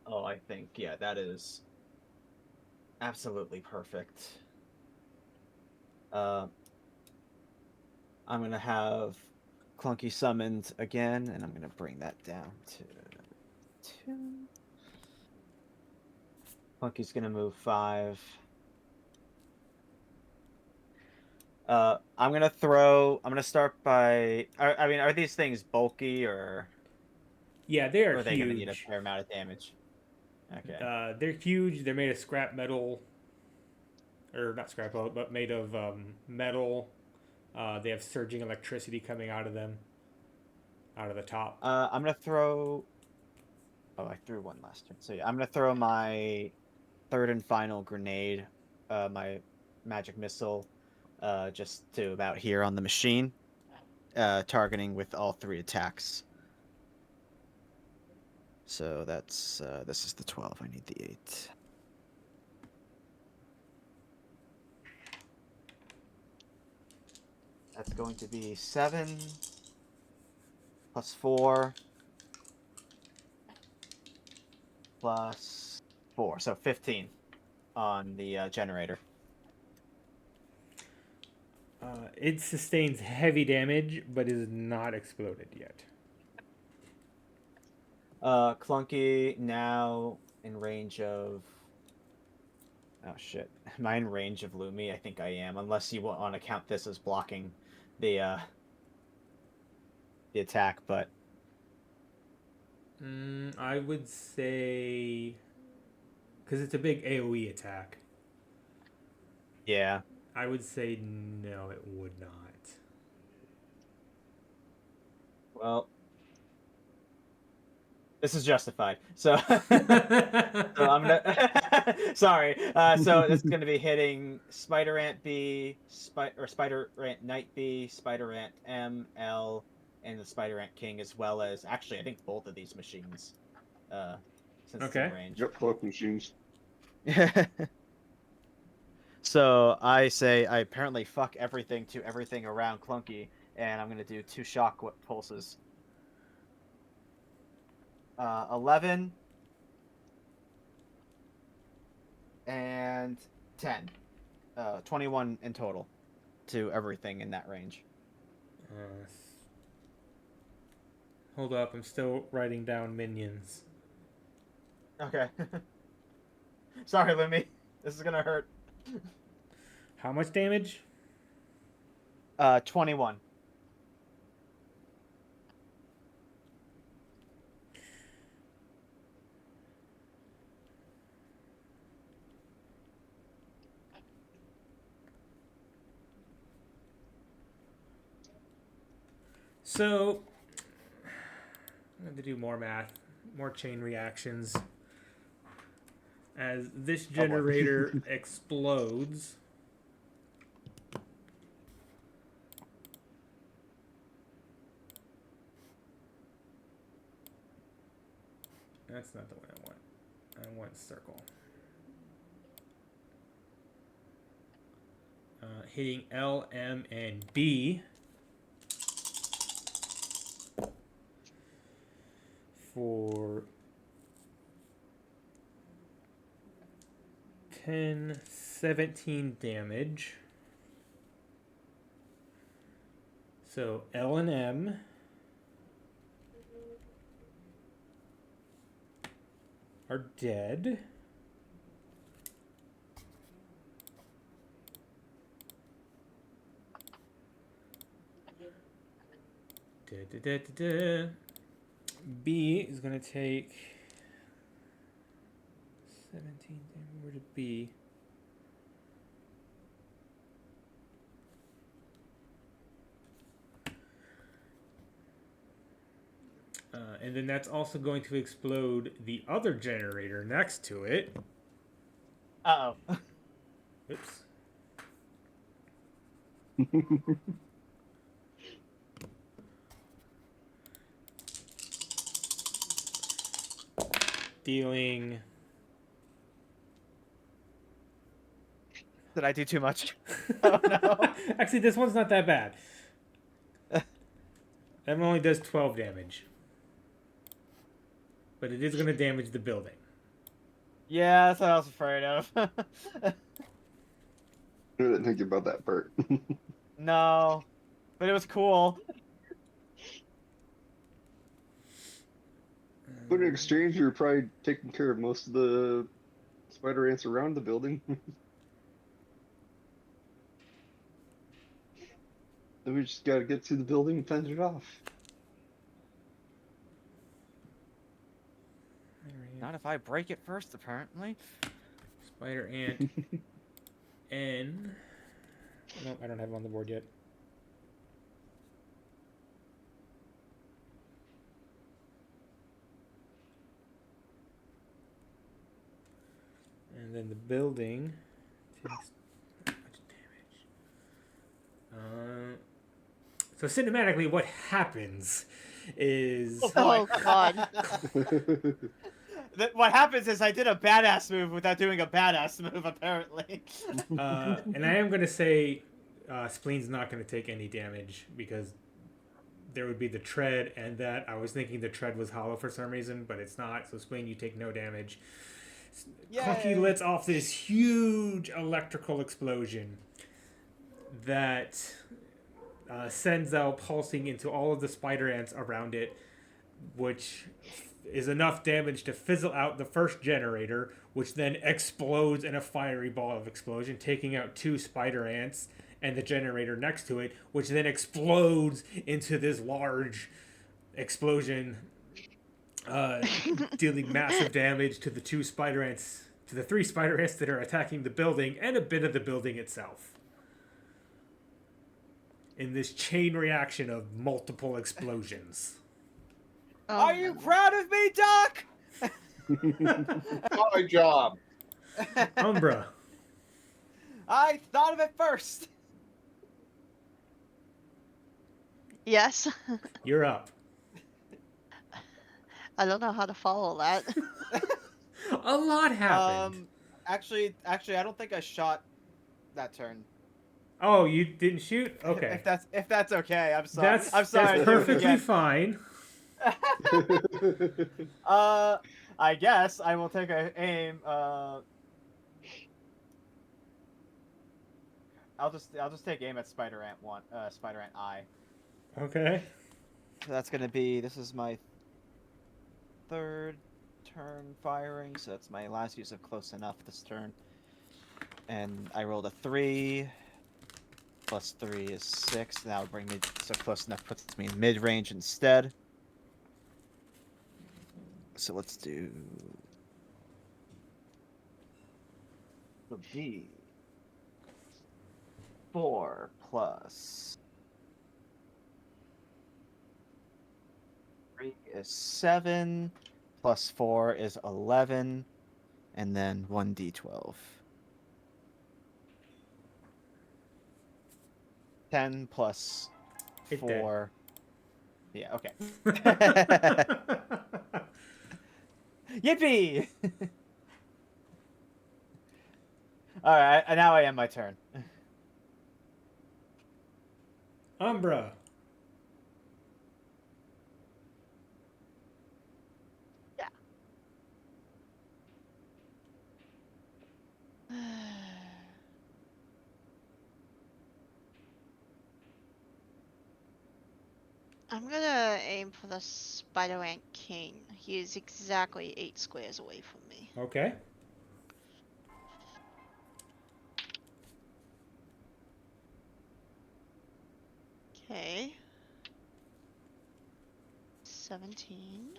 Oh, I think, yeah, that is absolutely perfect. I'm going to have Clunky summoned again, and I'm going to bring that down to 2. Clunky's going to move 5. I'm gonna start by. I mean, are these things bulky or Yeah, they are are they gonna need a huge. fair amount of damage? Okay. They're huge. They're made of scrap metal, or not scrap metal, but made of metal. They have surging electricity coming out of them, out of the top. I'm gonna throw. Oh, I threw one last turn. So yeah, I'm gonna throw my third and final grenade, my magic missile, just to about here on the machine, targeting with all 3 attacks. So that's this is the 12. I need the 8. That's going to be 7 plus 4 plus 4, so 15 on the generator. It sustains heavy damage, but is not exploded yet. Clunky now in range of. Oh shit! Am I in range of Lumi? I think I am, unless you want to count this as blocking the attack. But I would say, because it's a big AOE attack, yeah, I would say no, it would not. well, this is justified. So, so I'm gonna. Sorry. So it's gonna be hitting Spider Ant B, Spider Ant Knight B, Spider Ant M, L, and the Spider Ant King, as well as actually I think both of these machines. Since it's Okay. in range. Yep, cloak machines. So I say I apparently fuck everything to everything around Clunky, and I'm gonna do 2 shock pulses. 11 and 10. 21 in total to everything in that range. Hold up, I'm still writing down minions. Okay. Sorry, Lumi. This is gonna hurt. How much damage? 21. So, I'm going to do more math, more chain reactions. as this generator explodes. That's not the one I want. I want circle. Hitting L, M, and B for 10, 17 damage. So L and M are dead. B is going to take 17 damage. Where did B? And then that's also going to explode the other generator next to it. Uh oh. Oops. Dealing. Did I do too much? Oh no. Actually, this one's not that bad. That one only does 12 damage. But it is going to damage the building. Yeah, that's what I was afraid of. I didn't think about that part. No, but it was cool. But in exchange, you're probably taking care of most of the spider ants around the building. Then we just gotta get to the building and fence it off. Not if I break it first, apparently. Spider Ant N. No, I don't have it on the board yet. And then the building takes not much damage. So cinematically, what happens is Oh god. What happens is I did a badass move without doing a badass move, apparently. and I am going to say Spleen's not going to take any damage because there would be the tread, and that I was thinking the tread was hollow for some reason, but it's not. So Spleen, you take no damage. Clunky Yay. lets off this huge electrical explosion that sends out pulsing into all of the spider ants around it, which is enough damage to fizzle out the first generator, which then explodes in a fiery ball of explosion, taking out 2 spider ants and the generator next to it, which then explodes into this large explosion, dealing massive damage to the 2 spider ants, to the 3 spider ants that are attacking the building and a bit of the building itself. In this chain reaction of multiple explosions. Are you proud of me, Doc? My job. Umbra. I thought of it first. Yes. You're up. I don't know how to follow that. A lot happened. Actually, I don't think I shot that turn. Oh, you didn't shoot? Okay. If that's okay, I'm sorry. I'm sorry. That's I did it perfectly again. fine. I guess I will take a aim. I'll just take aim at Spider Ant 1. Spider Ant I. Okay. So that's gonna be. This is my 3rd turn firing, so that's my last use of close enough this turn. And I rolled a 3. Plus 3 is 6. That would bring me so close enough puts me in mid range instead. So let's do the B. 4 plus 3 is 7. Plus 4 is 11. and then 1d12. 10 plus Hit dead. 4. Yeah, okay. Yippee! Alright, now I end my turn. Umbra. I'm gonna aim for the Spider Ant King. He is exactly 8 squares away from me. Okay. Okay. 17.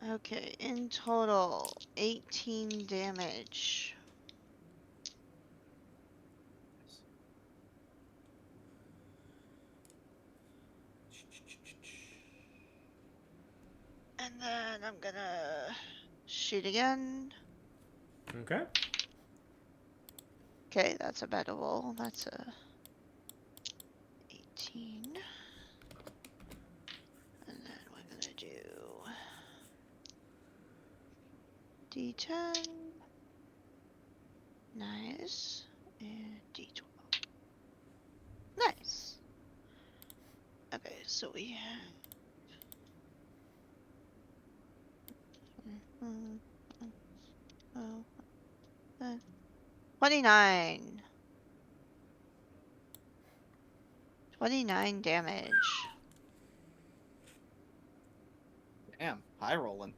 Okay, in total, 18 damage. And then I'm gonna shoot again. Okay. Okay, that's a better roll. That's a 18. And then we're gonna do D10. Nice. And D12. Nice. Okay, so we have 29. 29 damage. Damn, high rolling.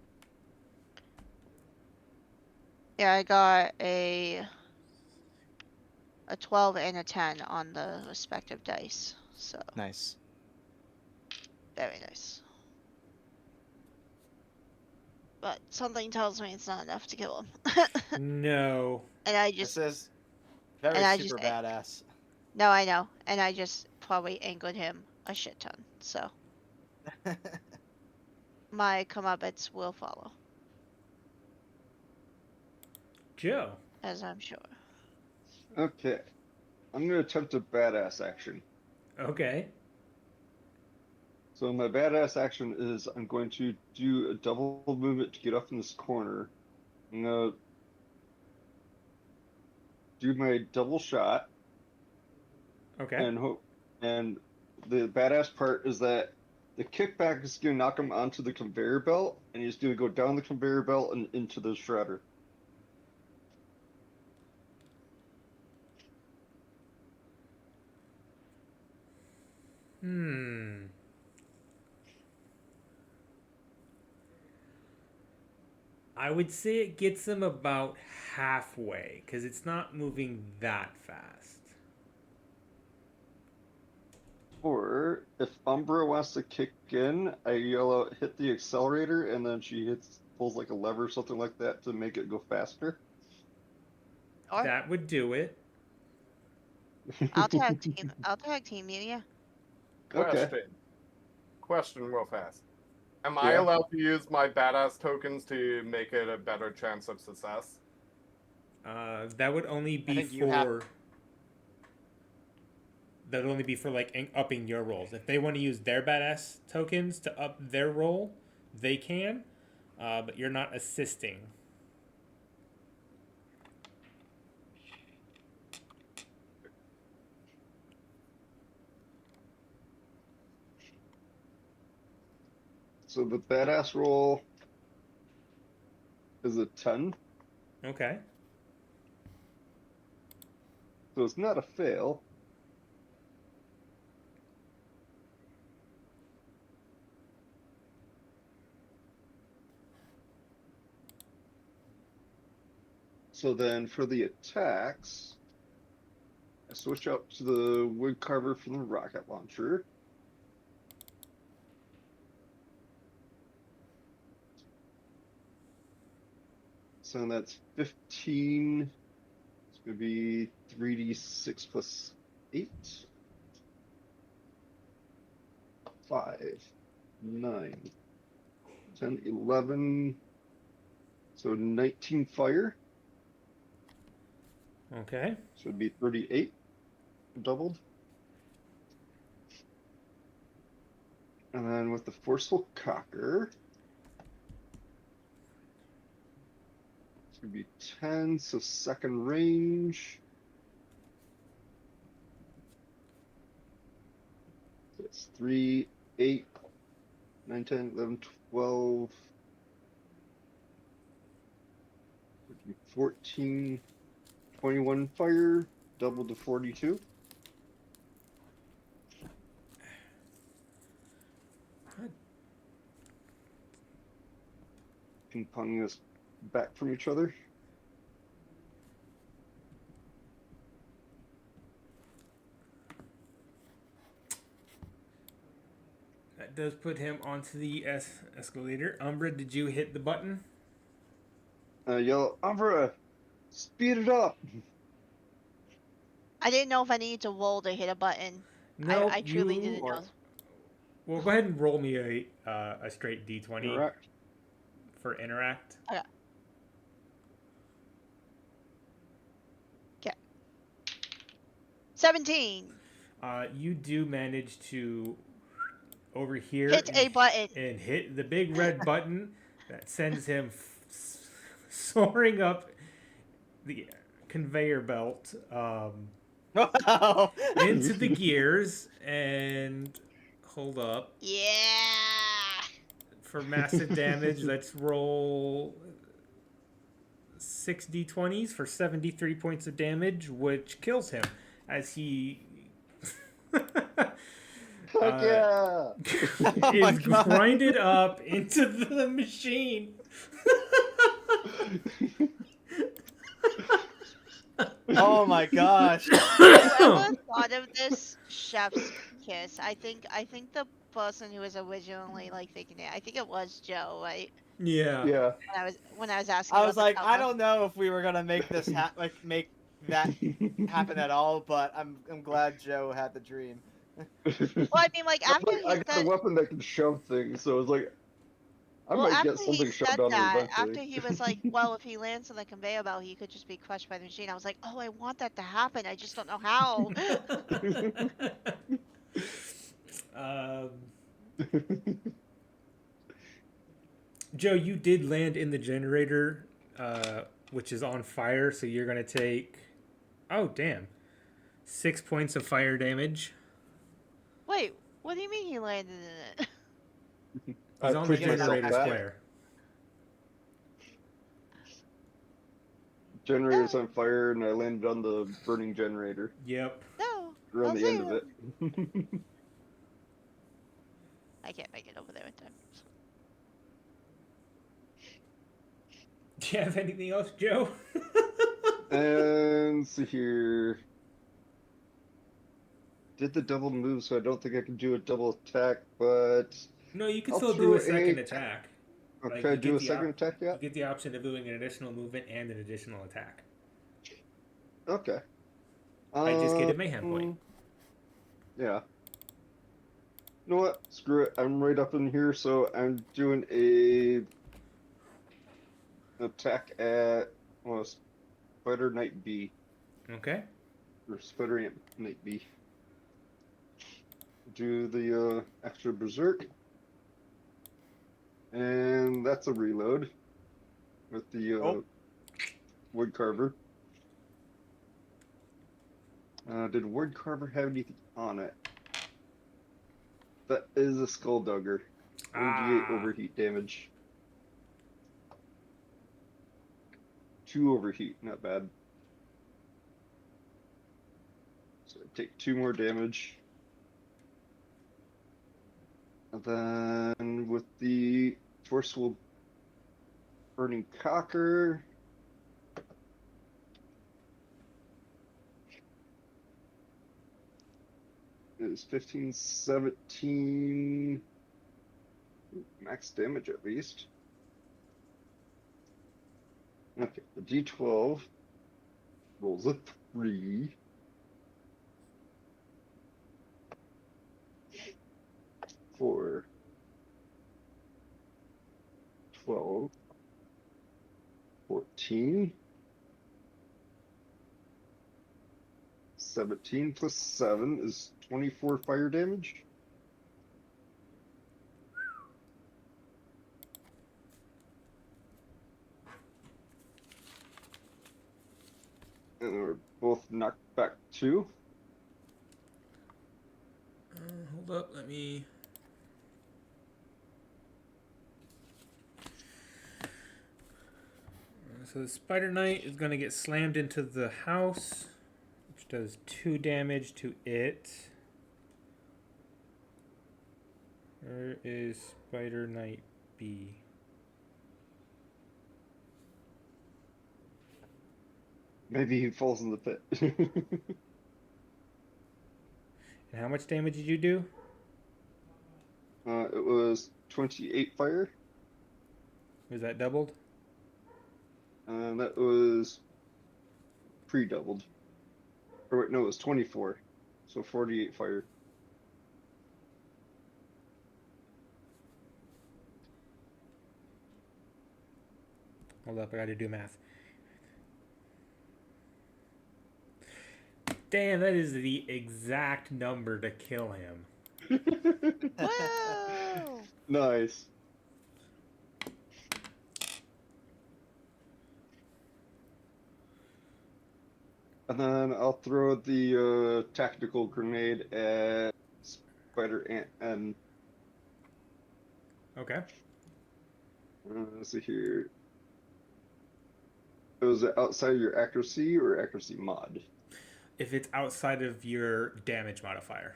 Yeah, I got a 12 and a 10 on the respective dice. So, Nice. very nice. But something tells me it's not enough to kill him. No. And I This just, is very and I super just, badass. no, I know. And I just probably angered him a shit ton. So, my comeuppance will follow, Joe. as I'm sure. Okay. I'm gonna attempt a badass action. Okay. So my badass action is I'm going to do a double movement to get up in this corner. I'm gonna do my double shot Okay. and hope. And the badass part is that the kickback is gonna knock him onto the conveyor belt, and he's gonna go down the conveyor belt and into the shredder. Hmm. I would say it gets him about halfway because it's not moving that fast. Or if Umbra wants to kick in, I yell out, hit the accelerator, and then she pulls like a lever or something like that to make it go faster. Or That would do it. I'll tag team. I'll tag team you. Yeah. Okay. Question real fast. Am I Yeah. allowed to use my badass tokens to make it a better chance of success? That would only be think you have- for. That would only be for like upping your rolls. If they want to use their badass tokens to up their roll, they can. But you're not assisting. So the badass roll is a 10, Okay. so it's not a fail. So then for the attacks, I switch up to the wood carver from the rocket launcher. So that's 15. It's going to be 3d6 plus 8. 5, 9, 10, 11. So 19 fire. Okay. So it'd be 38 doubled. And then with the forceful cocker, it's going to be 10, so second range. So it's 3, 8, 9, 10, 11, 12, 13, 14, 21 fire, double to 42. Ping-ponging us back from each other. That does put him onto the escalator. Umbra, did you hit the button? Yell, Umbra, speed it up! I didn't know if I needed to roll to hit a button. No, I truly you didn't know. Well, go ahead and roll me a straight d20 Interact. for interact. Okay. 17. You do manage to overhear Hit a button. and hit the big red button that sends him soaring up the conveyor belt Wow. into the gears. And hold up. Yeah. For massive damage, let's roll 6 d20s for 73 points of damage, which kills him as he Heck yeah! Oh my is God. grinded up into the machine. Oh my gosh. Whoever thought of this, chef's kiss. I think the person who was originally like thinking it, I think it was Joe, right? Yeah. Yeah. When I was asking. I about was the like, I cover. don't know if we were gonna make this make that happen at all, but I'm glad Joe had the dream. Well, I mean, like after I he got a said, weapon that can shove things, so it's like I well, might get after he something shoved said on him that, eventually. after he was like, well, if he lands on the conveyor belt, he could just be crushed by the machine. I was like, oh, I want that to happen. I just don't know how. Joe, you did land in the generator, which is on fire, so you're gonna take. Oh damn! 6 points of fire damage. Wait, what do you mean he landed in it? He's on the pushed myself generator back. square. Generator's on fire, and I landed on the burning generator. Yep. No, We're on I'll the say end of it. I can't make it over there in time. Do you have anything else, Joe? And see here. Did the double move, so I don't think I can do a double attack, but No, you can I'll still do throw a second a- attack. okay, Like, I you do get a the second attack You yet? get the option of doing an additional movement and an additional attack. Okay. I just get a mayhem point. Yeah. You know what? Screw it. I'm right up in here, so I'm doing a attack at Spider Knight B. Okay. Or Spider Ant Knight B. Do the extra berserk. And that's a reload with the wood carver. Did wood carver have anything on it? That is a skulldugger. 1d8 overheat damage. 2 overheat, not bad. So I take 2 more damage. And then with the forceful burning cocker. Is 15, 17 max damage at least. Okay, the D12 rolls a 3. For 12, 14, 17 plus 7 is 24 fire damage. And we're both knocked back 2. Hold up, let me. So the Spider Knight is going to get slammed into the house, which does 2 damage to it. Where is Spider Knight B? Maybe he falls in the pit. And how much damage did you do? It was 28 fire, Was that doubled? and that was pre-doubled. Or wait, no, it was 24, so 48 fire. Hold up, I gotta do math. Damn, that is the exact number to kill him. Woo! Nice. And then I'll throw the tactical grenade at Spider Ant and Okay. let's see here. Was it outside your accuracy or accuracy mod? If it's outside of your damage modifier.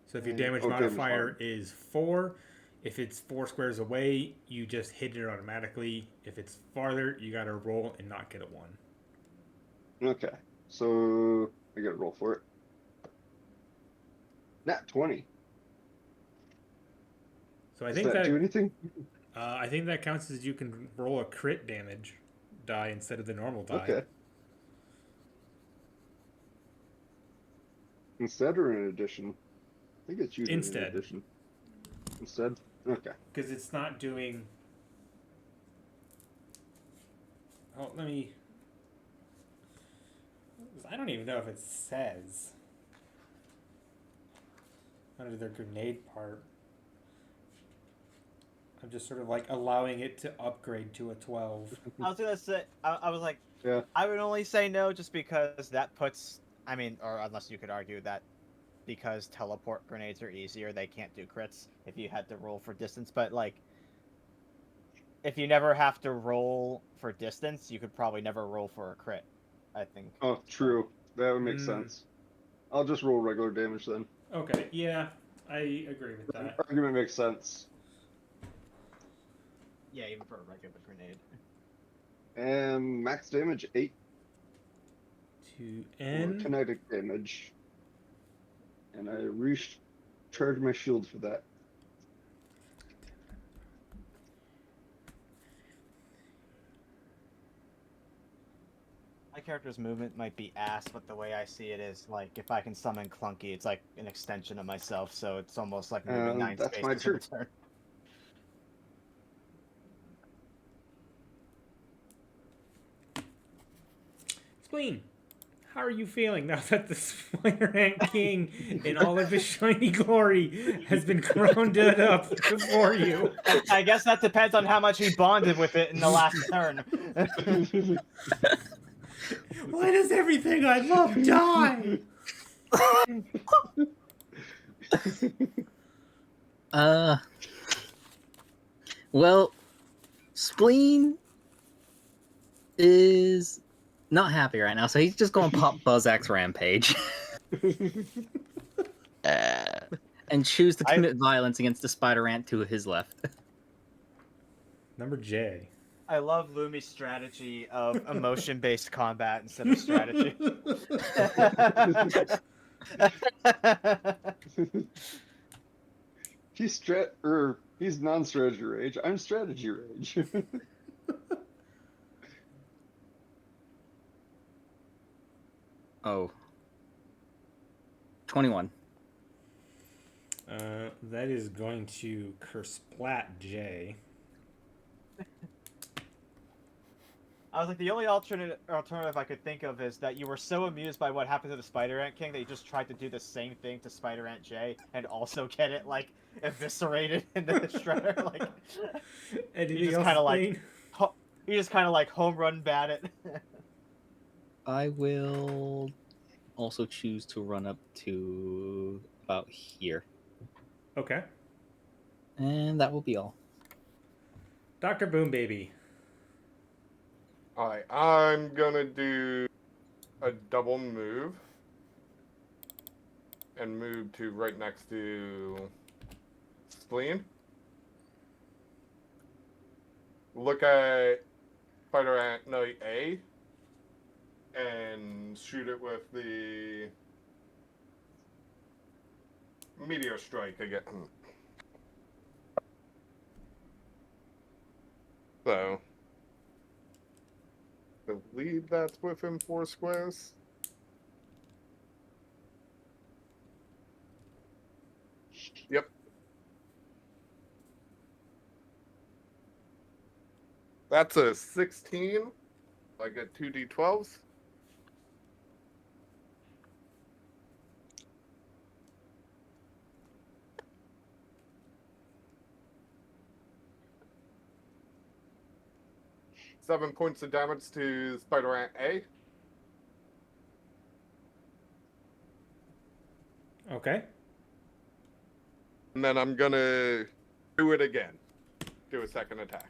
So if your damage damage modifier mod. is 4, if it's 4 squares away, you just hit it automatically. If it's farther, you gotta roll and not get a 1. Okay, so I gotta roll for it. Nat 20. So I Does think that that do anything? I think that counts as you can roll a crit damage die instead of the normal die. Okay. Instead or in addition? I think it's usually Instead. in addition. Instead? Okay. Because it's not doing. Oh, let me. I don't even know if it says under their grenade part. I'm just sort of like allowing it to upgrade to a 12. I was gonna say, I was like, Yeah. I would only say no just because that puts, I mean, or unless you could argue that because teleport grenades are easier, they can't do crits if you had to roll for distance. But like, if you never have to roll for distance, you could probably never roll for a crit, I think. Oh, true. That would make Mm. sense. I'll just roll regular damage then. Okay, yeah, I agree with that. Argument makes sense. Yeah, even for a regular grenade. And max damage 8 To for N. kinetic damage. And I recharge my shield for that. My character's movement might be ass, but the way I see it is like if I can summon Clunky, it's like an extension of myself, so it's almost like moving 9 that's my spaces in a turn. turn. Spleen, how are you feeling now that the Spider Ant King, in all of his shiny glory, has been grounded up before you? I guess that depends on how much he bonded with it in the last turn. Why does everything I love die? Well, Spleen is not happy right now, so he's just going to pop Buzzak's Rampage and choose to commit violence against the Spider Ant to his left. Number J. I love Lumi's strategy of emotion-based combat instead of strategy. He's non-strategy rage. I'm strategy rage. Oh. 21. That is going to kersplat Jay. I was like, the only alternative I could think of is that you were so amused by what happened to the Spider Ant King that you just tried to do the same thing to Spider Ant J and also get it like eviscerated in the shredder. Like Anything just else, kinda like- Thane? you just kind of like home run bat it. I will also choose to run up to about here. Okay. And that will be all. Dr. Boom Baby. Alright, I'm gonna do a double move. And move to right next to Spleen. Look at Spider Ant Knight A. And shoot it with the Meteor Strike again. So, I believe that's within 4 squares. Yep. That's a 16. I get 2d12s. Seven points of damage to Spider Ant A. Okay. And then I'm gonna do it again. Do a second attack.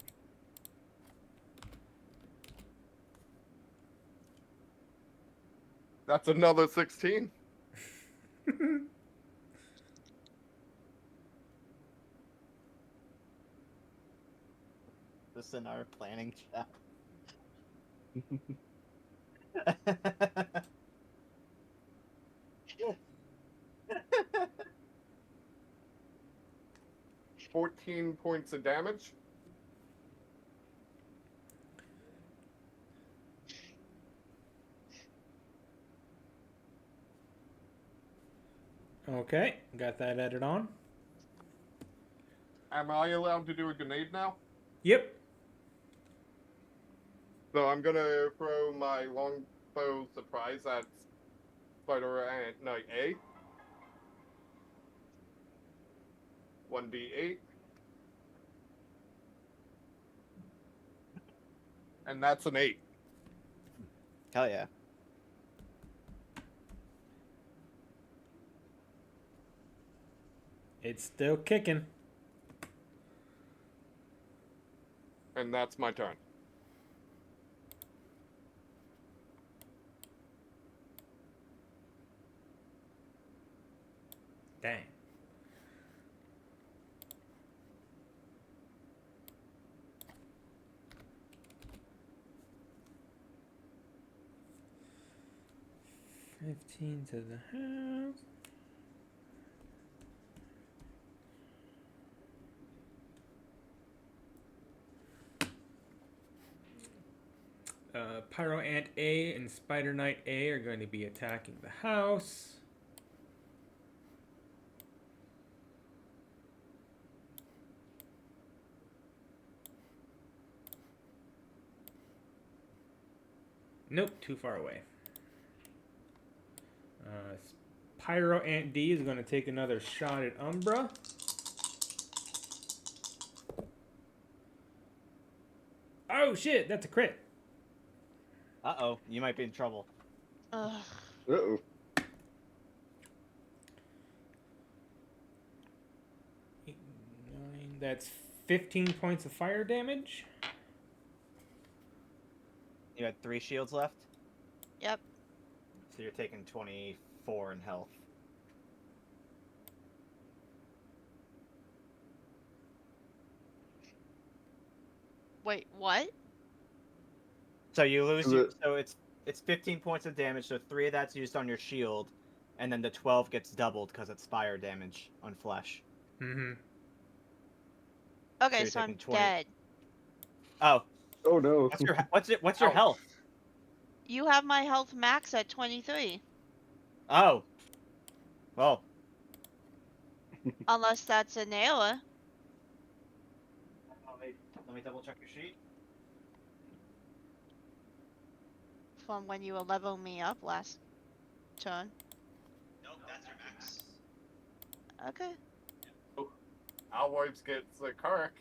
That's another 16. This in our planning chat. 14 points of damage. Okay, got that added on. Am I allowed to do a grenade now? Yep. So I'm gonna throw my longbow surprise at Spider Ant Knight A. 1d8. And that's an 8. Hell yeah. It's still kicking. And that's my turn. Dang. $15 to the house. Pyro Ant A and Spider Knight A are going to be attacking the house. Nope, too far away. Pyro Ant D is going to take another shot at Umbra. Oh shit, that's a crit. Uh-oh, you might be in trouble. Ugh. Uh-oh. Eight, 9, that's 15 points of fire damage. You had 3 shields left, Yep. so you're taking 24 in health. Wait, what? So you lose. Is Your, it- so it's 15 points of damage. So 3 of that's used on your shield, and then the 12 gets doubled because it's fire damage on flesh. Mm-hmm. Okay, you're so I'm taking 20. dead. Oh, Oh no. what's your health? You have my health max at 23. Oh. Well, Unless that's a Naila. Let me double check your sheet. From when you were leveling me up last turn. Nope, that's your max. Okay. Always gets the Kirk.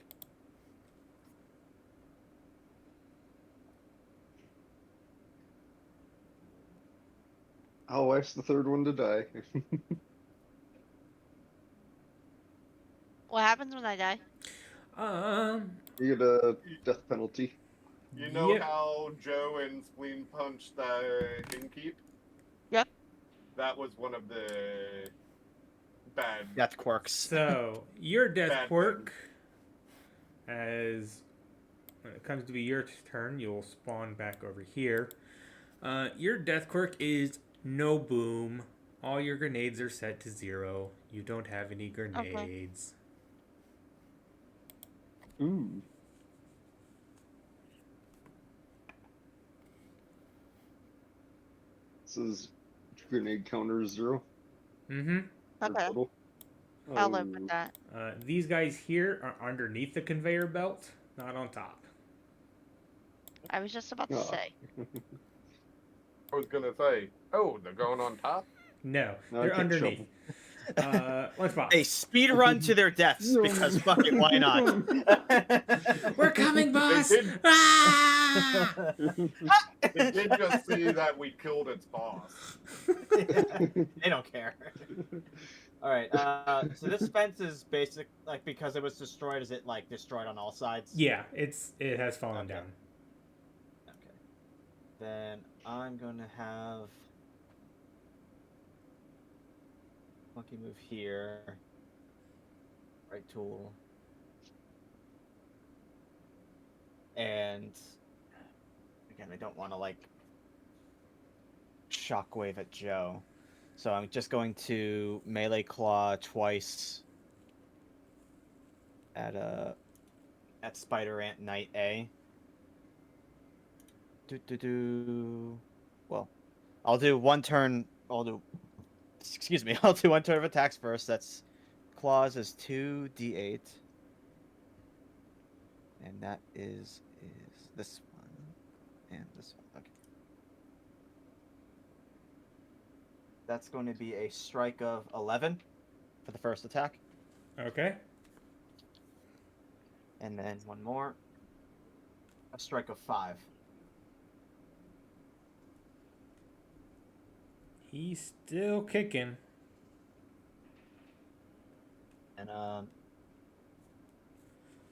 I'll wife's the third one to die. What happens when I die? You get a death penalty. You know Yep. how Joe and Spleen punched the Innkeep? Yep. That was one of the bad. death quirks. So your death Bad quirk, as when it comes to be your turn, you'll spawn back over here. Your death quirk is no boom. All your grenades are set to 0. You don't have any grenades. Ooh. This is grenade counter 0. Mm-hmm. or Okay. total. I'll live with Oh, that. These guys here are underneath the conveyor belt, not on top. I was just about to Ah. say. I was gonna say, oh, they're going on top? No, No, I they're can't underneath. Lunchbox. They speed run to their deaths because fuck it, why not? We're coming, boss! did- Ah! They did just see that we killed its boss. They don't care. All right. So this fence is basic, like because it was destroyed. Is it like destroyed on all sides? Yeah, it has fallen Okay. down. Okay. Then I'm gonna have monkey move here. Right tool. And again, I don't want to like shockwave at Joe. So I'm just going to melee claw twice at Spider Ant Knight A. Well, I'll do one turn. Excuse me. I'll do one turn of attacks first. That's claws is 2d8, and that is this one and this one. Okay. That's going to be a strike of 11 for the first attack. Okay. And then one more. A strike of 5. He's still kicking. And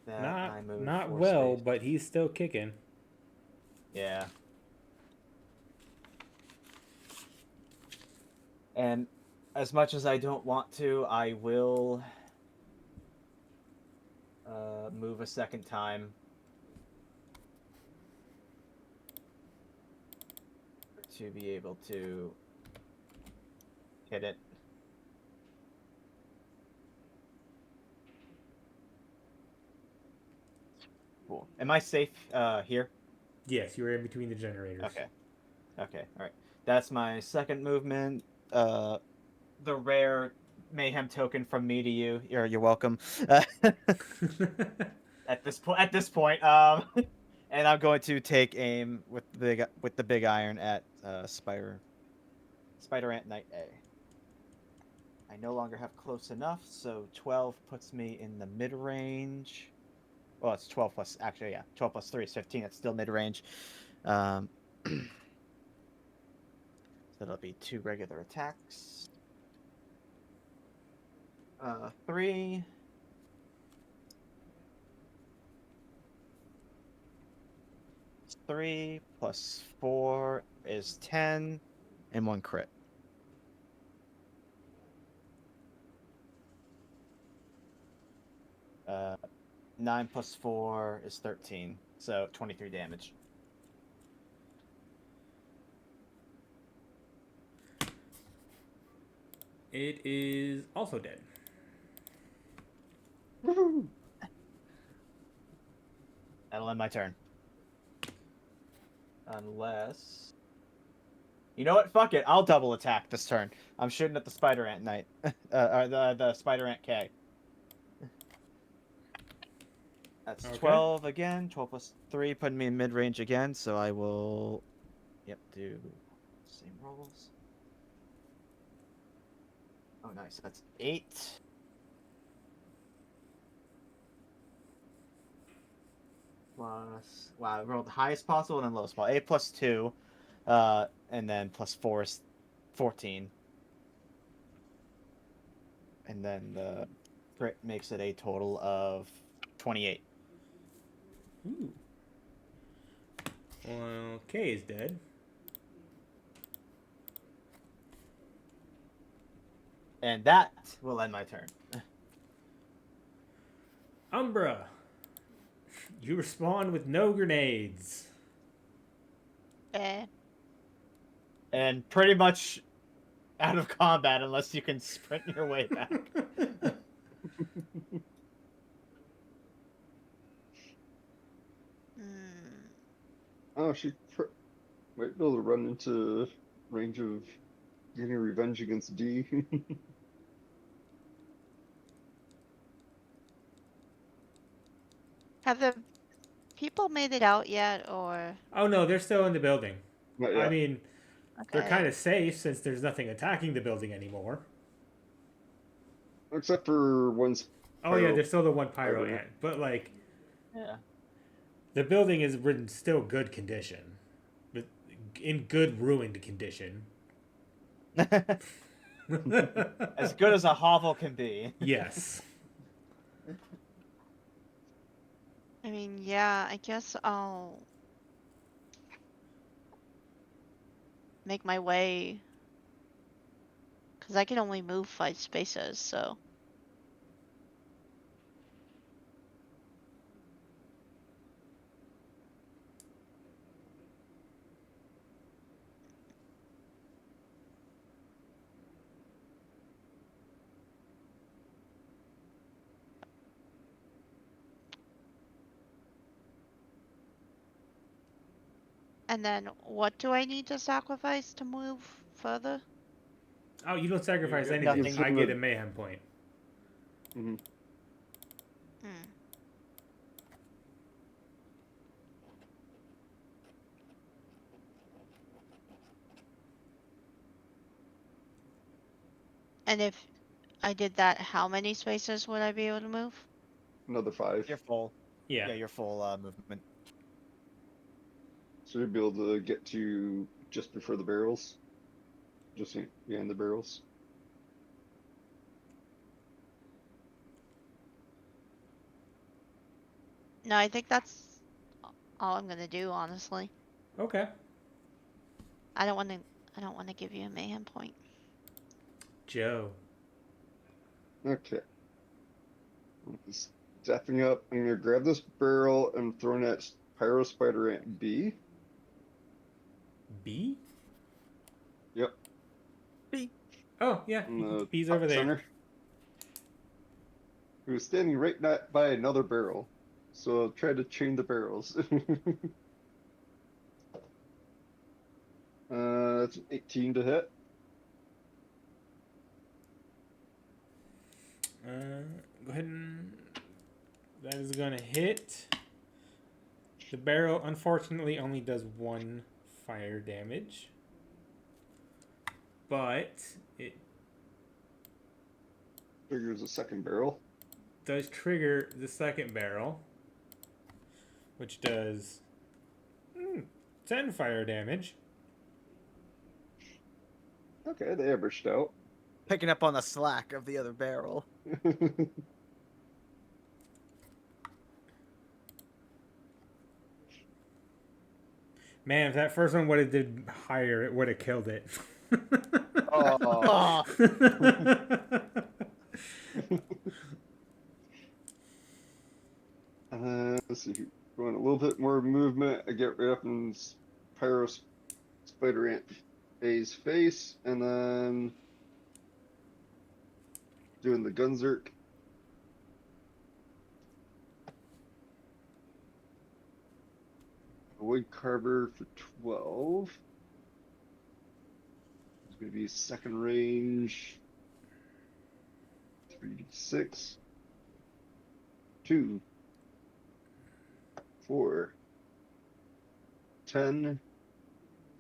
then I move Not 4 well, space. but he's still kicking. Yeah. And as much as I don't want to, I will move a second time to be able to hit it. Cool. Am I safe here? Yes, you're in between the generators. Okay. Okay, alright. That's my second movement. The rare mayhem token from me to you. You're welcome. At this point, and I'm going to take aim with the big iron at Spider Ant Knight A. I no longer have close enough, so 12 puts me in the mid range. Well, it's 12 plus, actually, yeah, 12 plus 3 is 15. It's still mid range. So that'll be 2 regular attacks. 3. Three plus 4 is 10, and 1 crit. Uh, 9 plus 4 is 13, so 23 damage. It is also dead. Woohoo! That'll end my turn. Unless You know what? Fuck it. I'll double attack this turn. I'm shooting at the Spider Ant Knight. Or the Spider Ant K. That's Okay. 12 again. 12 plus 3, putting me in mid range again. So I will. Yep, do same rolls. Oh, nice. That's 8. Plus. Wow, I rolled the highest possible and then lowest possible. 8 plus 2. And then plus 4 is 14. And then the crit makes it a total of 28. Ooh. Well, K is dead. And that will end my turn. Umbra, you respond with no grenades. Eh. And pretty much out of combat unless you can sprint your way back. Hmm. Oh, she might be able to run into range of getting revenge against D. Have the people made it out yet, or Oh no, they're still in the building. Not I yet. mean, they're okay? kind of safe since there's nothing attacking the building anymore. Except for one's Oh yeah, pyro. there's still the one pyro Pyro. ant, but like Yeah. the building is in still good condition, but in good ruined condition. As good as a hovel can be. Yes. I mean, yeah, I guess I'll make my way. Because I can only move 5 spaces, so. And then what do I need to sacrifice to move further? Oh, you don't sacrifice get anything. nothing. I get a mayhem point. Mhm. Hmm. And if I did that, how many spaces would I be able to move? Another 5. You're full. Yeah. Yeah, you're full movement. So you'd be able to get to just before the barrels. Just behind the barrels. No, I think that's all I'm gonna do, honestly. Okay. I don't want to give you a mayhem point. Joe. Okay. Stepping up, I'm gonna grab this barrel and throwing at Pyro Spider Ant B. B? Yep. Oh yeah, In the B's top over there. center. Who's standing right by another barrel. So I'll try to chain the barrels. That's an 18 to hit. Go ahead and that is gonna hit. The barrel unfortunately only does 1 fire damage, but it Triggers a second barrel. does trigger the second barrel, which does 10 fire damage. Okay, they averaged out. Picking up on the slack of the other barrel. Man, if that first one would have did higher, it would have killed it. Oh. Let's see. Going a little bit more movement. I get right up in Pyro Spider Ant A's face, and then doing the Gunzerk. A Wood Carver for 12. Gonna be second range. 3d6. 2, 4, 10,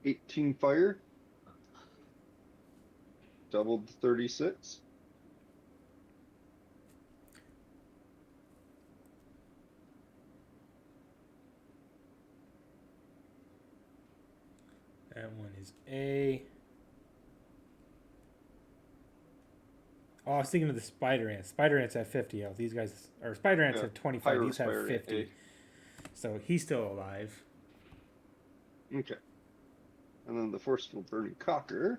18 fire. Doubled to 36. That one is A. Oh, I was thinking of the spider ants. Spider ants have 50 health. These guys, or spider ants Yeah, have 25. Pyro These have spider ant 50. A. So he's still alive. Okay. And then the forceful burning cocker.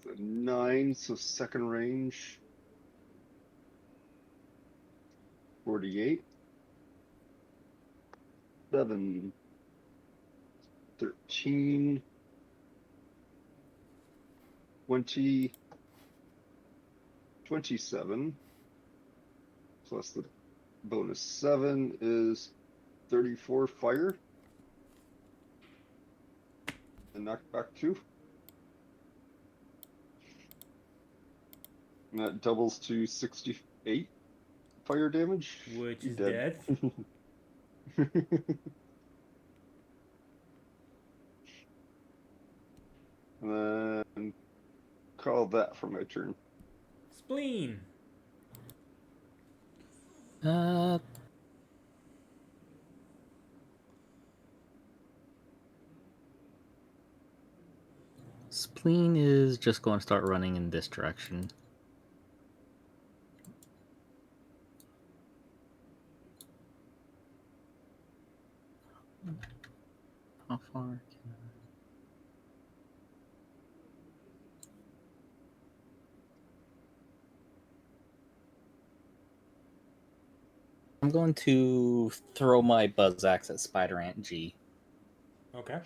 It's a 9, so second range. 48. 7. 13. 20. 27. Plus the bonus 7 is 34 fire. And knockback 2. And that doubles to 68 fire damage. Which You're is dead. And then call that for my turn. Spleen. Spleen is just going to start running in this direction. How far can I'm going to throw my buzz axe at Spider Ant G. Okay.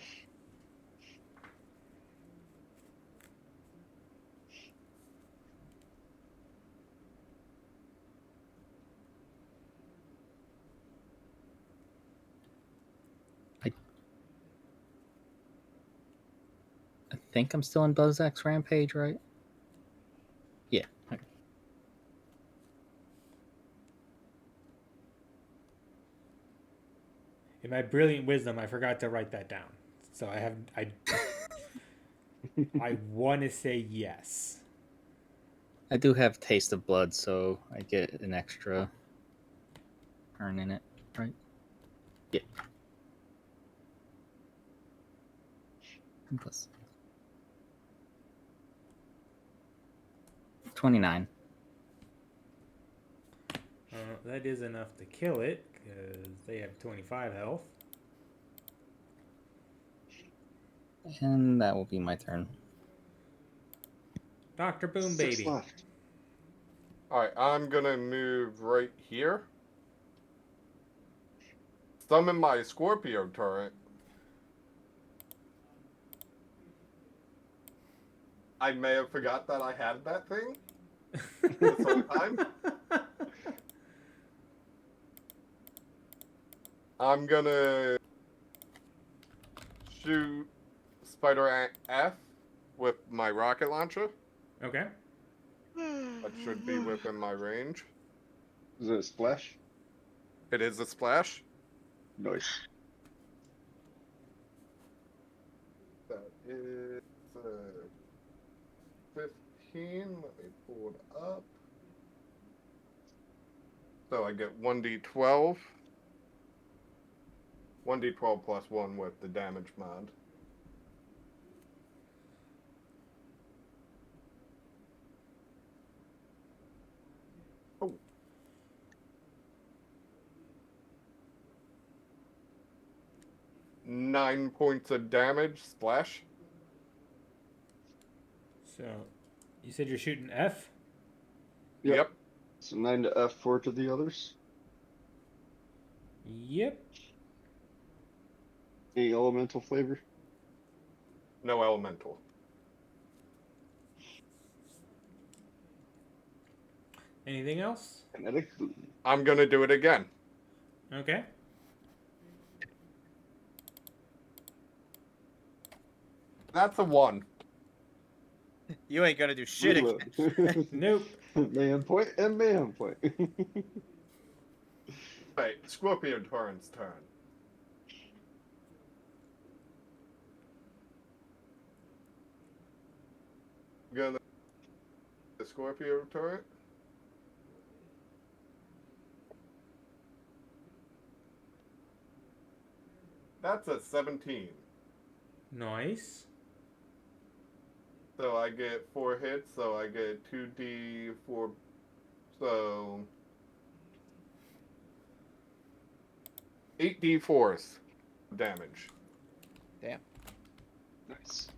I think I'm still in Buzz Axe Rampage, right? Yeah. Okay. In my brilliant wisdom, I forgot to write that down. So I want to say yes. I do have Taste of Blood, so I get an extra turn in it, right? Yeah. Plus 29. That is enough to kill it because they have 25 health. And that will be my turn. Dr. Boom 6 Baby. left. Alright, I'm gonna move right here. Summon my Scorpio turret. I may have forgot that I had that thing this whole time. I'm gonna shoot Spider Ant F with my rocket launcher. Okay. That should be within my range. Is it a splash? It is a splash. Nice. That is 15. Let me pull it up. So I get 1d12. 1d12 plus 1 with the damage mod. Oh. Nine points of damage, splash. So, you said you're shooting F? Yep. So 9 to F, 4 to the others. Yep. Any elemental flavor? No elemental. Anything else? Kinetic boom. I'm gonna do it again. Okay. That's a 1. You ain't gonna do shit again. Reload. Nope. Man point and man point. Wait, Scorpio Torrent's turn. Gonna the Scorpio turret. That's a 17. Nice. So I get 4 hits, so I get 2d4. So 8d4s damage. Nice.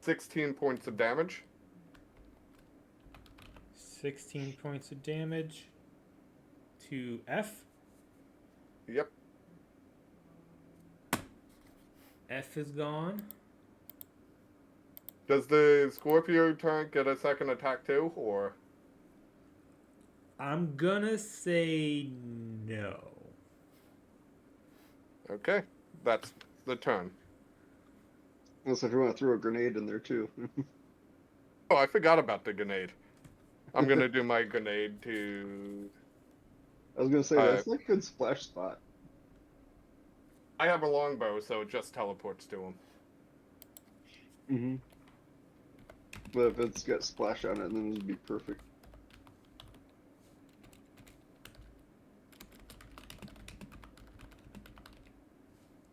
$16 points of damage. 16 points of damage to F. Yep. F is gone. Does the Scorpio turret get a second attack too, or? I'm gonna say no. Okay, that's the turn. Unless if you want to throw a grenade in there too. Oh, I forgot about the grenade. I'm gonna do my grenade to. I was gonna say that's like a good splash spot. I have a longbow, so it just teleports to him. Mm-hmm. But if it's got splash on it, then it'd be perfect.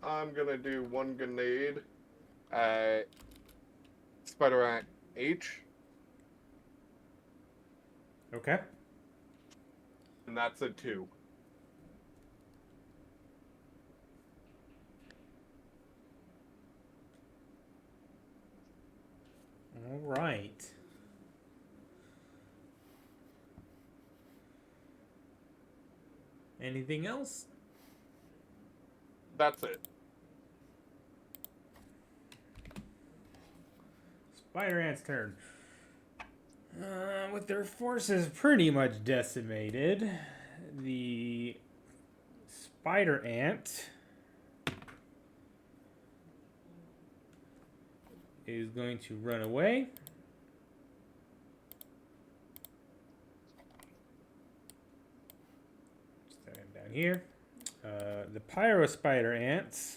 I'm gonna do one grenade at Spider Ant H, Okay. and that's a 2. All right. Anything else? That's it. Spider Ant's turn. With their forces pretty much decimated, the Spider Ant is going to run away. Set him down here. The Pyro Spider Ants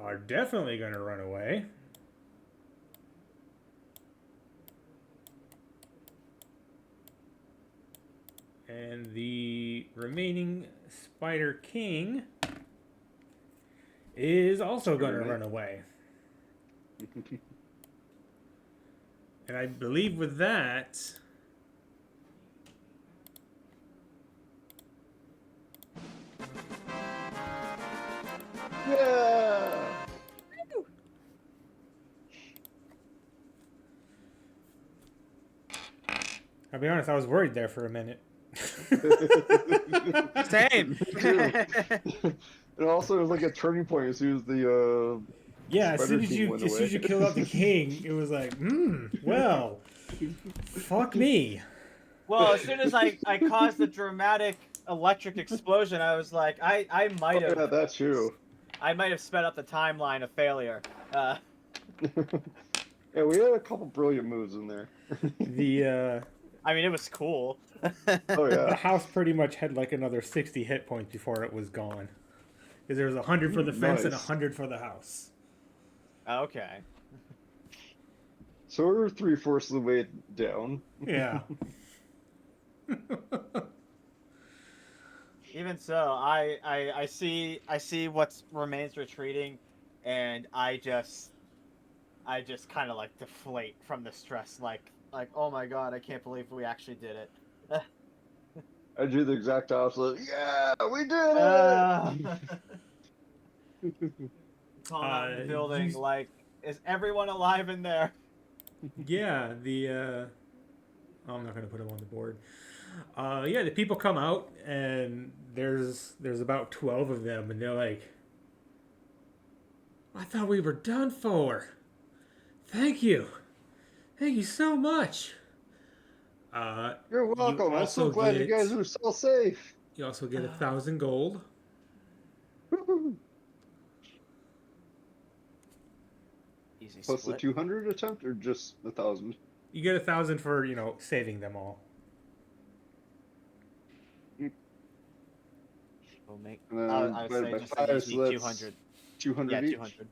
are definitely going to run away. And the remaining Spider King is also going to run away. And I believe with that, Yeah. I'll be honest, I was worried there for a minute. Same. And also, it was like a turning point as soon as the Yeah, as soon Spider as King you went as soon as you away. killed out the king, it was like, well, fuck me. Well, as soon as I caused the dramatic electric explosion, I was like, I might Oh, have yeah, that's true. I might have sped up the timeline of failure. Yeah, we had a couple brilliant moves in there. The I mean, it was cool. Oh the yeah. house pretty much had like another 60 hit points before it was gone. Because there was 100 for the fence and Nice. 100 for the house. Okay. So we're 3/4 of the way down. Yeah. Even so, I see what remains retreating, and I just kind of like deflate from the stress, like oh my god, I can't believe we actually did it. I do the exact opposite. Yeah, we did it! Calling out in the building, you- like, is everyone alive in there? Yeah, the I'm not gonna put them on the board. Yeah, the people come out and there's about 12 of them, and they're like, I thought we were done for. Thank you. Thank you so much. You're You welcome. I'm so also glad you get guys are so safe. you also get 1,000 gold. Woo-hoo. Easy Plus the split. 200 attempt, or just 1,000? You get 1,000 for saving them all. We'll make. And then I would divided say by just 5, an easy so that's 200. 200 Yeah, each. 200.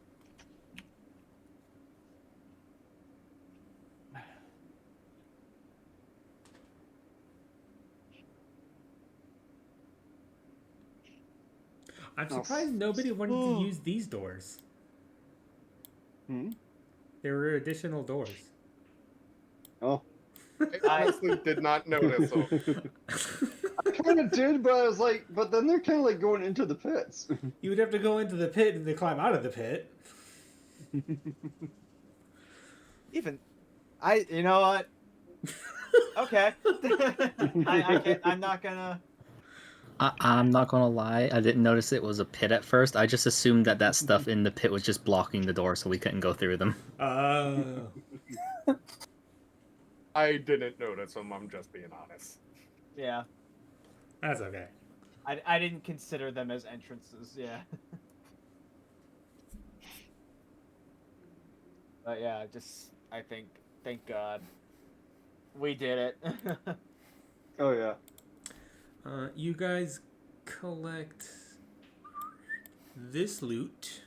I'm Oh. surprised nobody wanted to use these doors. Hmm? There were additional doors. Oh. I honestly did not notice them. I kind of did, but I was like, but then they're kind of like going into the pits. You would have to go into the pit and then climb out of the pit. Even, you know what? Okay. I can't. I'm not gonna. I'm not gonna lie, I didn't notice it was a pit at first. I just assumed that stuff in the pit was just blocking the door so we couldn't go through them. I didn't notice them. I'm just being honest. Yeah. That's okay. I didn't consider them as entrances. Yeah. But yeah, I think, thank God, we did it. Oh yeah. You guys collect this loot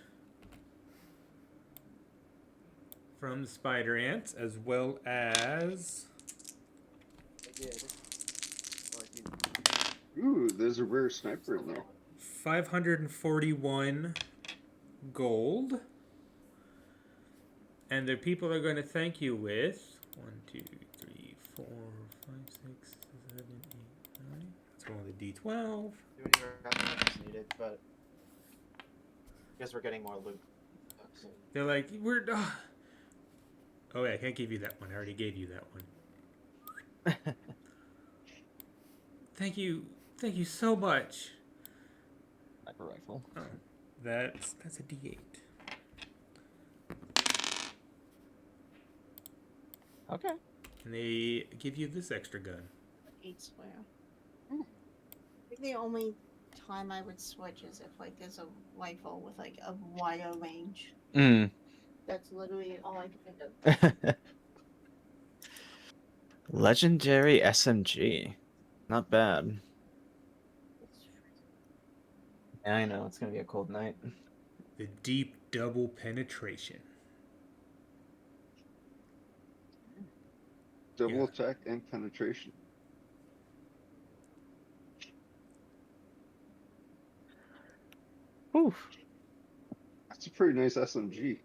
from the spider ants, as well as Ooh, there's a rare sniper in there. 541 gold. And the people are going to thank you with 1, 2, 3, 4, 5, 6, 7, 8, 9. Let's roll the d12. Needed, but I guess we're getting more loot. They're like, we're. Oh, yeah, I can't give you that one. I already gave you that one. Thank you. Thank you so much. Sniper rifle. Oh, that's a d8. Okay. And they give you this extra gun. 8 square. I think the only time I would switch is if like there's a rifle with like a wider range. That's literally all I can think of. Legendary SMG. Not bad. Yeah, I know. It's going to be a cold night. The deep double penetration. Double Yeah. attack and penetration. Oof. That's a pretty nice SMG.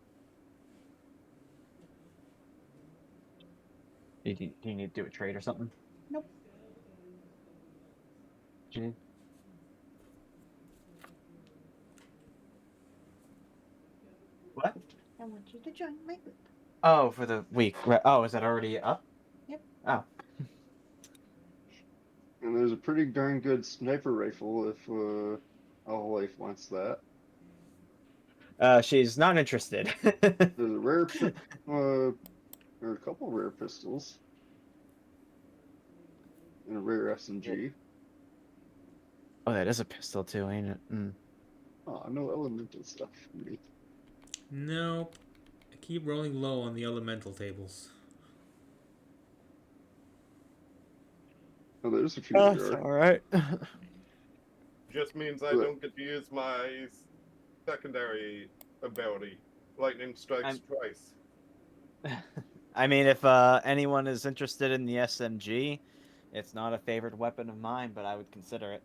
Do you need to do a trade or something? Nope. Do you need? What? I want you to join my group. Oh, for the week. Right. Oh, is that already up? Yep. Oh. And there's a pretty darn good sniper rifle if All Life wants that. She's not interested. There's a rare, there are a couple rare pistols, and a rare SMG. Oh, that is a pistol too, ain't it? Oh, no elemental stuff for me. Nope. I keep rolling low on the elemental tables. Oh, there's a few rare. all right. Just means I don't get to use my secondary ability. Lightning strikes twice. I mean, if anyone is interested in the SMG, it's not a favorite weapon of mine, but I would consider it.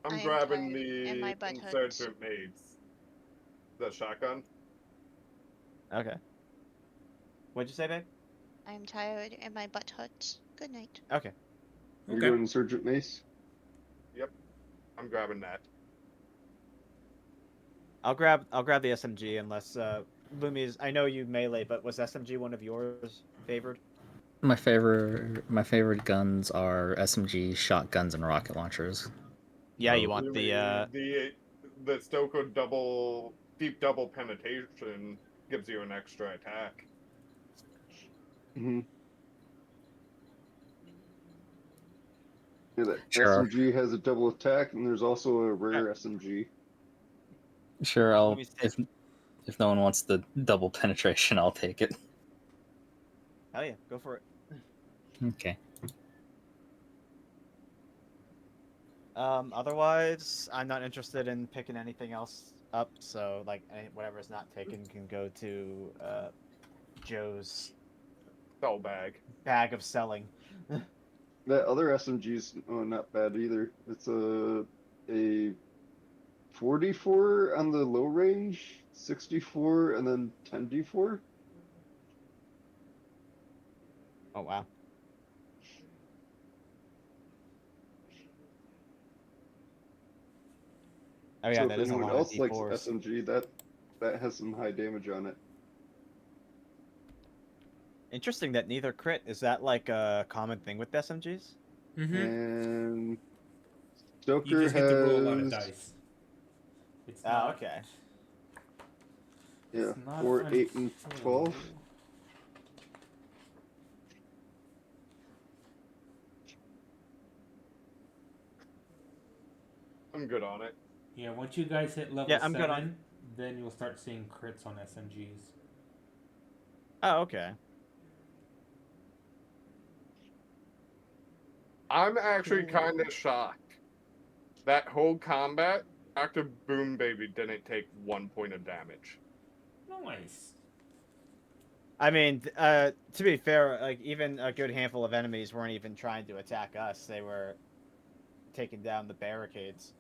I'm I am grabbing tired, and my the butt hurts. insurgent maids. The shotgun. Okay. What'd you say, babe? I'm tired and my butt hurts. Good night. Okay. You're Okay. going Insurgent Mace? I'm grabbing that. I'll grab the SMG unless Lumi's. I know you melee, but was SMG one of yours favored? My favorite guns are SMG, shotguns, and rocket launchers. Yeah, you Oh. want the Stoker deep double penetration gives you an extra attack. Hmm. Yeah, that Sure. SMG has a double attack, and there's also a rare SMG. Sure, Let I'll me see. if no one wants the double penetration, I'll take it. Hell yeah, go for it. Okay. Otherwise, I'm not interested in picking anything else up. So like whatever's not taken can go to Joe's Cell bag. bag of selling. That other SMG's not bad either. It's a 44 on the low range, 64, and then 10d4. Oh wow. Oh yeah, So that if is a anyone lot of else likes D4s. SMG, that has some high damage on it. Interesting that neither crit. Is that like a common thing with SMGs? Mm-hmm. And You Stoker just get to roll a lot of has dice. It's Oh, not. okay. yeah, It's not 4, 8, and unfavorable. 12. I'm good on it. Yeah, once you guys hit level Yeah, I'm 7, good on- then you'll start seeing crits on SMGs. Oh, okay. I'm actually kind of shocked. That whole combat, Dr. Boom Baby didn't take 1 point of damage. Nice. I mean, to be fair, like even a good handful of enemies weren't even trying to attack us. They were taking down the barricades.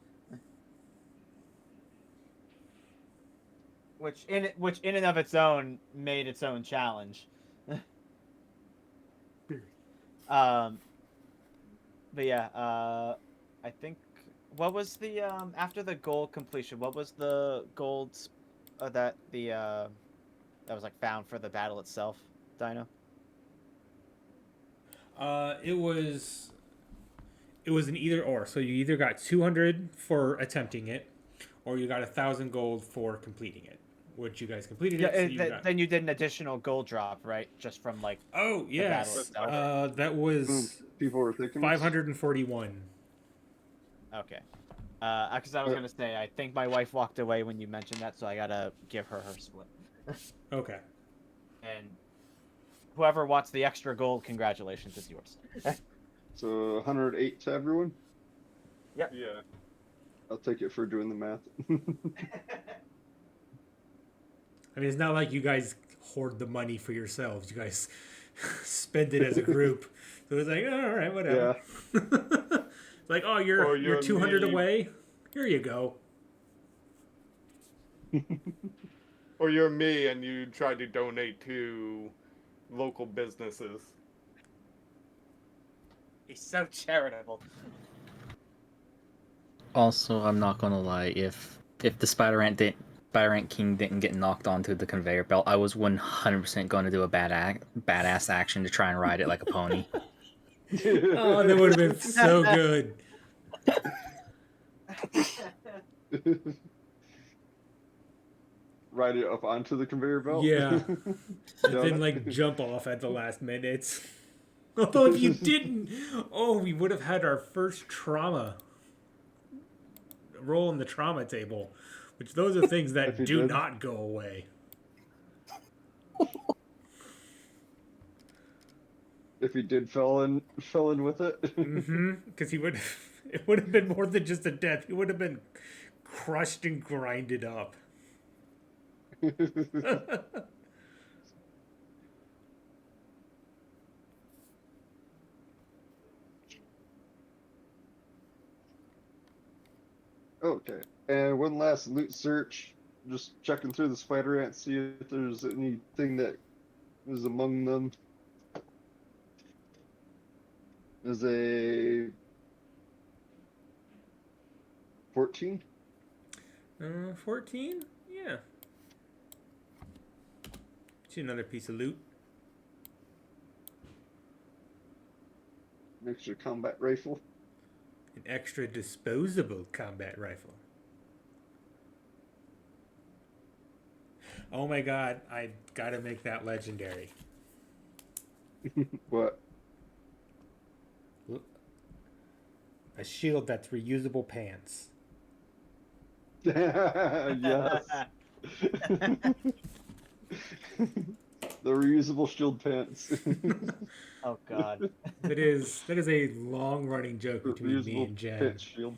Which in and of its own made its own challenge. But yeah, I think what was the after the gold completion? What was the gold that was like found for the battle itself, Dino? It was an either or. So you either got 200 for attempting it, or you got 1,000 gold for completing it. Which you guys completed Yeah, it. So you got... then you did an additional gold drop, right? Just from like Oh yes, battle itself. that was People were thinking 541. Okay. Because I was gonna say, I think my wife walked away when you mentioned that, so I gotta give her split. Okay. And whoever wants the extra gold, congratulations, it's yours. So 108 to everyone. Yeah. I'll take it for doing the math. I mean, it's not like you guys hoard the money for yourselves. You guys spend it as a group. So it's like, all right, whatever. It's like, oh, you're 200 away. Here you go. Or you're me and you tried to donate to local businesses. He's so charitable. Also, I'm not gonna lie. If the Spider Ant King didn't get knocked onto the conveyor belt, I was 100% going to do a badass action to try and ride it like a pony. Oh, that would have been so good. Ride it up onto the conveyor belt. Yeah. And then like jump off at the last minute. Although if you didn't, we would have had our first trauma roll in the trauma table, which those are things that do not go away. If he did fell in with it. Because it would have been more than just a death. He would have been crushed and grinded up. Okay, and one last loot search. Just checking through the spider ant, see if there's anything that is among them. There's a 14. 14? Yeah. See another piece of loot. An extra combat rifle. An extra disposable combat rifle. Oh my god, I gotta make that legendary. What? A shield that's reusable pants. Yes. The reusable shield pants. Oh God. That is a long running joke between me Reusable and Jen. pants shield.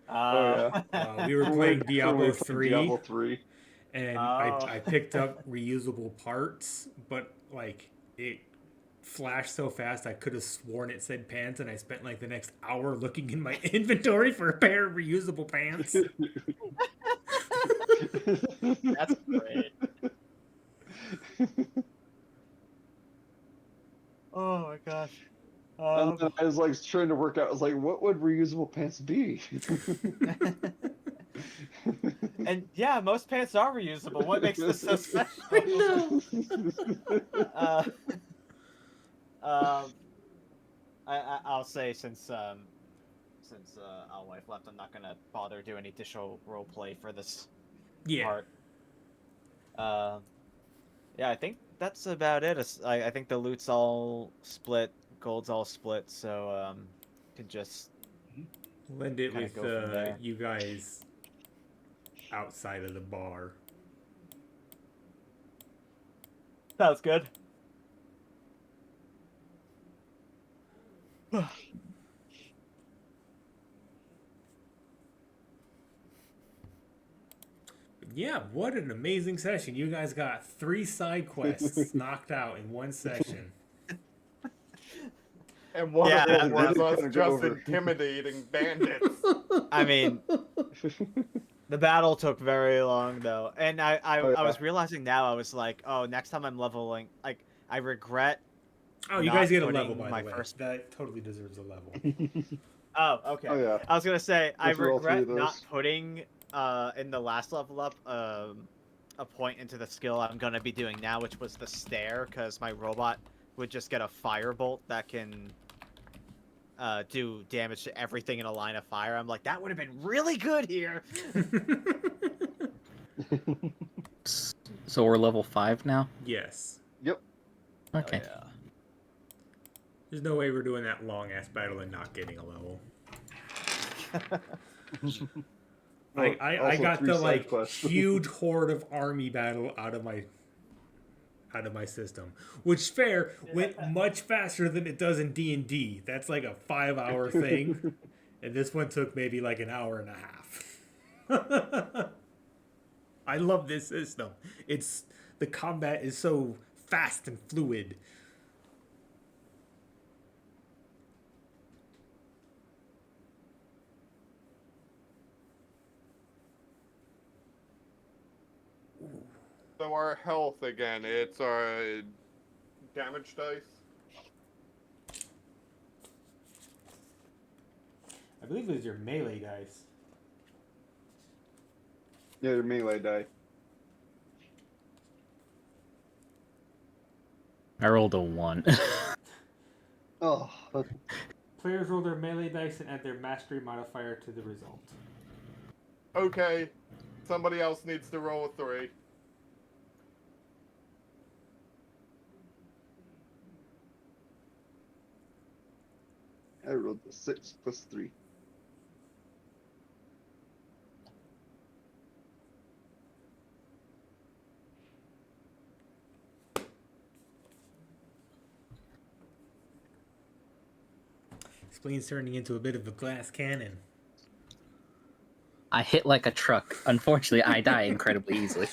Oh We were playing Diablo 3. Diablo 3. And Oh. I picked up reusable parts, but like it flashed so fast I could have sworn it said pants, and I spent like the next hour looking in my inventory for a pair of reusable pants. That's great. Oh my gosh. And then I was like trying to work out. I was like, what would reusable pants be? And yeah, most pants are reusable. What makes this so special? I'll say since our wife left, I'm not gonna bother doing any additional role play for this Yeah. part. Yeah, I think that's about it. I think the loot's all split, gold's all split, so could just Lend it Kinda with go from there. you guys outside of the bar. sounds good. Yeah, what an amazing session. You guys got 3 side quests knocked out in one session. And one Yeah, of them that- was that- us just intimidating bandits. I mean, the battle took very long though, and I Oh, yeah. was realizing now I was like, oh, next time I'm leveling, like I regret. Oh, you Not guys get a putting level, by my the way. first- That totally deserves a level. Oh, okay. Oh yeah. I was gonna say I Go through all 3 regret of not those. putting in the last level up a point into the skill I'm gonna be doing now, which was the stare, because my robot would just get a firebolt that can do damage to everything in a line of fire. I'm like, that would have been really good here. So we're level 5 now? Yes. Yep. Okay. Oh, yeah. There's no way we're doing that long ass battle and not getting a level. I Also got 3 the side like quests. huge horde of army battle out of my system, which fair went much faster than it does in D&D. That's like a 5-hour thing, and this one took maybe like an hour and a half. I love this system. The combat is so fast and fluid. So our health again, it's our damage dice. I believe it was your melee dice. Yeah, your melee die. I rolled a 1. Oh, Players roll their melee dice and add their mastery modifier to the result. Okay, somebody else needs to roll a 3. I rolled the 6 plus 3. Spleen's turning into a bit of a glass cannon. I hit like a truck. Unfortunately, I die incredibly easily.